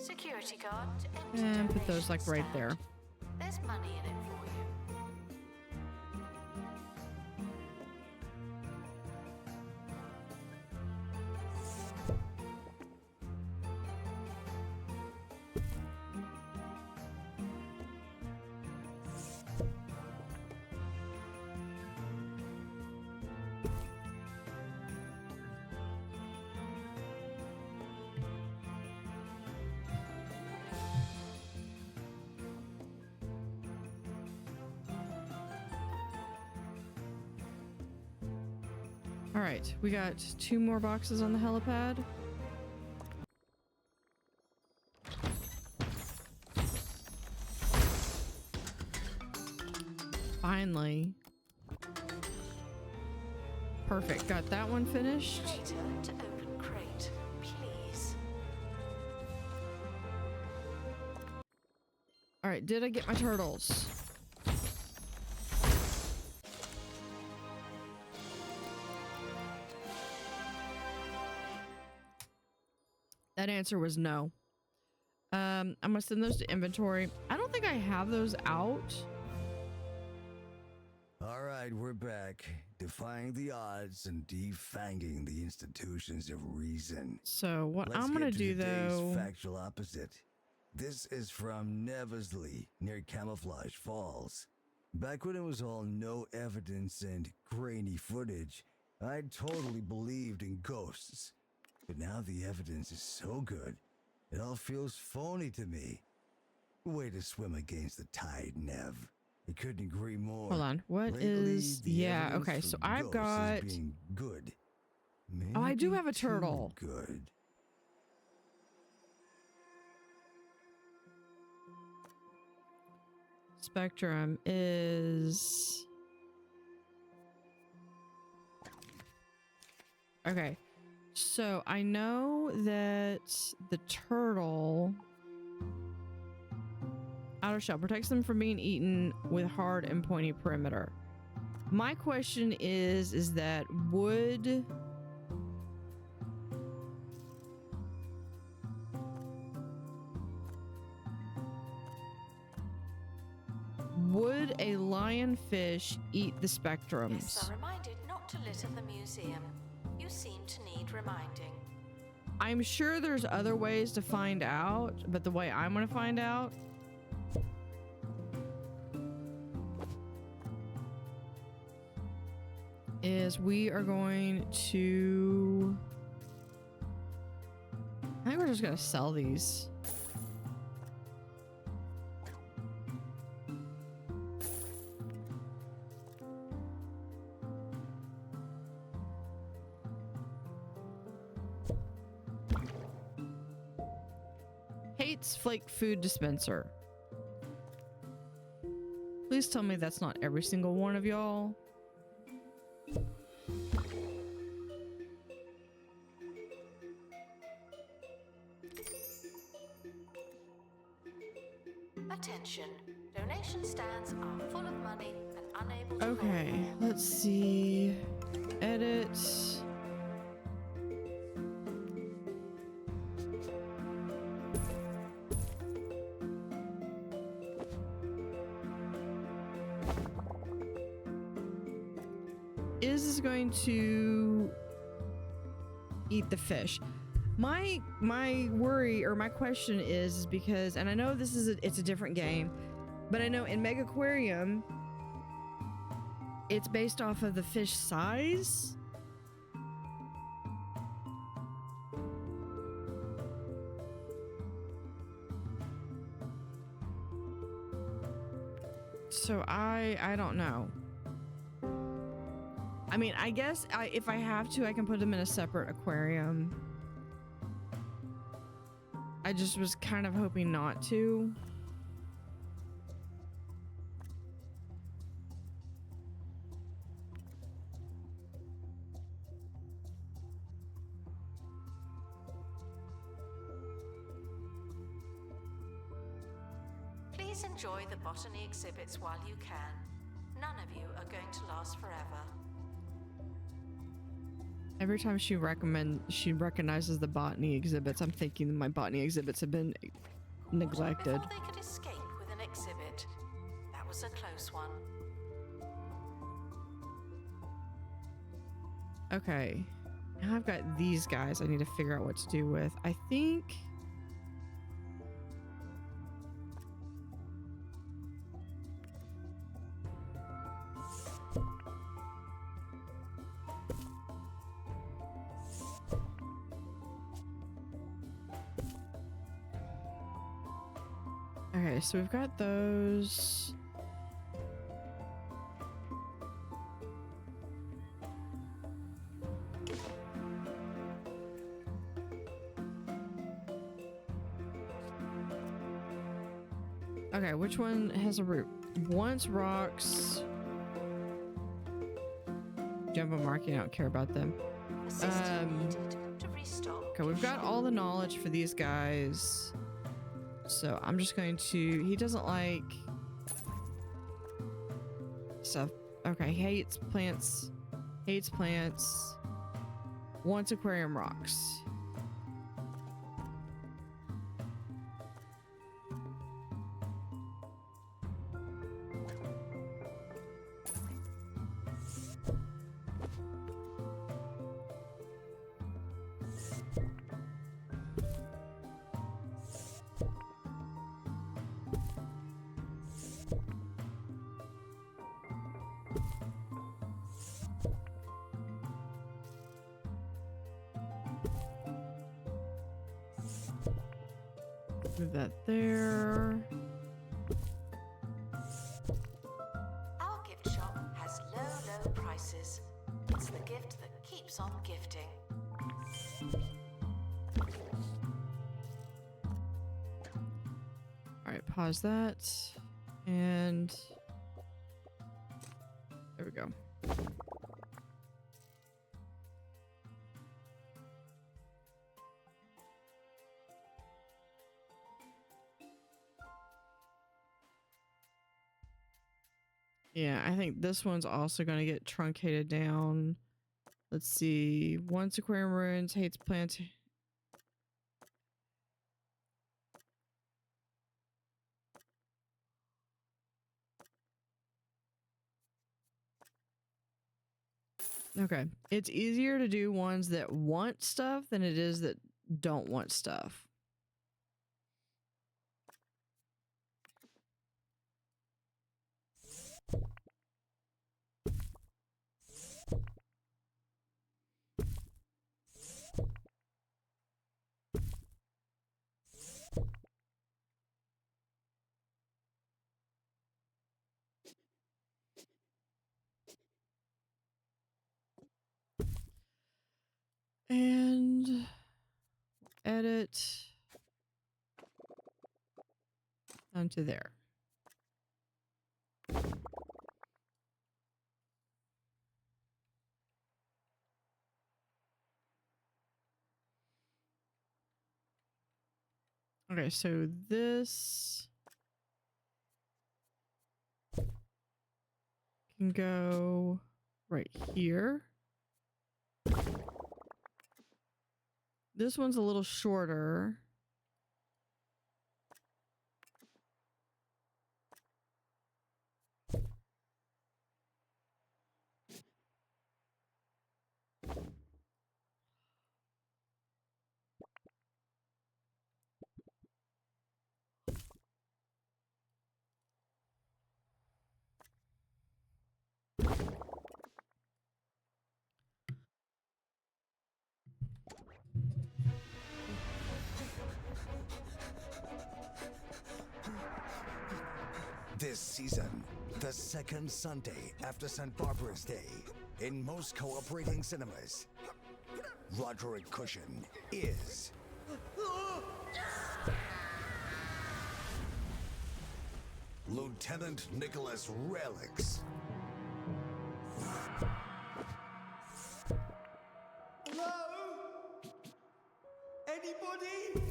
Security guard to empty And put those donation like right stand. there. There's money in it for you. All right, we got 2 more boxes on the helipad. Finally. Perfect. Got that one finished. Operator to open crate, please. All right, did I get my turtles? That answer was no. I'm gonna send those to inventory. I don't think I have those out. All right, we're back, defying the odds and defanging the institutions of reason. So what Let's I'm gonna get to do today's though. factual opposite. This is from Neversley, near Camouflage Falls. Back when it was all no evidence and grainy footage, I totally believed in ghosts. But now the evidence is so good, it all feels phony to me. Way to swim against the tide, Nev. I couldn't agree more. Hold on. What Lately, is? the Yeah. evidence Okay. for So I've ghosts got. is being good. Oh, I do Maybe have a too turtle. Good. Spectrum is. Okay. So I know that the turtle. Outer shell protects them from being eaten with hard and pointy perimeter. My question is that would a lionfish eat the spectrums? Guests are reminded not to litter the museum. You seem to need reminding. I'm sure there's other ways to find out, but the way I'm going to find out is we are going to... I think we're just going to sell these. Hates flake food dispenser. Please tell me that's not every single one of y'all. Attention. Donation stands are full of money and unable to Okay, hold. let's see. Edit. Is this going to eat the fish? My worry or my question is because, and I know this is it's a different game, but I know in Mega Aquarium it's based off of the fish size. So I don't know. I mean, I guess if I have to, I can put them in a separate aquarium. I just was kind of hoping not to. Please enjoy the botany exhibits while you can. None of you are going to last forever. Every time she recognizes the botany exhibits, I'm thinking that my botany exhibits have been neglected. Before they could escape with an exhibit. That was a close one. Okay. Now I've got these guys I need to figure out what to do with. I think... Okay, so we've got those. Okay, which one has a root? Once rocks. Jumbo marking, I don't care about them. Assistance needed to restock. Okay, we've got all the knowledge for these guys. So I'm just going to... He doesn't like... stuff. Okay, hates plants. Hates plants. Wants aquarium rocks. Move that there. Our gift shop has low prices. It's the gift that keeps on gifting. All right, pause that. And there we go. Yeah, I think this one's also going to get truncated down. Let's see. Once aquarium ruins, hates plants. Okay. It's easier to do ones that want stuff than it is that don't want stuff. And edit onto there. Okay, so this can go right here. This one's a little shorter. This season, the second Sunday after St. Barbara's Day, in most cooperating cinemas, Roderick Cushion is Lieutenant Nicholas Relics. Hello? Anybody?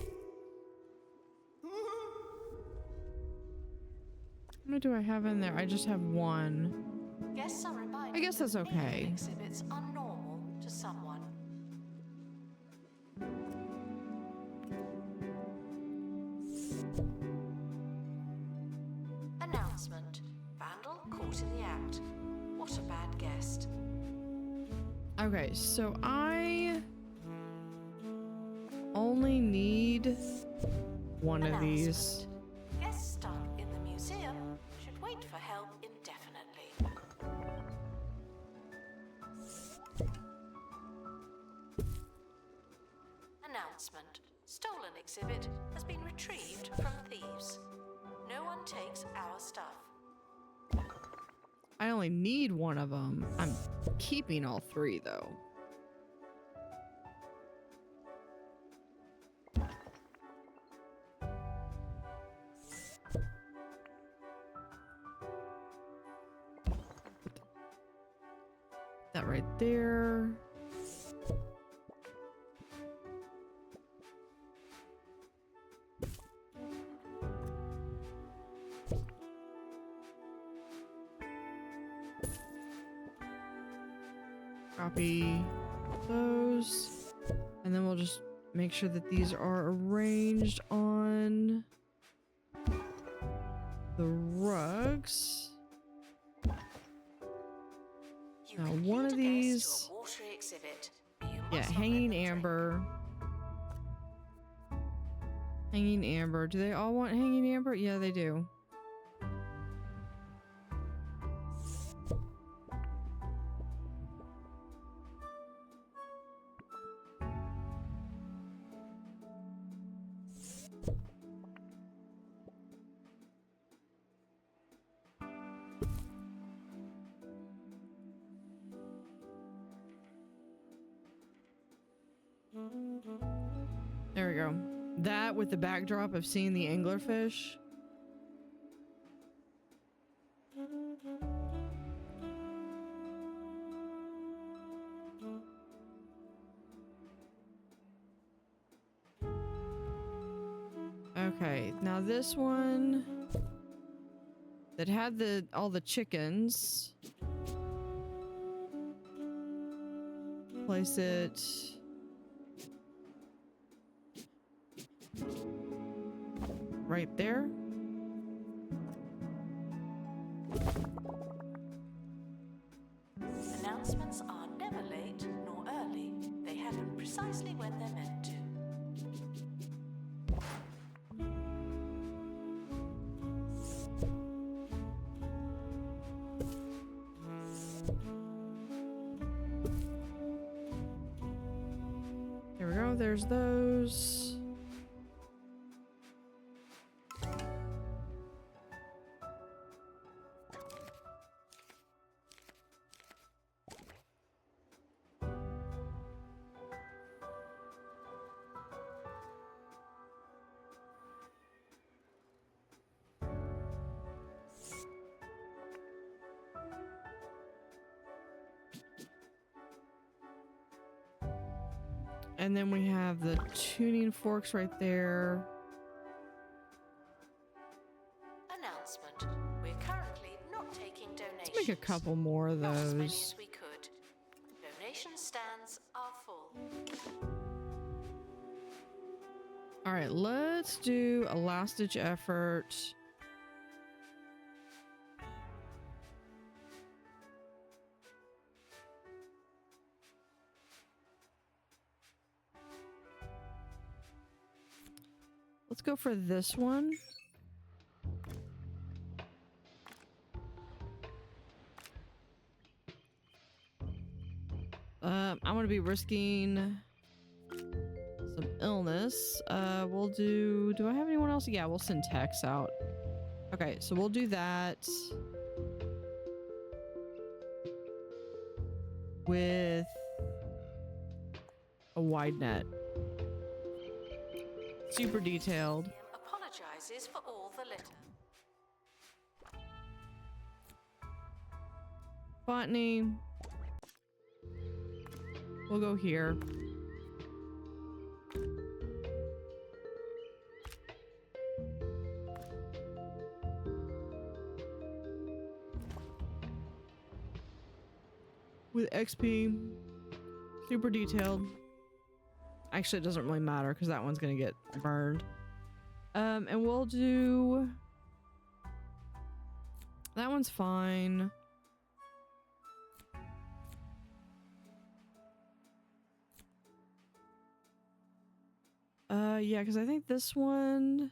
How many do I have in there? I just have one. Guests are reminded I guess that's that okay. alien exhibits are normal to someone. Announcement. Vandal caught in the act. What a bad guest. Okay, so I only need one of these. Announcement. Guests stuck in the museum should wait for help indefinitely. Announcement. Stolen exhibit has been retrieved from thieves. No one takes our stuff. I only need one of them. I'm keeping all three, though. there. Copy those. And then we'll just make sure that these are arranged on the rugs. You Now, can one lead of a guest these- to a watery exhibit. You Yeah, must not hanging let them amber. Hanging amber. Do they all want hanging amber? Yeah, they do. There we go. That with the backdrop of seeing the anglerfish. Okay, now this one that had all the chickens. Place it right there. Announcements are never late nor early. They happen precisely when they're meant to. There we go. There's those. And then we have the tuning forks right there. Announcement. We're currently not taking donations. Let's make a couple more of Not as many those. as we could. Donation stands are full. All right, let's do a last-ditch effort. Let's go for this one. I'm going to be risking some illness. We'll do I have anyone else? Yeah, we'll send Tex out. Okay, so we'll do that with a wide net. Super detailed. Apologizes for all the litter. Botany. We'll go here. With XP. Super detailed. Actually, it doesn't really matter because that one's going to get burned. And we'll do... That one's fine. Yeah, because I think this one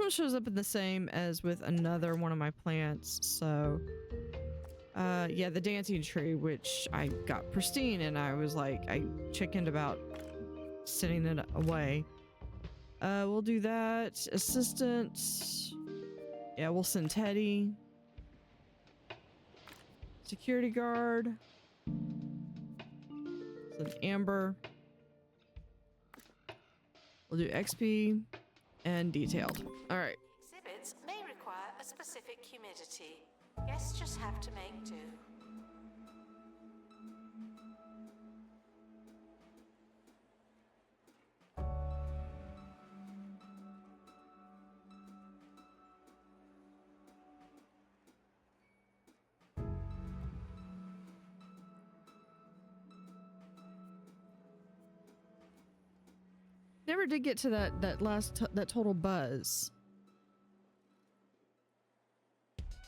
shows up in the same as with another one of my plants, so yeah, the dancing tree, which I got pristine, and I was like, I chickened about sending it away. We'll do that. Assistant. Yeah, we'll send Teddy. Security guard. Send Amber. We'll do XP and detailed. All right. Exhibits may require a specific humidity. Guests just have to make do. Never did get to that total buzz.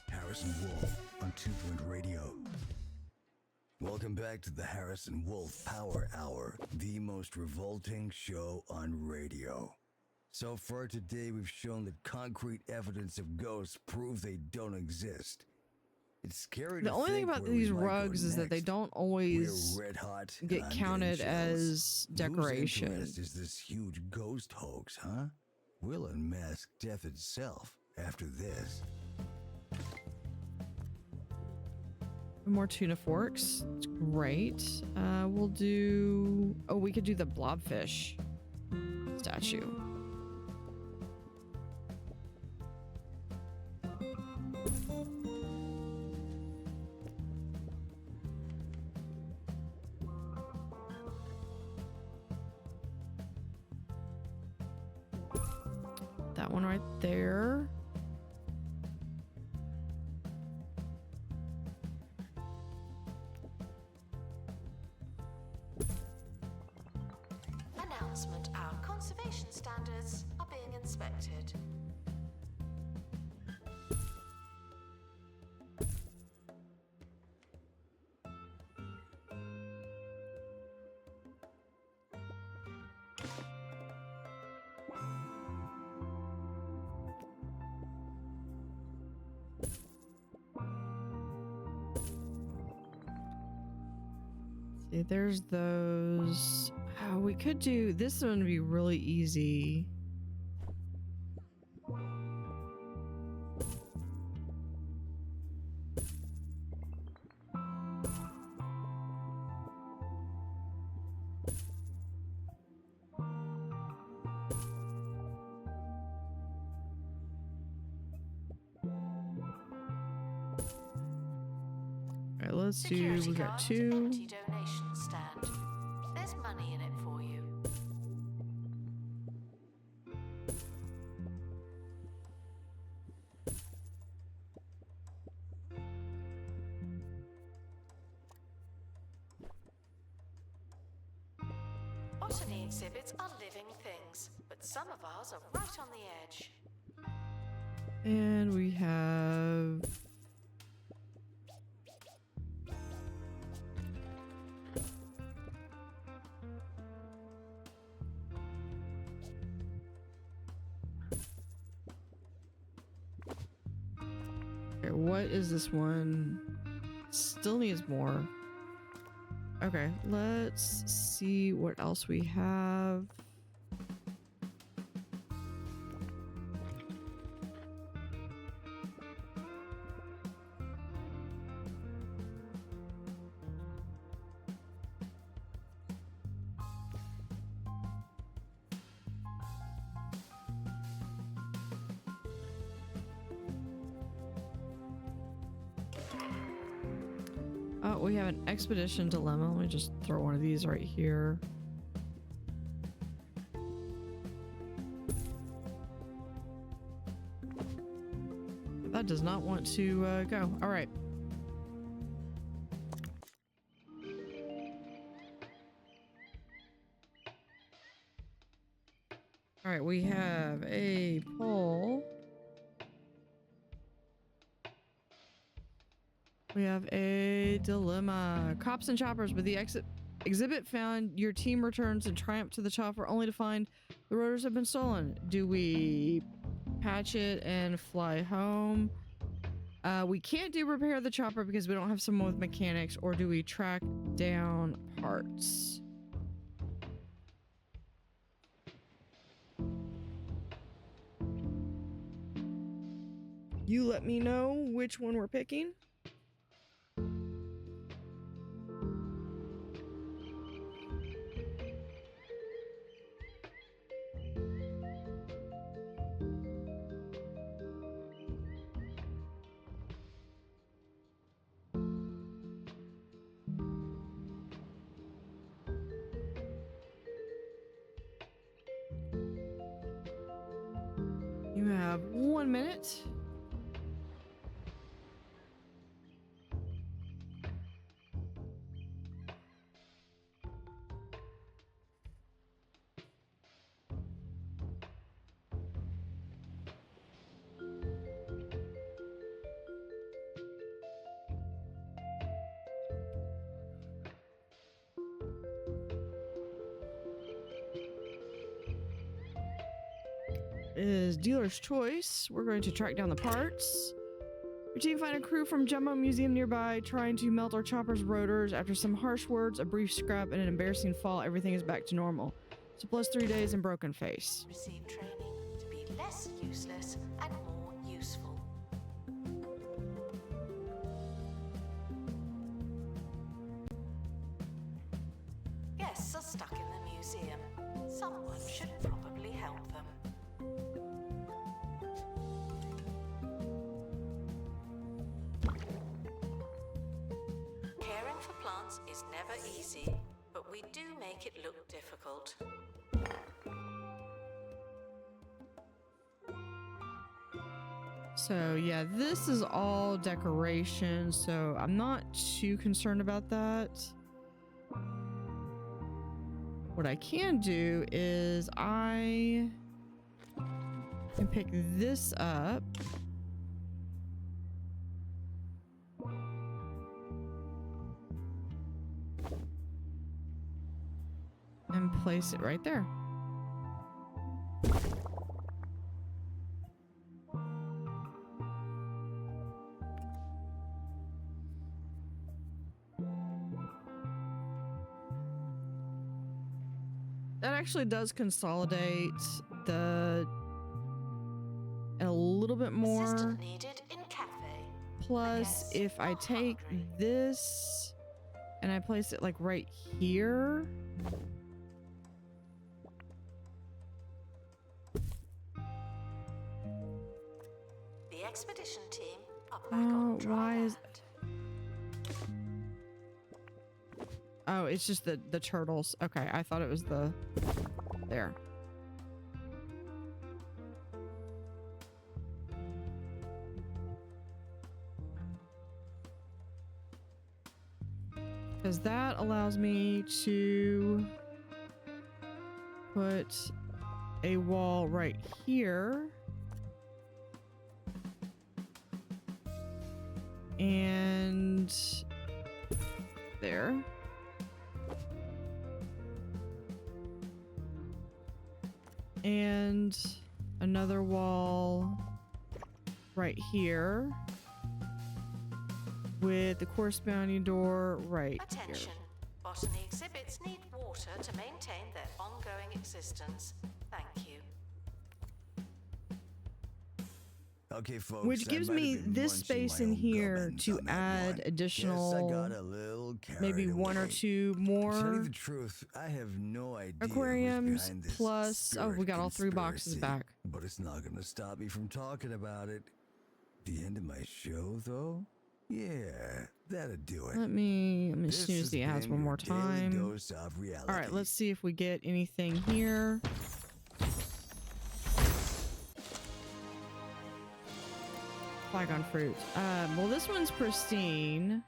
Harrison Wolf on 2 Point Radio. Welcome back to the Harrison Wolf Power Hour, the most revolting show on radio. So far today, we've shown that concrete evidence of ghosts prove they don't exist. It's scary. The only thing about these rugs is that they don't always We're red hot, get counted as decoration. Whose interest is this huge ghost hoax, huh? We'll unmask death itself after this. More tuna forks. It's great. We'll do... Oh, we could do the blobfish statue. That one right there. Announcement: our conservation standards are being inspected. See, there's those. Oh, we could do this one would be really easy. All right, let's do. We got guards, two. empty donation stand. There's money in it for you. Botany exhibits are living things, but some of ours are right on the edge. And we have. Okay, what is this one? Still needs more. Okay, let's see what else we have. Oh, we have an expedition dilemma. Let me just throw one of these right here. That does not want to go. All right. All right, we have a poll. We have a dilemma. Cops and choppers, with the exhibit found, your team returns in triumph to the chopper only to find the rotors have been stolen. Do we patch it and fly home? We can't do repair the chopper because we don't have someone with mechanics, or do we track down parts? You let me know which one we're picking. You have 1 minute. is dealer's choice. We're going to track down the parts. Your team find a crew from Jumbo Museum nearby trying to melt our chopper's rotors. After some harsh words, a brief scrap, and an embarrassing fall, everything is back to normal. So plus 3 days and broken face. Receive training to be less useless and more useful. Guests are stuck in the museum. Someone should probably help them. Caring for plants is never easy, but we do make it look difficult. So yeah, this is all decoration, so I'm not too concerned about that. What I can do is I can pick this up. And place it right there. That actually does consolidate the a little bit more. Assistant needed in cafe. Plus, Yes, if I not take hungry. this and I place it like right here. The expedition team are back on dry why is- land. Oh, it's just the turtles. Okay, I thought it was the there. Because that allows me to put a wall right here. And there. And another wall right here with the corresponding door right here. Attention. Botany exhibits need water to maintain their ongoing existence. Thank you. Okay, folks. Which I gives might have me been this munching space my in own here gum and to on that add one. Guess I additional, got a little carried maybe one or away. two To tell you more the truth, I have no idea who's aquariums. behind this Plus, oh, we spirit got all 3 boxes conspiracy, back. But it's not gonna stop me from talking about it. The end of my show, though? Yeah, that'll do it. Let me This snooze has the ads been one your more daily time. dose of reality. All right, let's see if we get anything here. Flagon fruit. Well, this one's pristine.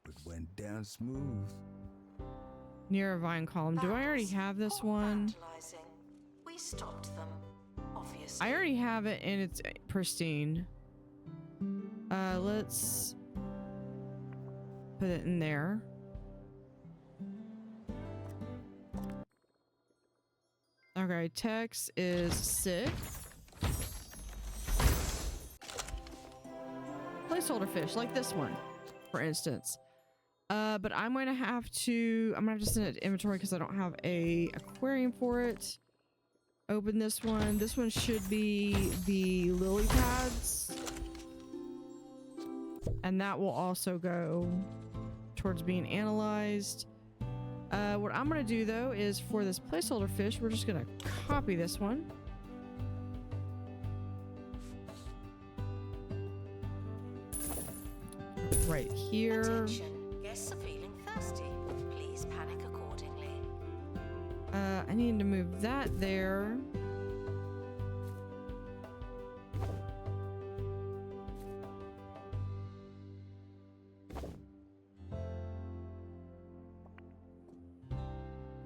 It went down smooth. Near a vine column. Do I already Vandals have this or one? vandalizing. We stopped them, obviously. I already have it and it's pristine. Let's put it in there. Okay, Tex is sick. Placeholder fish, like this one, for instance. But I'm gonna have to send it to inventory because I don't have a aquarium for it. Open this one. This one should be the lily pads. And that will also go towards being analyzed. What I'm gonna do though is for this placeholder fish, we're just gonna copy this one. Right here. Attention. Guests are feeling thirsty. Please panic accordingly. I need to move that there.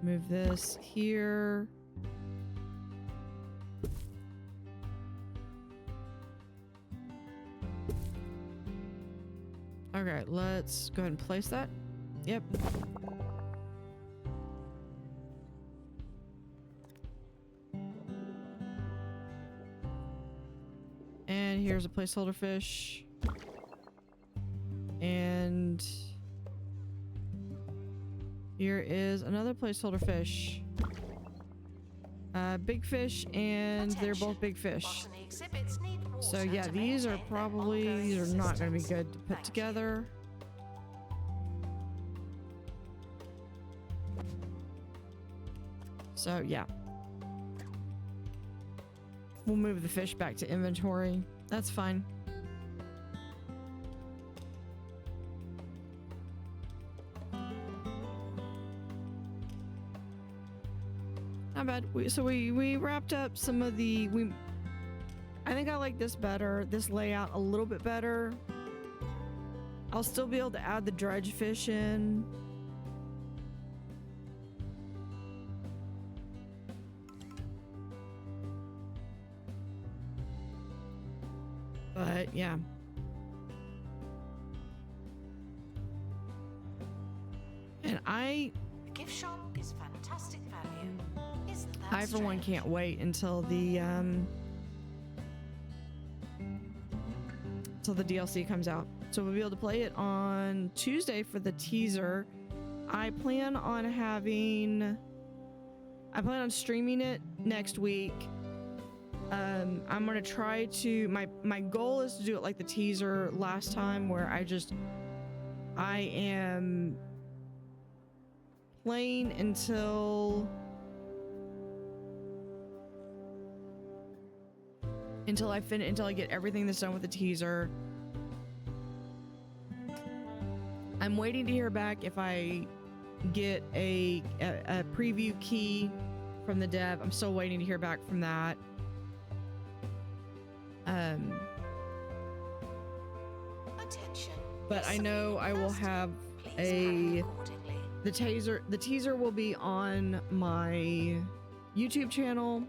Move this here. Okay, let's go ahead and place that. Yep. here's a placeholder fish. And here is another placeholder fish. Big fish, and they're both big fish. So yeah, these are not going to be good to put together. So yeah. We'll move the fish back to inventory. That's fine. Not bad. We wrapped up some of the... I think I like this better. This layout a little bit better. I'll still be able to add the dredge fish in. But yeah. And The gift shop is fantastic value. Isn't that I for one strange? can't wait until the DLC comes out. So we'll be able to play it on Tuesday for the teaser. I plan on streaming it next week. I'm gonna try to my goal is to do it like the teaser last time, where I am playing until I get everything that's done with the teaser. I'm waiting to hear back if I get a preview key from the dev. I'm still waiting to hear back from that. Attention. But I know I will have the teaser will be on my YouTube channel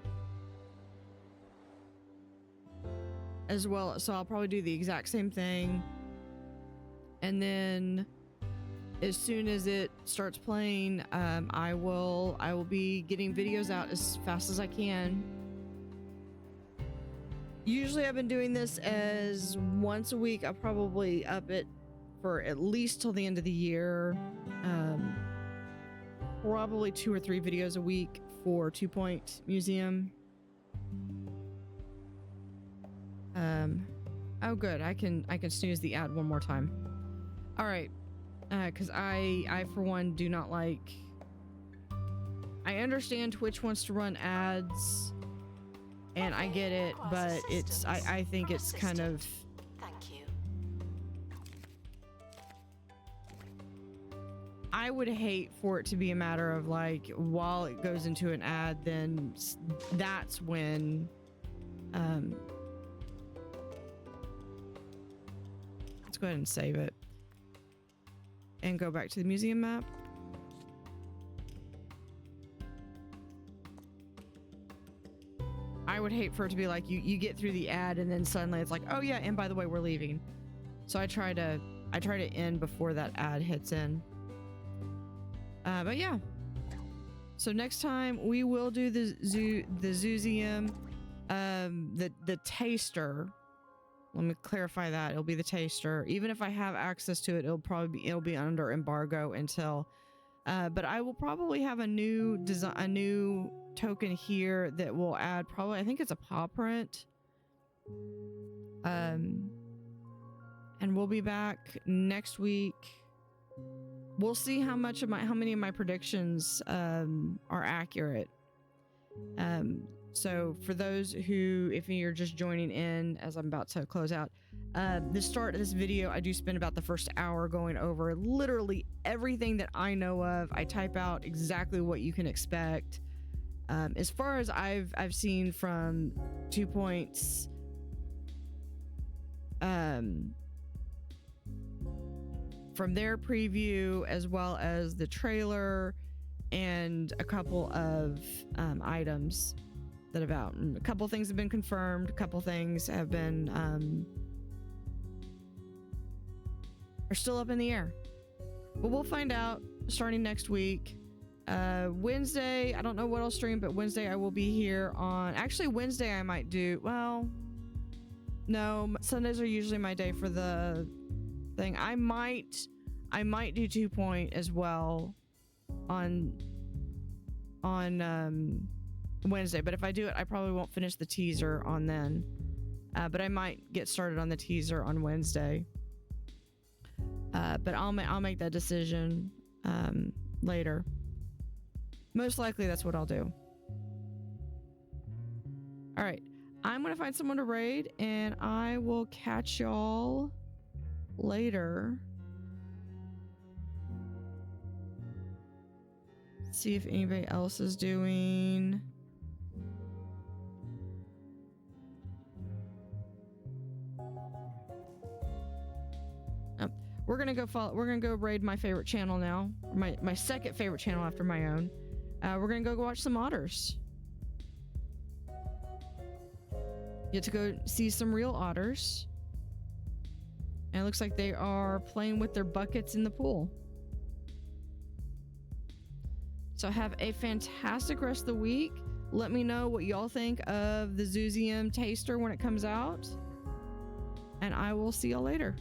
as well, so I'll probably do the exact same thing. And then as soon as it starts playing, I will be getting videos out as fast as I can. Usually I've been doing this as once a week. I'll probably up it for at least till the end of the year. Probably 2 or 3 videos a week for 2 Point Museum. Oh good, I can snooze the ad one more time. All right, because I for one do not like. I understand Twitch wants to run ads, and I get it, but I think it's kind of. Thank you. I would hate for it to be a matter of like, while it goes into an ad, then that's when let's go ahead and save it and go back to the museum map. I would hate for it to be like you get through the ad and then suddenly it's like, oh yeah, and by the way, we're leaving. So I try to end before that ad hits in. But yeah. So next time we will do the Zooseum, the taster. Let me clarify that. It'll be the taster. Even if I have access to it, it'll be under embargo until. But I will probably have a new token here that will add probably. I think it's a paw print. And we'll be back next week. We'll see how many of my predictions are accurate. So for those who, if you're just joining in as I'm about to close out, the start of this video, I do spend about the first hour going over literally everything that I know of. I type out exactly what you can expect. As far as I've seen from 2 Points, from their preview, as well as the trailer and a couple of items that have out. And a couple things have been confirmed, a couple things have been are still up in the air. But we'll find out starting next week. Wednesday, I don't know what I'll stream, but Wednesday I will be here on. Actually, Wednesday I might do. Well, No, Sundays are usually my day for the thing. I might do 2 point as well on Wednesday, but if I do it, I probably won't finish the teaser on then. But I might get started on the teaser on Wednesday. But I'll make that decision later. Most likely that's what I'll do. All right, I'm gonna find someone to raid, and I will catch y'all later. See if anybody else is doing. We're gonna go raid my favorite channel now. My second favorite channel after my own. We're gonna go watch some otters. Get to go see some real otters. And it looks like they are playing with their buckets in the pool. So have a fantastic rest of the week. Let me know what y'all think of the Zooseum taster when it comes out. And I will see y'all later.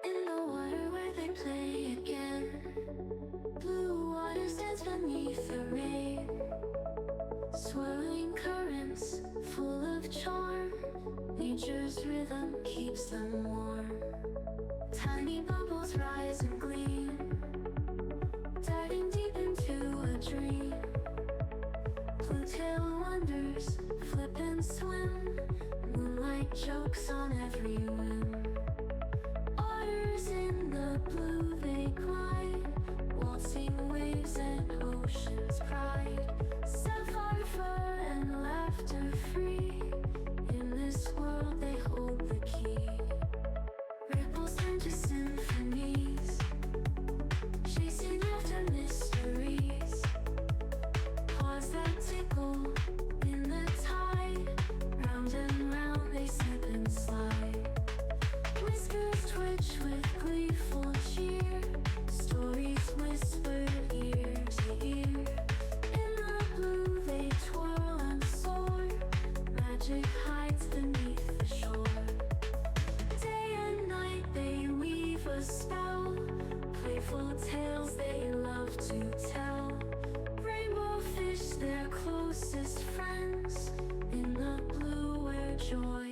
In the water where they play again, blue water stands beneath the rain. Swirling currents full of charm, nature's rhythm keeps them warm. Tiny bubbles rise and gleam, diving deep into a dream. Blue tail wonders flip and swim, moonlight jokes on every whim. Otters in the blue they glide, waltzing waves and ocean's pride. Sapphire fur and laughter free, in this world they hold the key. Ripples turn to symphonies, chasing after mysteries. Paws that tickle in the tide, round and round they slip and slide. Whiskers twitch with gleeful cheer, stories whispered ear to ear. In the blue they twirl and soar, magic hides beneath the shore. Day and night they weave a spell, playful tales they love to tell. Rainbow fish their closest friends, in the blue where joy